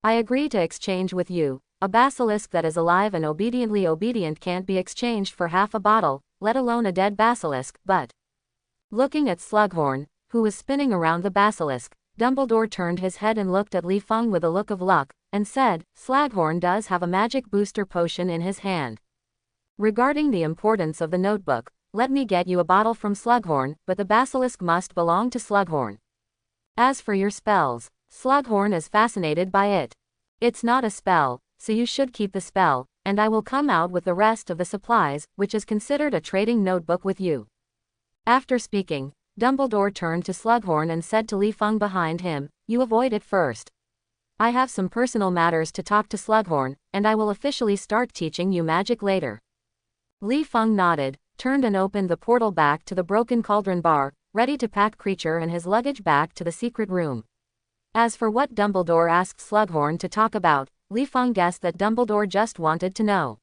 I agree to exchange with you. A basilisk that is alive and obediently obedient can't be exchanged for half a bottle, let alone a dead basilisk, but..." Looking at Slughorn, who was spinning around the basilisk, Dumbledore turned his head and looked at Li Feng with a look of luck, and said, "Slughorn does have a magic booster potion in his hand. Regarding the importance of the notebook, let me get you a bottle from Slughorn, but the basilisk must belong to Slughorn. As for your spells, Slughorn is fascinated by it. It's not a spell, so you should keep the spell, and I will come out with the rest of the supplies, which is considered a trading notebook with you." After speaking, Dumbledore turned to Slughorn and said to Li Feng behind him, "You avoid it first. I have some personal matters to talk to Slughorn, and I will officially start teaching you magic later." Li Feng nodded, turned and opened the portal back to the Broken Cauldron Bar, ready to pack Creature and his luggage back to the secret room. As for what Dumbledore asked Slughorn to talk about, Li Feng guessed that Dumbledore just wanted to know.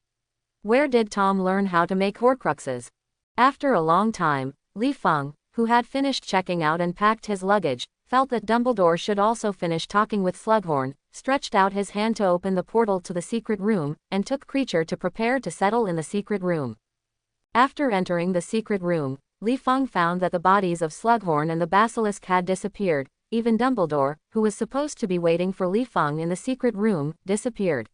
Where did Tom learn how to make Horcruxes? After a long time, Li Feng, who had finished checking out and packed his luggage, felt that Dumbledore should also finish talking with Slughorn, stretched out his hand to open the portal to the secret room, and took Creature to prepare to settle in the secret room. After entering the secret room, Li Feng found that the bodies of Slughorn and the basilisk had disappeared. Even Dumbledore, who was supposed to be waiting for Li Feng in the secret room, disappeared.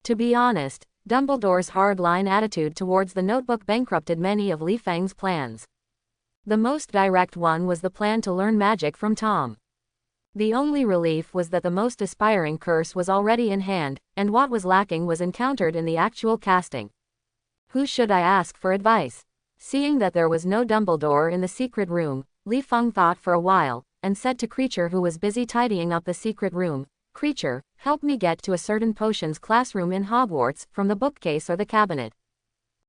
To be honest, Dumbledore's hard-line attitude towards the notebook bankrupted many of Li Feng's plans. The most direct one was the plan to learn magic from Tom. The only relief was that the most aspiring curse was already in hand, and what was lacking was encountered in the actual casting. Who should I ask for advice? Seeing that there was no Dumbledore in the secret room, Li Feng thought for a while, and said to Creature, who was busy tidying up the secret room, "Creature, help me get to a certain potions classroom in Hogwarts, from the bookcase or the cabinet.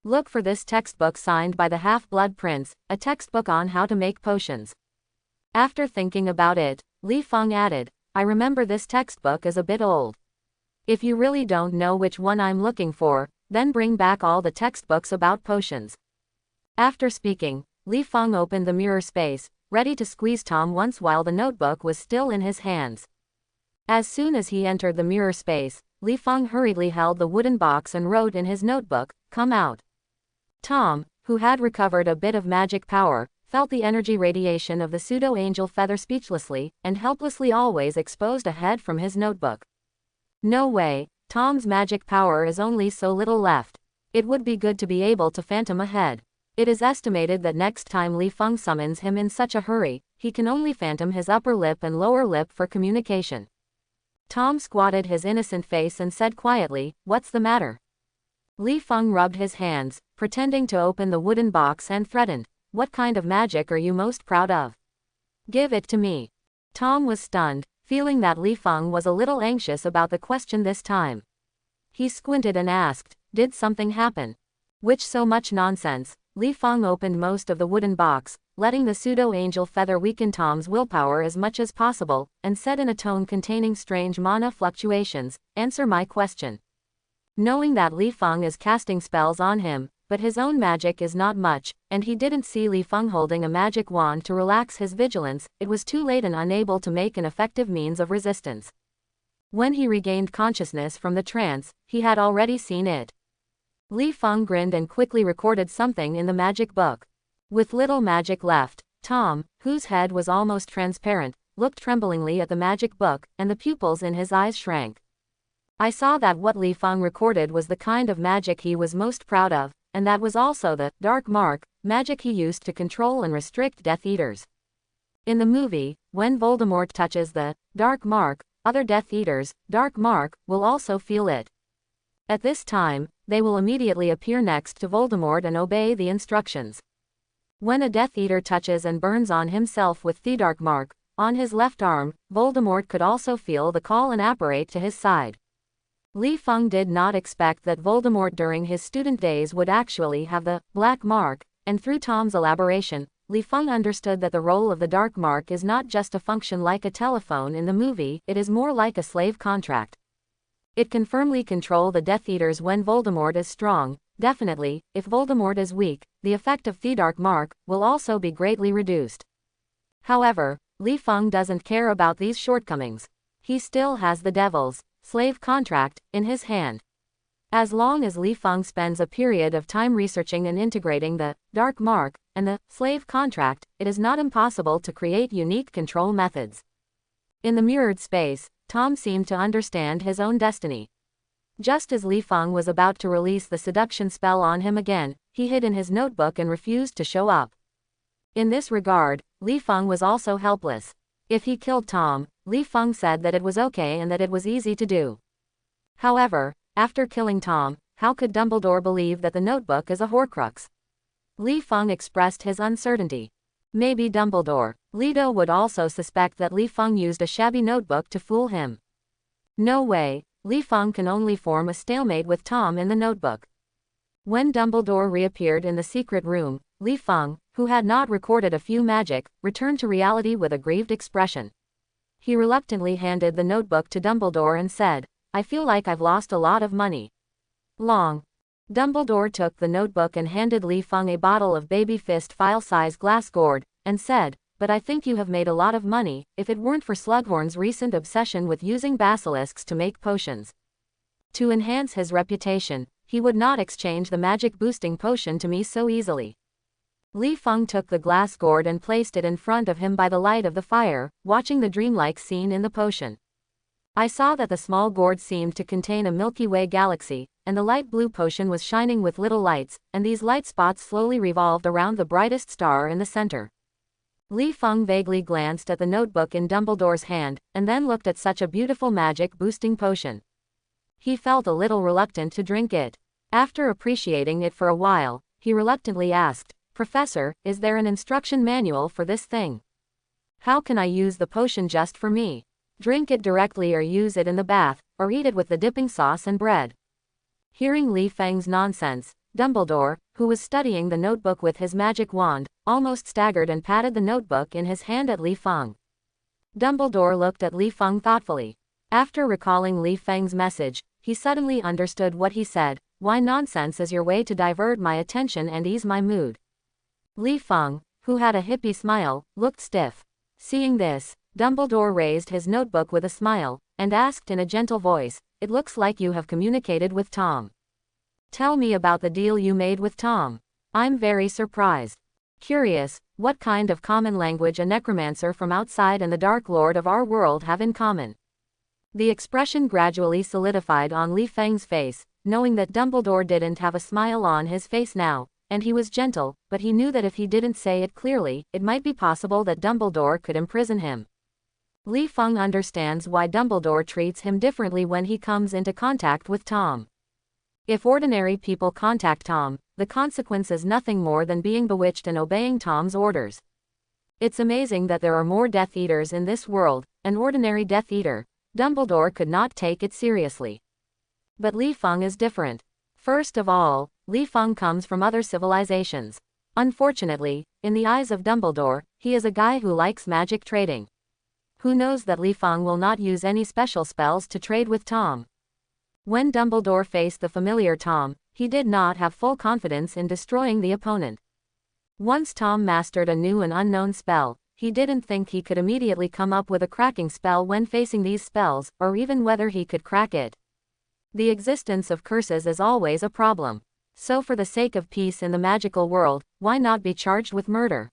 Look for this textbook signed by the Half-Blood Prince, a textbook on how to make potions." After thinking about it, Li Feng added, "I remember this textbook is a bit old. If you really don't know which one I'm looking for, then bring back all the textbooks about potions." After speaking, Li Feng opened the mirror space, ready to squeeze Tom once while the notebook was still in his hands. As soon as he entered the mirror space, Li Feng hurriedly held the wooden box and wrote in his notebook, "Come out." Tom, who had recovered a bit of magic power, felt the energy radiation of the pseudo-angel feather speechlessly and helplessly always exposed ahead from his notebook. No way, Tom's magic power is only so little left. It would be good to be able to phantom ahead. It is estimated that next time Li Feng summons him in such a hurry, he can only phantom his upper lip and lower lip for communication. Tom squatted his innocent face and said quietly, "What's the matter?" Li Feng rubbed his hands, pretending to open the wooden box, and threatened, "What kind of magic are you most proud of? Give it to me." Tom was stunned, feeling that Li Feng was a little anxious about the question this time. He squinted and asked, "Did something happen?" Which so much nonsense. Li Feng opened most of the wooden box, letting the pseudo-angel feather weaken Tom's willpower as much as possible, and said in a tone containing strange mana fluctuations, "Answer my question." Knowing that Li Feng is casting spells on him, but his own magic is not much, and he didn't see Li Feng holding a magic wand to relax his vigilance, it was too late and unable to make an effective means of resistance. When he regained consciousness from the trance, he had already seen it. Li Feng grinned and quickly recorded something in the magic book. With little magic left, Tom, whose head was almost transparent, looked tremblingly at the magic book, and the pupils in his eyes shrank. I saw that what Li Feng recorded was the kind of magic he was most proud of, and that was also the dark mark magic he used to control and restrict Death Eaters. In the movie, when Voldemort touches the dark mark, other Death Eaters, dark mark, will also feel it. At this time, they will immediately appear next to Voldemort and obey the instructions. When a Death Eater touches and burns on himself with the dark mark on his left arm, Voldemort could also feel the call and apparate to his side. Li Feng did not expect that Voldemort during his student days would actually have the black mark, and through Tom's elaboration, Li Feng understood that the role of the dark mark is not just a function like a telephone in the movie, it is more like a slave contract. It can firmly control the Death Eaters when Voldemort is strong. Definitely, if Voldemort is weak, the effect of the dark mark will also be greatly reduced. However, Li Feng doesn't care about these shortcomings. He still has the devil's slave contract in his hand. As long as Li Feng spends a period of time researching and integrating the dark mark and the slave contract, it is not impossible to create unique control methods. In the mirrored space, Tom seemed to understand his own destiny. Just as Li Feng was about to release the seduction spell on him again, he hid in his notebook and refused to show up. In this regard, Li Feng was also helpless. If he killed Tom, Li Feng said that it was okay and that it was easy to do. However, after killing Tom, how could Dumbledore believe that the notebook is a Horcrux? Li Feng expressed his uncertainty. Maybe Dumbledore, Leto would also suspect that Li Feng used a shabby notebook to fool him. No way, Li Feng can only form a stalemate with Tom in the notebook. When Dumbledore reappeared in the secret room, Li Feng, who had not recorded a few magic, returned to reality with a grieved expression. He reluctantly handed the notebook to Dumbledore and said, "I feel like I've lost a lot of money." Dumbledore took the notebook and handed Li Feng a bottle of baby fist file-size glass gourd, and said, "But I think you have made a lot of money, if it weren't for Slughorn's recent obsession with using basilisks to make potions." To enhance his reputation, he would not exchange the magic-boosting potion to me so easily. Li Feng took the glass gourd and placed it in front of him by the light of the fire, watching the dreamlike scene in the potion. I saw that the small gourd seemed to contain a Milky Way galaxy, and the light blue potion was shining with little lights, and these light spots slowly revolved around the brightest star in the center. Li Feng vaguely glanced at the notebook in Dumbledore's hand, and then looked at such a beautiful magic-boosting potion. He felt a little reluctant to drink it. After appreciating it for a while, he reluctantly asked, "Professor, is there an instruction manual for this thing? How can I use the potion just for me? Drink it directly or use it in the bath, or eat it with the dipping sauce and bread?" Hearing Li Feng's nonsense, Dumbledore, who was studying the notebook with his magic wand, almost staggered and patted the notebook in his hand at Li Feng. Dumbledore looked at Li Feng thoughtfully. After recalling Li Feng's message, he suddenly understood what he said. "Why nonsense is your way to divert my attention and ease my mood." Li Feng, who had a hippie smile, looked stiff. Seeing this, Dumbledore raised his notebook with a smile, and asked in a gentle voice, "It looks like you have communicated with Tom. Tell me about the deal you made with Tom. I'm very surprised. Curious, what kind of common language a necromancer from outside and the Dark Lord of our world have in common?" The expression gradually solidified on Li Feng's face, knowing that Dumbledore didn't have a smile on his face now, and he was gentle, but he knew that if he didn't say it clearly, it might be possible that Dumbledore could imprison him. Li Feng understands why Dumbledore treats him differently when he comes into contact with Tom. If ordinary people contact Tom, the consequence is nothing more than being bewitched and obeying Tom's orders. It's amazing that there are more Death Eaters in this world. An ordinary Death Eater, Dumbledore could not take it seriously. But Li Feng is different. First of all, Li Feng comes from other civilizations. Unfortunately, in the eyes of Dumbledore, he is a guy who likes magic trading. Who knows that Li Feng will not use any special spells to trade with Tom? When Dumbledore faced the familiar Tom, he did not have full confidence in destroying the opponent. Once Tom mastered a new and unknown spell, he didn't think he could immediately come up with a cracking spell when facing these spells, or even whether he could crack it. The existence of curses is always a problem. So for the sake of peace in the magical world, why not be charged with murder?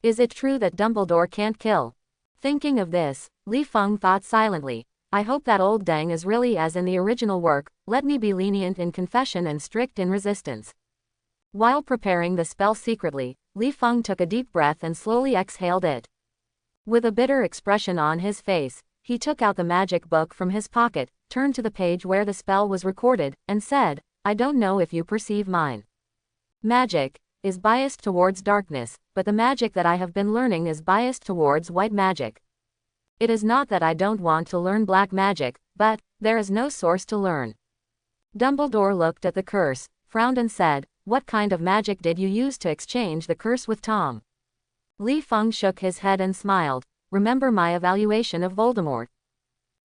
Is it true that Dumbledore can't kill? Thinking of this, Li Feng thought silently, I hope that old dang is really as in the original work, let me be lenient in confession and strict in resistance. While preparing the spell secretly, Li Feng took a deep breath and slowly exhaled it. With a bitter expression on his face, he took out the magic book from his pocket, turned to the page where the spell was recorded, and said, I don't know if you perceive mine magic is biased towards darkness, but the magic that I have been learning is biased towards white magic. It is not that I don't want to learn black magic, but there is no source to learn. Dumbledore looked at the curse, frowned and said, what kind of magic did you use to exchange the curse with Tom? Li Feng shook his head and smiled, remember my evaluation of Voldemort.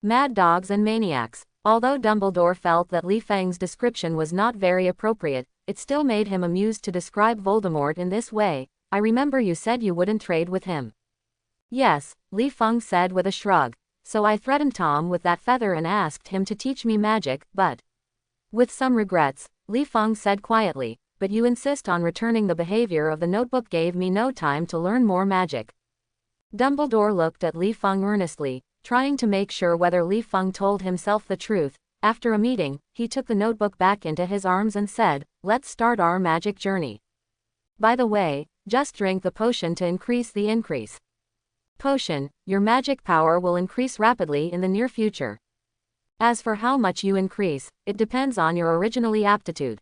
Mad dogs and maniacs. Although Dumbledore felt that Li Feng's description was not very appropriate, it still made him amused to describe Voldemort in this way. I remember you said you wouldn't trade with him. Yes, Li Feng said with a shrug. So I threatened Tom with that feather and asked him to teach me magic, but... With some regrets, Li Feng said quietly, but you insist on returning. The behavior of the notebook gave me no time to learn more magic. Dumbledore looked at Li Feng earnestly, trying to make sure whether Li Feng told himself the truth. After a meeting, he took the notebook back into his arms and said, let's start our magic journey. By the way, just drink the potion to increase the increase. Potion, your magic power will increase rapidly in the near future. As for how much you increase, it depends on your originally aptitude.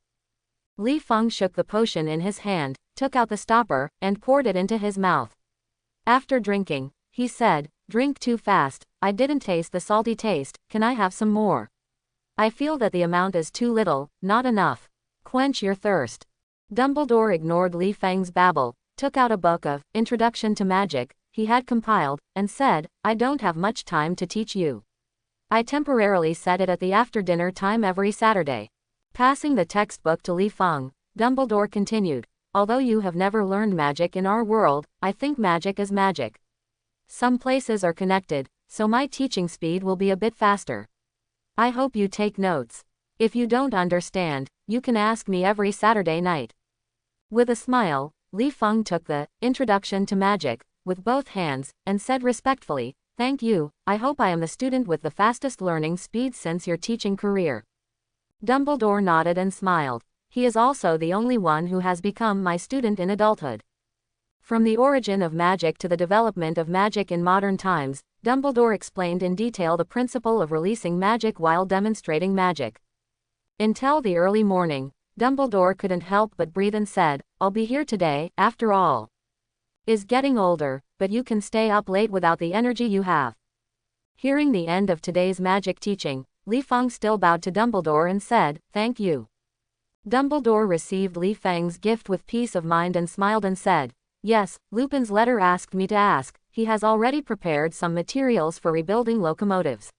Li Feng shook the potion in his hand, took out the stopper, and poured it into his mouth. After drinking, he said, drink too fast, I didn't taste the salty taste, can I have some more? I feel that the amount is too little, not enough. Quench your thirst. Dumbledore ignored Li Feng's babble, took out a book of Introduction to Magic he had compiled, and said, I don't have much time to teach you. I temporarily set it at the after-dinner time every Saturday. Passing the textbook to Li Feng, Dumbledore continued, although you have never learned magic in our world, I think magic is magic. Some places are connected, so my teaching speed will be a bit faster. I hope you take notes. If you don't understand, you can ask me every Saturday night. With a smile, Li Feng took the Introduction to Magic with both hands, and said respectfully, thank you, I hope I am the student with the fastest learning speed since your teaching career. Dumbledore nodded and smiled. He is also the only one who has become my student in adulthood. From the origin of magic to the development of magic in modern times, Dumbledore explained in detail the principle of releasing magic while demonstrating magic. Until the early morning, Dumbledore couldn't help but breathe and said, I'll be here today, after all. Is getting older, but you can stay up late without the energy you have. Hearing the end of today's magic teaching, Li Feng still bowed to Dumbledore and said, thank you. Dumbledore received Li Feng's gift with peace of mind and smiled and said, yes, Lupin's letter asked me to ask, he has already prepared some materials for rebuilding locomotives.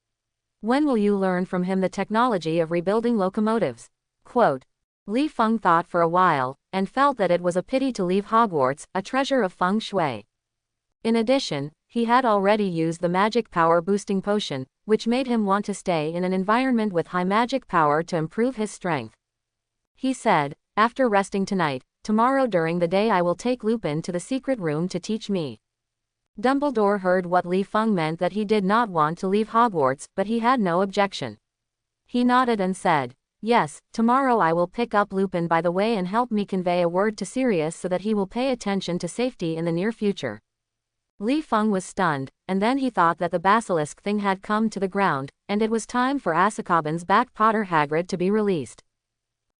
When will you learn from him the technology of rebuilding locomotives? Quote. Li Feng thought for a while, and felt that it was a pity to leave Hogwarts, a treasure of feng shui. In addition, he had already used the magic power boosting potion, which made him want to stay in an environment with high magic power to improve his strength. He said, after resting tonight, tomorrow during the day I will take Lupin to the secret room to teach me. Dumbledore heard what Li Feng meant, that he did not want to leave Hogwarts, but he had no objection. He nodded and said, yes, tomorrow I will pick up Lupin by the way and help me convey a word to Sirius so that he will pay attention to safety in the near future. Li Feng was stunned, and then he thought that the basilisk thing had come to the ground, and it was time for Azkaban's back Potter Hagrid to be released.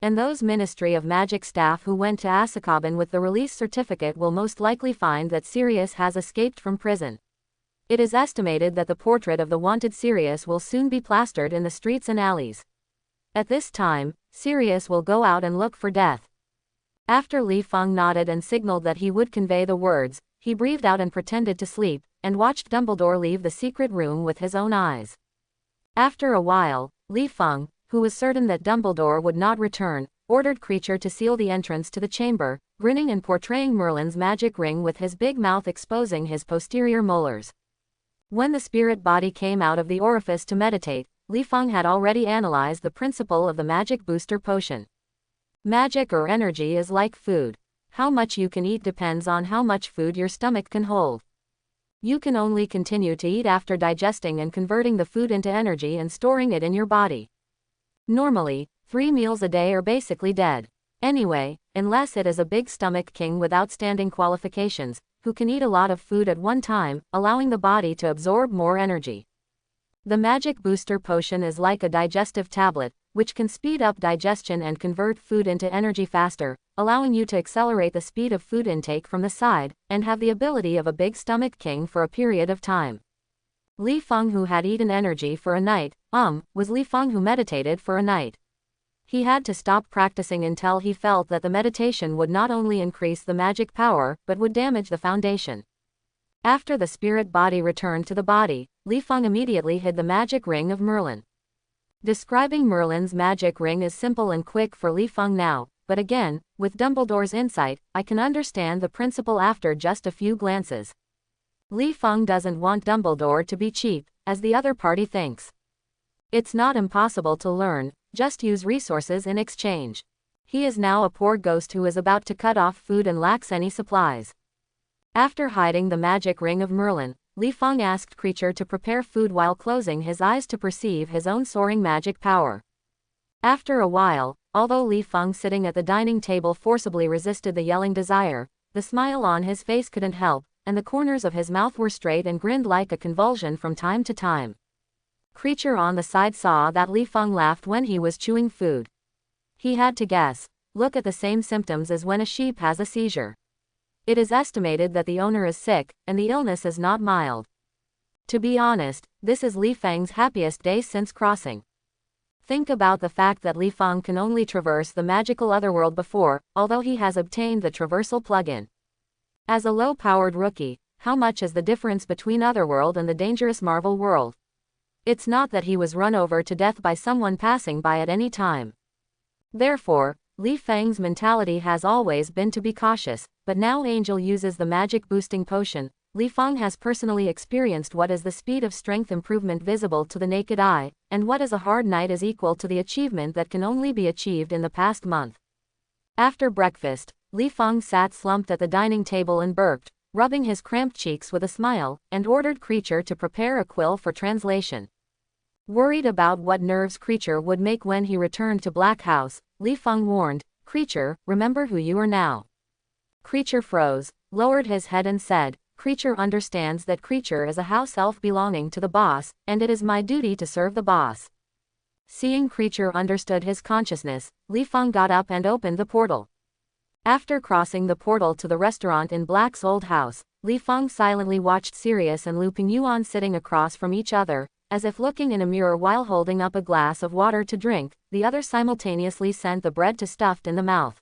And those Ministry of Magic staff who went to Azkaban with the release certificate will most likely find that Sirius has escaped from prison. It is estimated that the portrait of the wanted Sirius will soon be plastered in the streets and alleys. At this time, Sirius will go out and look for death. After Li Feng nodded and signaled that he would convey the words, he breathed out and pretended to sleep, and watched Dumbledore leave the secret room with his own eyes. After a while, Li Feng, who was certain that Dumbledore would not return, ordered Creature to seal the entrance to the chamber, grinning and portraying Merlin's magic ring with his big mouth exposing his posterior molars. When the spirit body came out of the orifice to meditate, Li Feng had already analyzed the principle of the magic booster potion. Magic or energy is like food. How much you can eat depends on how much food your stomach can hold. You can only continue to eat after digesting and converting the food into energy and storing it in your body. Normally, 3 meals a day are basically dead. Anyway, unless it is a big stomach king with outstanding qualifications, who can eat a lot of food at one time, allowing the body to absorb more energy. The magic booster potion is like a digestive tablet, which can speed up digestion and convert food into energy faster, allowing you to accelerate the speed of food intake from the side, and have the ability of a big stomach king for a period of time. Li Feng, who had eaten energy for a night, was Li Feng who meditated for a night. He had to stop practicing until he felt that the meditation would not only increase the magic power, but would damage the foundation. After the spirit body returned to the body, Li Feng immediately hid the magic ring of Merlin. Describing Merlin's magic ring is simple and quick for Li Feng now, but again, with Dumbledore's insight, I can understand the principle after just a few glances. Li Feng doesn't want Dumbledore to be cheap, as the other party thinks. It's not impossible to learn, just use resources in exchange. He is now a poor ghost who is about to cut off food and lacks any supplies. After hiding the magic ring of Merlin, Li Feng asked Creature to prepare food while closing his eyes to perceive his own soaring magic power. After a while, although Li Feng sitting at the dining table forcibly resisted the yelling desire, the smile on his face couldn't help, and the corners of his mouth were straight and grinned like a convulsion from time to time. Creature on the side saw that Li Feng laughed when he was chewing food. He had to guess. Look at the same symptoms as when a sheep has a seizure. It is estimated that the owner is sick, and the illness is not mild. To be honest, this is Li Feng's happiest day since crossing. Think about the fact that Li Feng can only traverse the magical otherworld before, although he has obtained the traversal plugin. As a low-powered rookie, how much is the difference between Otherworld and the dangerous Marvel world? It's not that he was run over to death by someone passing by at any time. Therefore, Li Feng's mentality has always been to be cautious, but now Angel uses the magic-boosting potion. Li Feng has personally experienced what is the speed of strength improvement visible to the naked eye, and what is a hard night is equal to the achievement that can only be achieved in the past month. After breakfast, Li Feng sat slumped at the dining table and burped, rubbing his cramped cheeks with a smile, and ordered Creature to prepare a quill for translation. Worried about what nerves Creature would make when he returned to Black House, Li Feng warned, "Creature, remember who you are now." Creature froze, lowered his head and said, "Creature understands that Creature is a house elf belonging to the boss, and it is my duty to serve the boss." Seeing Creature understood his consciousness, Li Feng got up and opened the portal. After crossing the portal to the restaurant in Black's old house, Li Feng silently watched Sirius and Lu Pingyuan sitting across from each other, as if looking in a mirror while holding up a glass of water to drink. The other simultaneously sent the bread to stuffed in the mouth.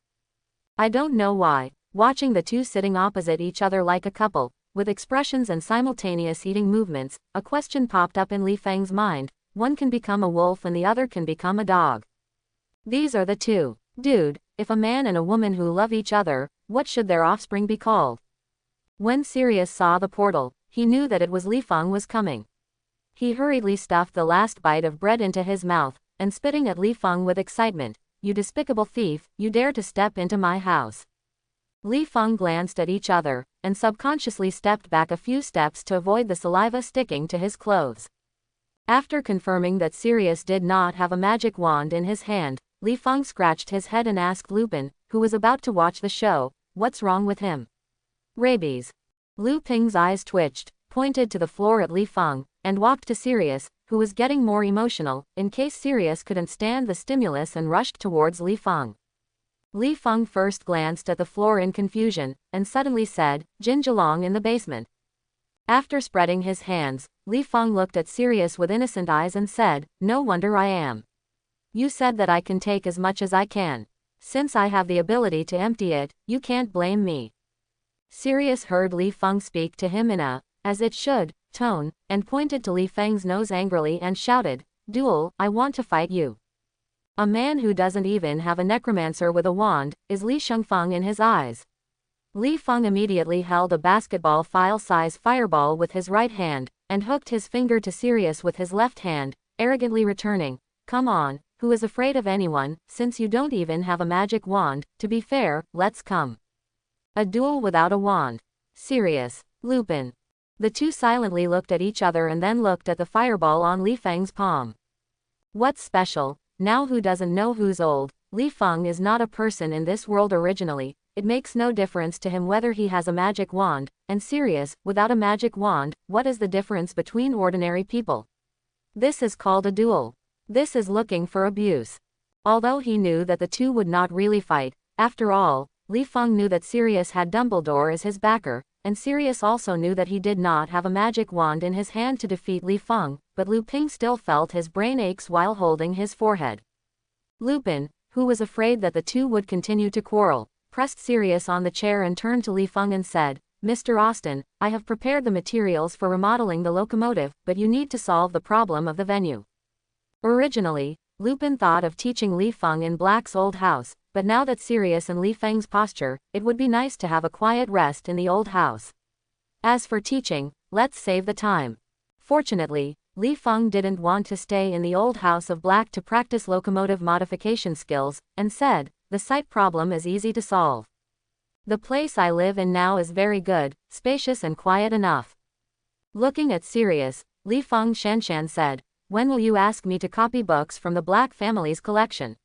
I don't know why, watching the two sitting opposite each other like a couple, with expressions and simultaneous eating movements, a question popped up in Li Feng's mind: one can become a wolf and the other can become a dog. These are the two. Dude, if a man and a woman who love each other, what should their offspring be called? When Sirius saw the portal, he knew that it was Li Feng was coming. He hurriedly stuffed the last bite of bread into his mouth, and spitting at Li Feng with excitement, "You despicable thief, you dare to step into my house." Li Feng glanced at each other, and subconsciously stepped back a few steps to avoid the saliva sticking to his clothes. After confirming that Sirius did not have a magic wand in his hand, Li Feng scratched his head and asked Lupin, who was about to watch the show, "What's wrong with him?" "Rabies." Lu Ping's eyes twitched, pointed to the floor at Li Feng, and walked to Sirius, who was getting more emotional, in case Sirius couldn't stand the stimulus, and rushed towards Li Feng. Li Feng first glanced at the floor in confusion, and suddenly said, "Jin Zhilong in the basement." After spreading his hands, Li Feng looked at Sirius with innocent eyes and said, "No wonder I am. You said that I can take as much as I can. Since I have the ability to empty it, you can't blame me." Sirius heard Li Feng speak to him in a, as it should, tone, and pointed to Li Feng's nose angrily and shouted, "Duel, I want to fight you." A man who doesn't even have a necromancer with a wand, is Li Shengfeng in his eyes. Li Feng immediately held a basketball file-size fireball with his right hand, and hooked his finger to Sirius with his left hand, arrogantly returning, "Come on, who is afraid of anyone, since you don't even have a magic wand? To be fair, let's come. A duel without a wand. Sirius. Lupin." The two silently looked at each other and then looked at the fireball on Li Feng's palm. What's special? Now who doesn't know who's old? Li Feng is not a person in this world originally. It makes no difference to him whether he has a magic wand, and Sirius, without a magic wand, what is the difference between ordinary people? This is called a duel. This is looking for abuse. Although he knew that the two would not really fight, after all, Li Feng knew that Sirius had Dumbledore as his backer, and Sirius also knew that he did not have a magic wand in his hand to defeat Li Feng, but Lupin still felt his brain aches while holding his forehead. Lupin, who was afraid that the two would continue to quarrel, pressed Sirius on the chair and turned to Li Feng and said, "Mr. Austin, I have prepared the materials for remodeling the locomotive, but you need to solve the problem of the venue." Originally, Lupin thought of teaching Li Feng in Black's old house, but now that Sirius and Li Feng's posture, it would be nice to have a quiet rest in the old house. As for teaching, let's save the time. Fortunately, Li Feng didn't want to stay in the old house of Black to practice locomotive modification skills, and said, "The site problem is easy to solve. The place I live in now is very good, spacious and quiet enough." Looking at Sirius, Li Feng Shanshan said, "When will you ask me to copy books from the Black family's collection?"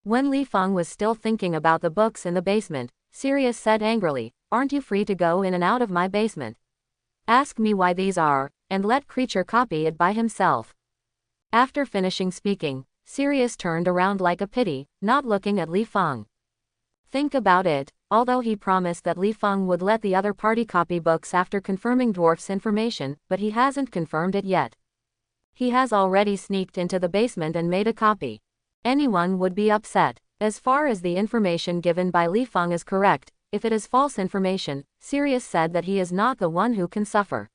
When Li Feng was still thinking about the books in the basement, Sirius said angrily, "Aren't you free to go in and out of my basement? Ask me why these are, and let Creature copy it by himself." After finishing speaking, Sirius turned around like a pity, not looking at Li Feng. Think about it, although he promised that Li Feng would let the other party copy books after confirming Dwarf's information, but he hasn't confirmed it yet. He has already sneaked into the basement and made a copy. Anyone would be upset. As far as the information given by Li Feng is correct, if it is false information, Sirius said that he is not the one who can suffer.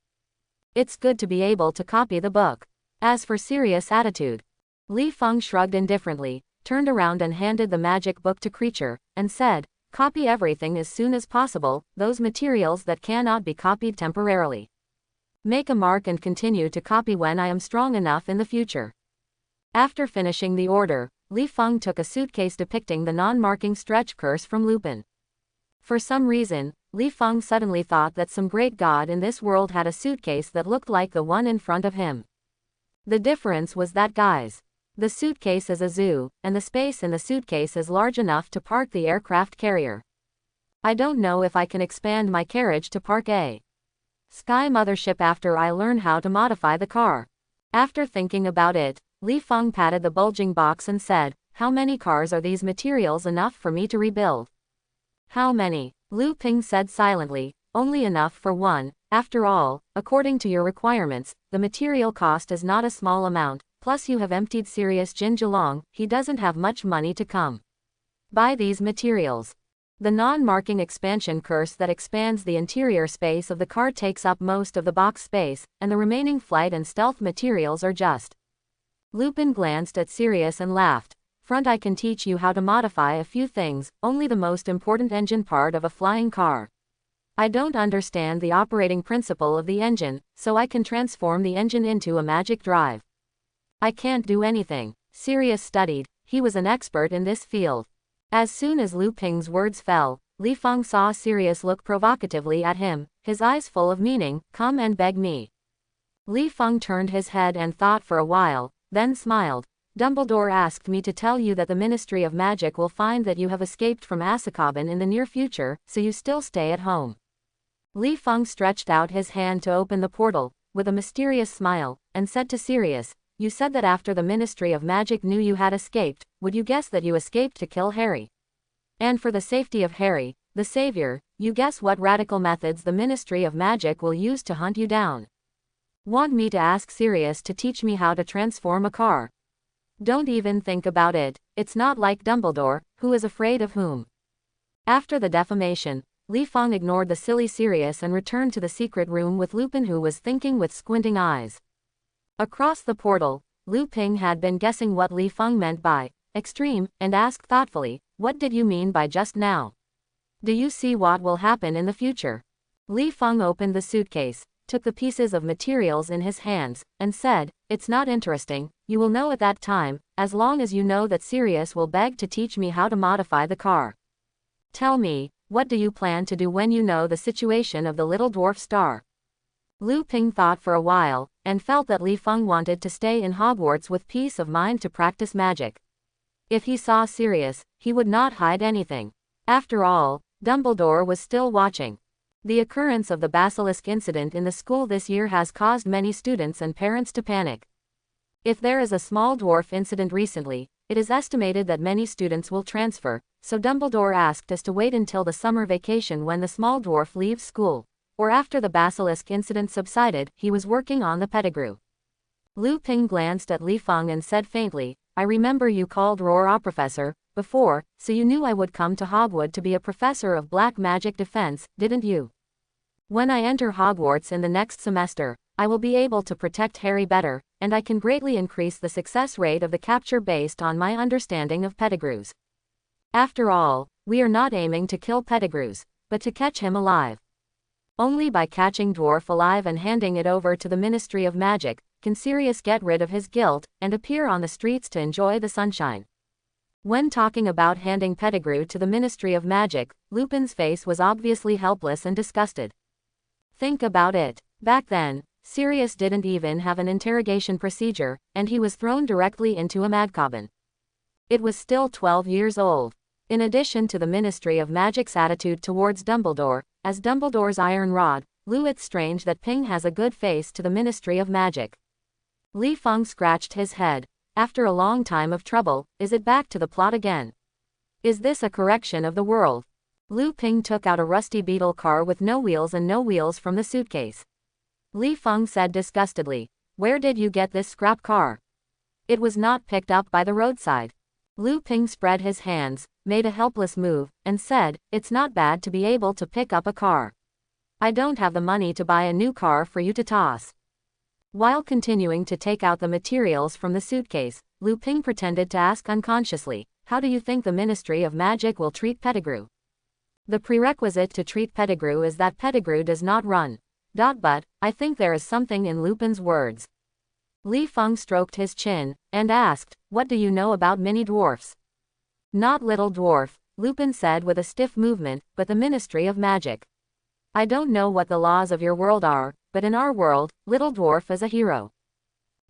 It's good to be able to copy the book. As for Sirius' attitude, Li Feng shrugged indifferently, turned around and handed the magic book to Creature, and said, "Copy everything as soon as possible, those materials that cannot be copied temporarily. Make a mark and continue to copy when I am strong enough in the future." After finishing the order, Li Feng took a suitcase depicting the non-marking stretch curse from Lupin. For some reason, Li Feng suddenly thought that some great god in this world had a suitcase that looked like the one in front of him. The difference was that the suitcase is a zoo, and the space in the suitcase is large enough to park the aircraft carrier. I don't know if I can expand my carriage to park a sky mothership after I learn how to modify the car. After thinking about it, Li Feng patted the bulging box and said, "How many cars are these materials enough for me to rebuild?" "How many?" Lu Ping said silently, "Only enough for one. After all, according to your requirements, the material cost is not a small amount, plus you have emptied Sirius Jin Zilong, he doesn't have much money to come buy these materials. The non-marking expansion curse that expands the interior space of the car takes up most of the box space, and the remaining flight and stealth materials are just." Lupin glanced at Sirius and laughed. "Front, I can teach you how to modify a few things, only the most important engine part of a flying car. I don't understand the operating principle of the engine, so I can transform the engine into a magic drive. I can't do anything." Sirius studied, he was an expert in this field. As soon as Lu Ping's words fell, Li Feng saw Sirius look provocatively at him, his eyes full of meaning. "Come and beg me." Li Feng turned his head and thought for a while, then smiled. "Dumbledore asked me to tell you that the Ministry of Magic will find that you have escaped from Azkaban in the near future, so you still stay at home." Li Feng stretched out his hand to open the portal, with a mysterious smile, and said to Sirius, "You said that after the Ministry of Magic knew you had escaped, would you guess that you escaped to kill Harry? And for the safety of Harry, the Savior, you guess what radical methods the Ministry of Magic will use to hunt you down? Want me to ask Sirius to teach me how to transform a car? Don't even think about it, it's not like Dumbledore, who is afraid of whom." After the defamation, Li Feng ignored the silly Sirius and returned to the secret room with Lupin, who was thinking with squinting eyes. Across the portal, Lu Ping had been guessing what Li Feng meant by extreme, and asked thoughtfully, "What did you mean by just now? Do you see what will happen in the future? Li Feng opened the suitcase, took the pieces of materials in his hands, and said, "It's not interesting, you will know at that time, as long as you know that Sirius will beg to teach me how to modify the car. Tell me, what do you plan to do when you know the situation of the little dwarf star?" Lu Ping thought for a while, and felt that Li Feng wanted to stay in Hogwarts with peace of mind to practice magic. If he saw Sirius, he would not hide anything. After all, Dumbledore was still watching. The occurrence of the basilisk incident in the school this year has caused many students and parents to panic. If there is a small dwarf incident recently, it is estimated that many students will transfer, so Dumbledore asked us to wait until the summer vacation when the small dwarf leaves school, or after the basilisk incident subsided. He was working on the pettigrew. Lu Ping glanced at Li Feng and said faintly, "I remember you called Roar a professor before, so you knew I would come to Hogwarts to be a professor of black magic defense, didn't you? When I enter Hogwarts in the next semester, I will be able to protect Harry better, and I can greatly increase the success rate of the capture based on my understanding of pettigrews. After all, we are not aiming to kill pettigrews, but to catch him alive. Only by catching dwarf alive and handing it over to the Ministry of Magic, can Sirius get rid of his guilt, and appear on the streets to enjoy the sunshine." When talking about handing Pettigrew to the Ministry of Magic, Lupin's face was obviously helpless and disgusted. Think about it. Back then, Sirius didn't even have an interrogation procedure, and he was thrown directly into a madcabin. It was still 12 years old. In addition to the Ministry of Magic's attitude towards Dumbledore, as Dumbledore's iron rod, it's strange that Ping has a good face to the Ministry of Magic. Li Feng scratched his head. After a long time of trouble, is it back to the plot again? Is this a correction of the world? Lu Ping took out a rusty beetle car with no wheels from the suitcase. Li Feng said disgustedly, "Where did you get this scrap car? It was not picked up by the roadside." Lu Ping spread his hands, made a helpless move, and said, "It's not bad to be able to pick up a car. I don't have the money to buy a new car for you to toss." While continuing to take out the materials from the suitcase, Lu Ping pretended to ask unconsciously, "How do you think the Ministry of Magic will treat Pettigrew?" The prerequisite to treat Pettigrew is that Pettigrew does not run. But, I think there is something in Lupin's words. Li Feng stroked his chin, and asked, "What do you know about mini-dwarfs?" "Not little dwarf," Lupin said with a stiff movement, "but the Ministry of Magic. I don't know what the laws of your world are, but in our world, little dwarf is a hero."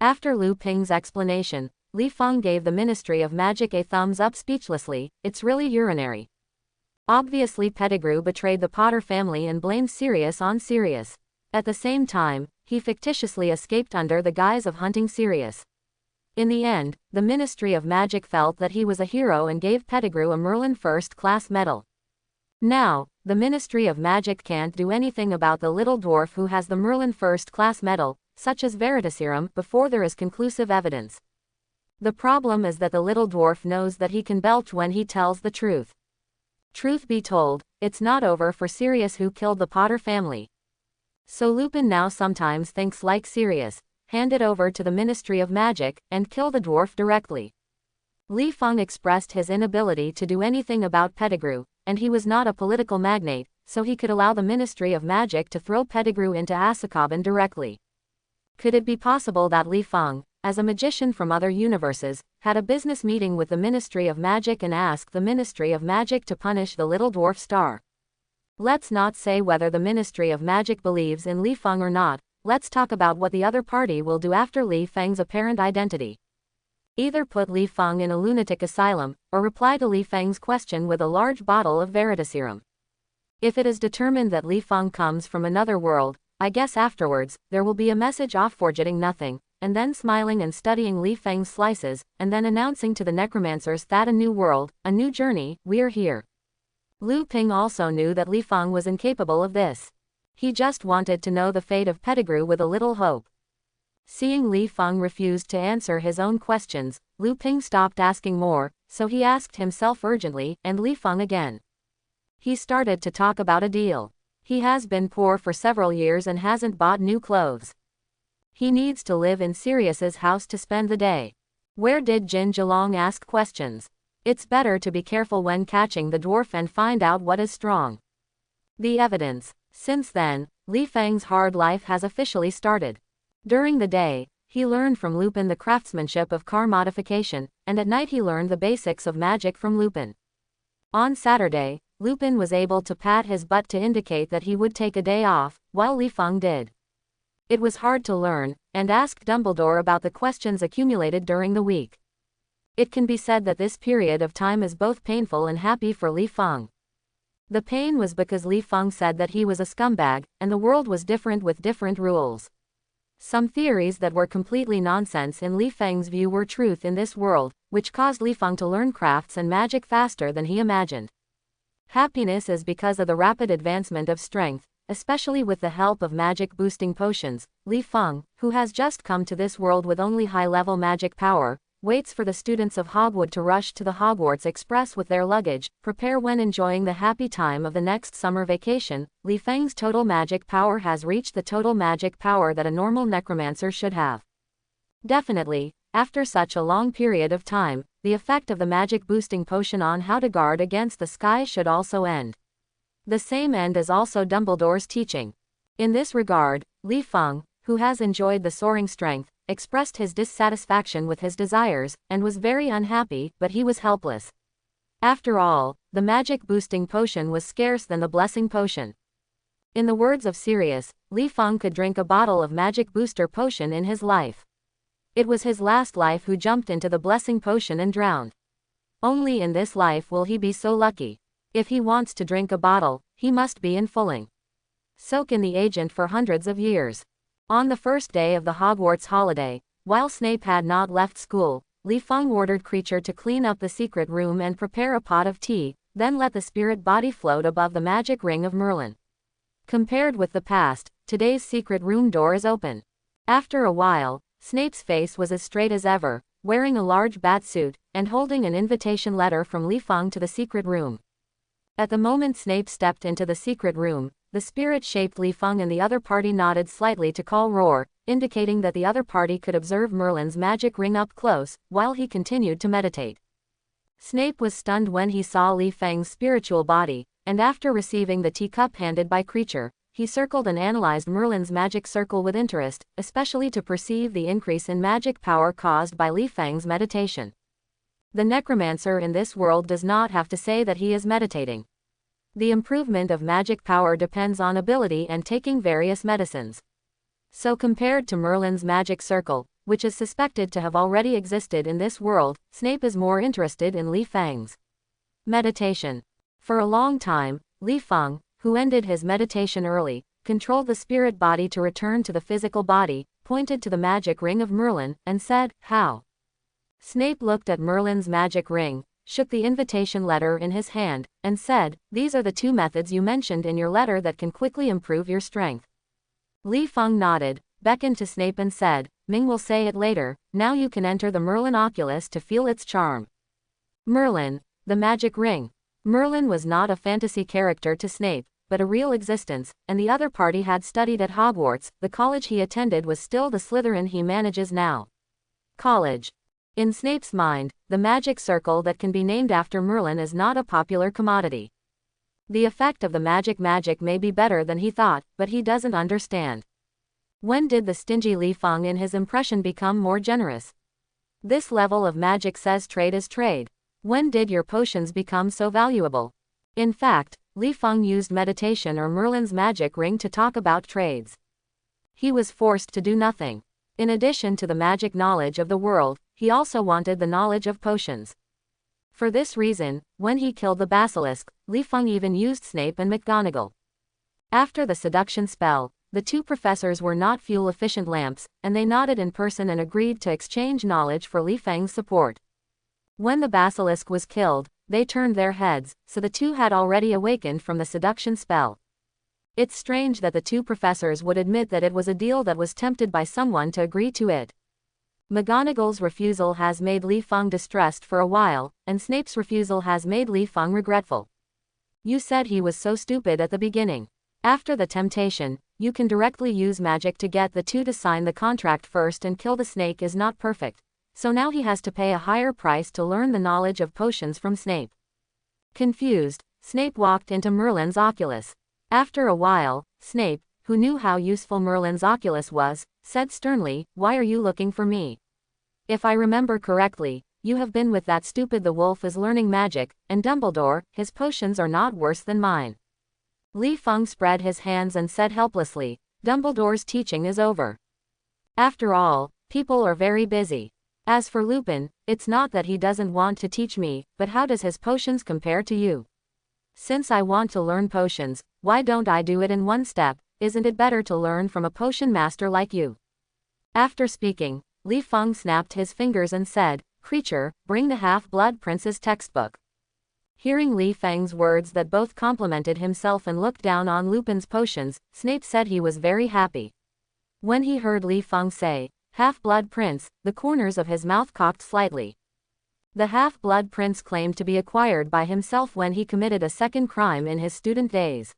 After Lu Ping's explanation, Li Feng gave the Ministry of Magic a thumbs up speechlessly. "It's really urinary." Obviously Pettigrew betrayed the Potter family and blamed Sirius on Sirius. At the same time, he fictitiously escaped under the guise of hunting Sirius. In the end, the Ministry of Magic felt that he was a hero and gave Pettigrew a Merlin First-Class medal. Now, the Ministry of Magic can't do anything about the little dwarf who has the Merlin First-Class medal, such as Veritaserum, before there is conclusive evidence. The problem is that the little dwarf knows that he can belch when he tells the truth. Truth be told, it's not over for Sirius who killed the Potter family. So Lupin now sometimes thinks like Sirius, hand it over to the Ministry of Magic, and kill the dwarf directly. Li Feng expressed his inability to do anything about Pettigrew, and he was not a political magnate, so he could allow the Ministry of Magic to throw Pettigrew into Azkaban directly. Could it be possible that Li Feng, as a magician from other universes, had a business meeting with the Ministry of Magic and asked the Ministry of Magic to punish the little dwarf star? Let's not say whether the Ministry of Magic believes in Li Feng or not, let's talk about what the other party will do after Li Feng's apparent identity. Either put Li Feng in a lunatic asylum, or reply to Li Feng's question with a large bottle of Veritaserum. If it is determined that Li Feng comes from another world, I guess afterwards, there will be a message off forgetting nothing, and then smiling and studying Li Feng's slices, and then announcing to the necromancers that a new world, a new journey, we're here. Lu Ping also knew that Li Feng was incapable of this. He just wanted to know the fate of Pettigrew with a little hope. Seeing Li Feng refused to answer his own questions, Lu Ping stopped asking more, so he asked himself urgently, and Li Feng again. He started to talk about a deal. He has been poor for several years and hasn't bought new clothes. He needs to live in Sirius's house to spend the day. Where did Jin Jelong ask questions? It's better to be careful when catching the dwarf and find out what is strong. The evidence. Since then, Li Fang's hard life has officially started. During the day, he learned from Lupin the craftsmanship of car modification, and at night he learned the basics of magic from Lupin. On Saturday, Lupin was able to pat his butt to indicate that he would take a day off, while Li Fang did. It was hard to learn, and ask Dumbledore about the questions accumulated during the week. It can be said that this period of time is both painful and happy for Li Fang. The pain was because Li Fang said that he was a scumbag, and the world was different with different rules. Some theories that were completely nonsense in Li Fang's view were truth in this world, which caused Li Fang to learn crafts and magic faster than he imagined. Happiness is because of the rapid advancement of strength, especially with the help of magic-boosting potions. Li Fang, who has just come to this world with only high-level magic power, waits for the students of Hogwarts to rush to the Hogwarts Express with their luggage, prepare when enjoying the happy time of the next summer vacation. Li Fang's total magic power has reached the total magic power that a normal necromancer should have. Definitely, after such a long period of time, the effect of the magic-boosting potion on how to guard against the sky should also end. The same end is also Dumbledore's teaching. In this regard, Li Fang, who has enjoyed the soaring strength, expressed his dissatisfaction with his desires, and was very unhappy, but he was helpless. After all, the magic-boosting potion was scarce than the blessing potion. In the words of Sirius, Li Fang could drink a bottle of magic booster potion in his life. It was his last life who jumped into the blessing potion and drowned. Only in this life will he be so lucky. If he wants to drink a bottle, he must be in Fulling. Soak in the agent for hundreds of years. On the first day of the Hogwarts holiday, while Snape had not left school, Li Fang ordered Creature to clean up the secret room and prepare a pot of tea, then let the spirit body float above the magic ring of Merlin. Compared with the past, today's secret room door is open. After a while, Snape's face was as straight as ever, wearing a large bat suit, and holding an invitation letter from Li Fang to the secret room. At the moment Snape stepped into the secret room, the spirit-shaped Li Fang and the other party nodded slightly to call roar, indicating that the other party could observe Merlin's magic ring up close, while he continued to meditate. Snape was stunned when he saw Li Fang's spiritual body, and after receiving the teacup handed by Creature, he circled and analyzed Merlin's magic circle with interest, especially to perceive the increase in magic power caused by Li Fang's meditation. The necromancer in this world does not have to say that he is meditating. The improvement of magic power depends on ability and taking various medicines. So compared to Merlin's magic circle, which is suspected to have already existed in this world, Snape is more interested in Li Fang's meditation. For a long time, Li Fang, who ended his meditation early, controlled the spirit body to return to the physical body, pointed to the magic ring of Merlin, and said, "How?" Snape looked at Merlin's magic ring, shook the invitation letter in his hand, and said, "These are the two methods you mentioned in your letter that can quickly improve your strength." Li Fang nodded, beckoned to Snape and said, "Ming will say it later, now you can enter the Merlin Oculus to feel its charm." Merlin, the magic ring. Merlin was not a fantasy character to Snape, but a real existence, and the other party had studied at Hogwarts. The college he attended was still the Slytherin he manages now. College. In Snape's mind, the magic circle that can be named after Merlin is not a popular commodity. The effect of the magic may be better than he thought, but he doesn't understand. When did the stingy Li Fang in his impression become more generous? This level of magic says trade is trade. When did your potions become so valuable? In fact, Li Fang used meditation or Merlin's magic ring to talk about trades. He was forced to do nothing. In addition to the magic knowledge of the world, he also wanted the knowledge of potions. For this reason, when he killed the basilisk, Li Fang even used Snape and McGonagall. After the seduction spell, the two professors were not fuel-efficient lamps, and they nodded in person and agreed to exchange knowledge for Li Fang's support. When the basilisk was killed, they turned their heads, so the two had already awakened from the seduction spell. It's strange that the two professors would admit that it was a deal that was tempted by someone to agree to it. McGonagall's refusal has made Li Fang distressed for a while, and Snape's refusal has made Li Fang regretful. You said he was so stupid at the beginning. After the temptation, you can directly use magic to get the two to sign the contract first and kill the snake is not perfect. So now he has to pay a higher price to learn the knowledge of potions from Snape. Confused, Snape walked into Merlin's oculus. After a while, Snape, who knew how useful Merlin's oculus was, said sternly, "Why are you looking for me? If I remember correctly, you have been with that stupid the wolf is learning magic, and Dumbledore, his potions are not worse than mine." Li Feng spread his hands and said helplessly, "Dumbledore's teaching is over. After all, people are very busy. As for Lupin, it's not that he doesn't want to teach me, but how does his potions compare to you? Since I want to learn potions, why don't I do it in one step? Isn't it better to learn from a potion master like you?" After speaking, Li Feng snapped his fingers and said, "Creature, bring the Half-Blood Prince's textbook." Hearing Li Feng's words that both complimented himself and looked down on Lupin's potions, Snape said he was very happy. When he heard Li Feng say, "Half-Blood Prince," the corners of his mouth cocked slightly. The Half-Blood Prince claimed to be acquired by himself when he committed a second crime in his student days.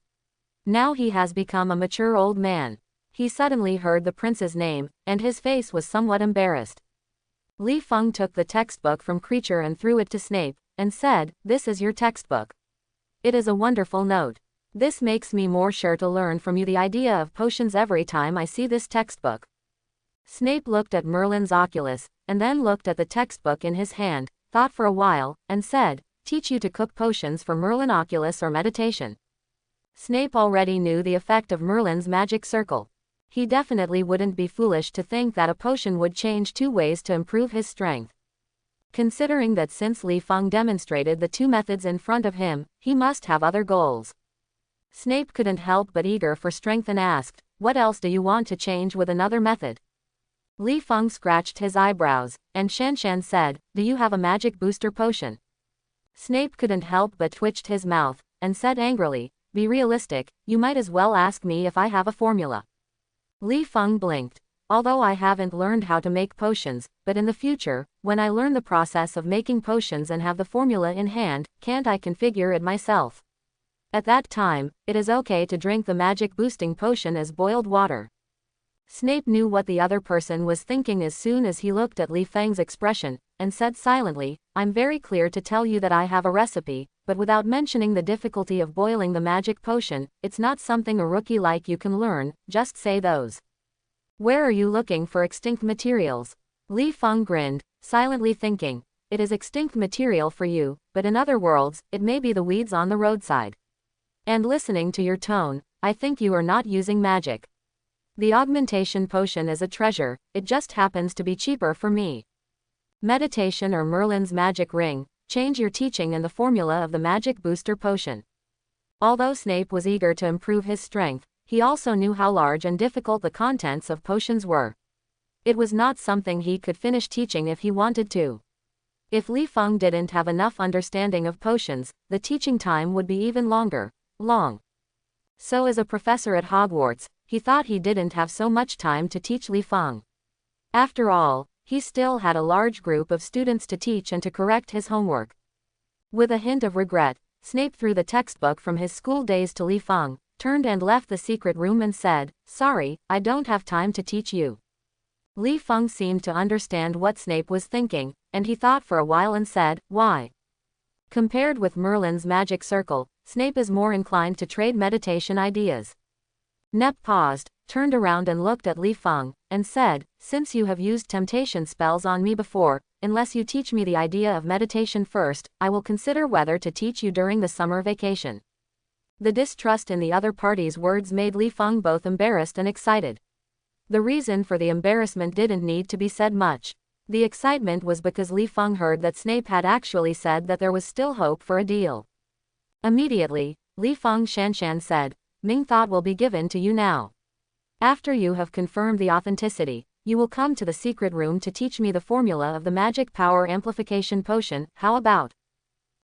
Now he has become a mature old man. He suddenly heard the prince's name, and his face was somewhat embarrassed. Li Feng took the textbook from Creature and threw it to Snape, and said, "This is your textbook. It is a wonderful note. This makes me more sure to learn from you the idea of potions every time I see this textbook." Snape looked at Merlin's oculus, and then looked at the textbook in his hand, thought for a while, and said, "Teach you to cook potions for Merlin oculus or meditation." Snape already knew the effect of Merlin's magic circle. He definitely wouldn't be foolish to think that a potion would change two ways to improve his strength. Considering that since Li Feng demonstrated the two methods in front of him, he must have other goals. Snape couldn't help but eager for strength and asked, "What else do you want to change with another method?" Li Feng scratched his eyebrows, and Shanshan said, "Do you have a magic booster potion?" Snape couldn't help but twitched his mouth, and said angrily, "Be realistic, you might as well ask me if I have a formula." Li Feng blinked. "Although I haven't learned how to make potions, but in the future, when I learn the process of making potions and have the formula in hand, can't I configure it myself? At that time, it is okay to drink the magic boosting potion as boiled water." Snape knew what the other person was thinking as soon as he looked at Li Feng's expression, and said silently, "I'm very clear to tell you that I have a recipe, but without mentioning the difficulty of boiling the magic potion. It's not something a rookie like you can learn, just say those. Where are you looking for extinct materials?" Li Feng grinned, silently thinking, "It is extinct material for you, but in other worlds, it may be the weeds on the roadside. And listening to your tone, I think you are not using magic. The augmentation potion is a treasure, it just happens to be cheaper for me. Meditation or Merlin's magic ring, change your teaching and the formula of the magic booster potion." Although Snape was eager to improve his strength, he also knew how large and difficult the contents of potions were. It was not something he could finish teaching if he wanted to. If Li Feng didn't have enough understanding of potions, the teaching time would be even longer. So as a professor at Hogwarts, he thought he didn't have so much time to teach Li Feng. After all, he still had a large group of students to teach and to correct his homework. With a hint of regret, Snape threw the textbook from his school days to Li Feng, turned and left the secret room and said, "Sorry, I don't have time to teach you." Li Feng seemed to understand what Snape was thinking, and he thought for a while and said, "Why?" Compared with Merlin's magic circle, Snape is more inclined to trade meditation ideas. Nep paused, turned around and looked at Li Feng, and said, "Since you have used temptation spells on me before, unless you teach me the idea of meditation first, I will consider whether to teach you during the summer vacation." The distrust in the other party's words made Li Feng both embarrassed and excited. The reason for the embarrassment didn't need to be said much. The excitement was because Li Feng heard that Snape had actually said that there was still hope for a deal. Immediately, Li Feng Shanshan said, "Ming thought will be given to you now. After you have confirmed the authenticity, you will come to the secret room to teach me the formula of the magic power amplification potion. How about?"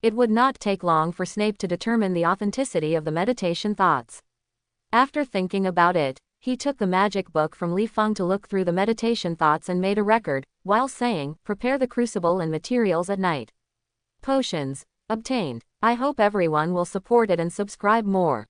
It would not take long for Snape to determine the authenticity of the meditation thoughts. After thinking about it, he took the magic book from Li Feng to look through the meditation thoughts and made a record, while saying, "Prepare the crucible and materials at night. Potions obtained. I hope everyone will support it and subscribe more."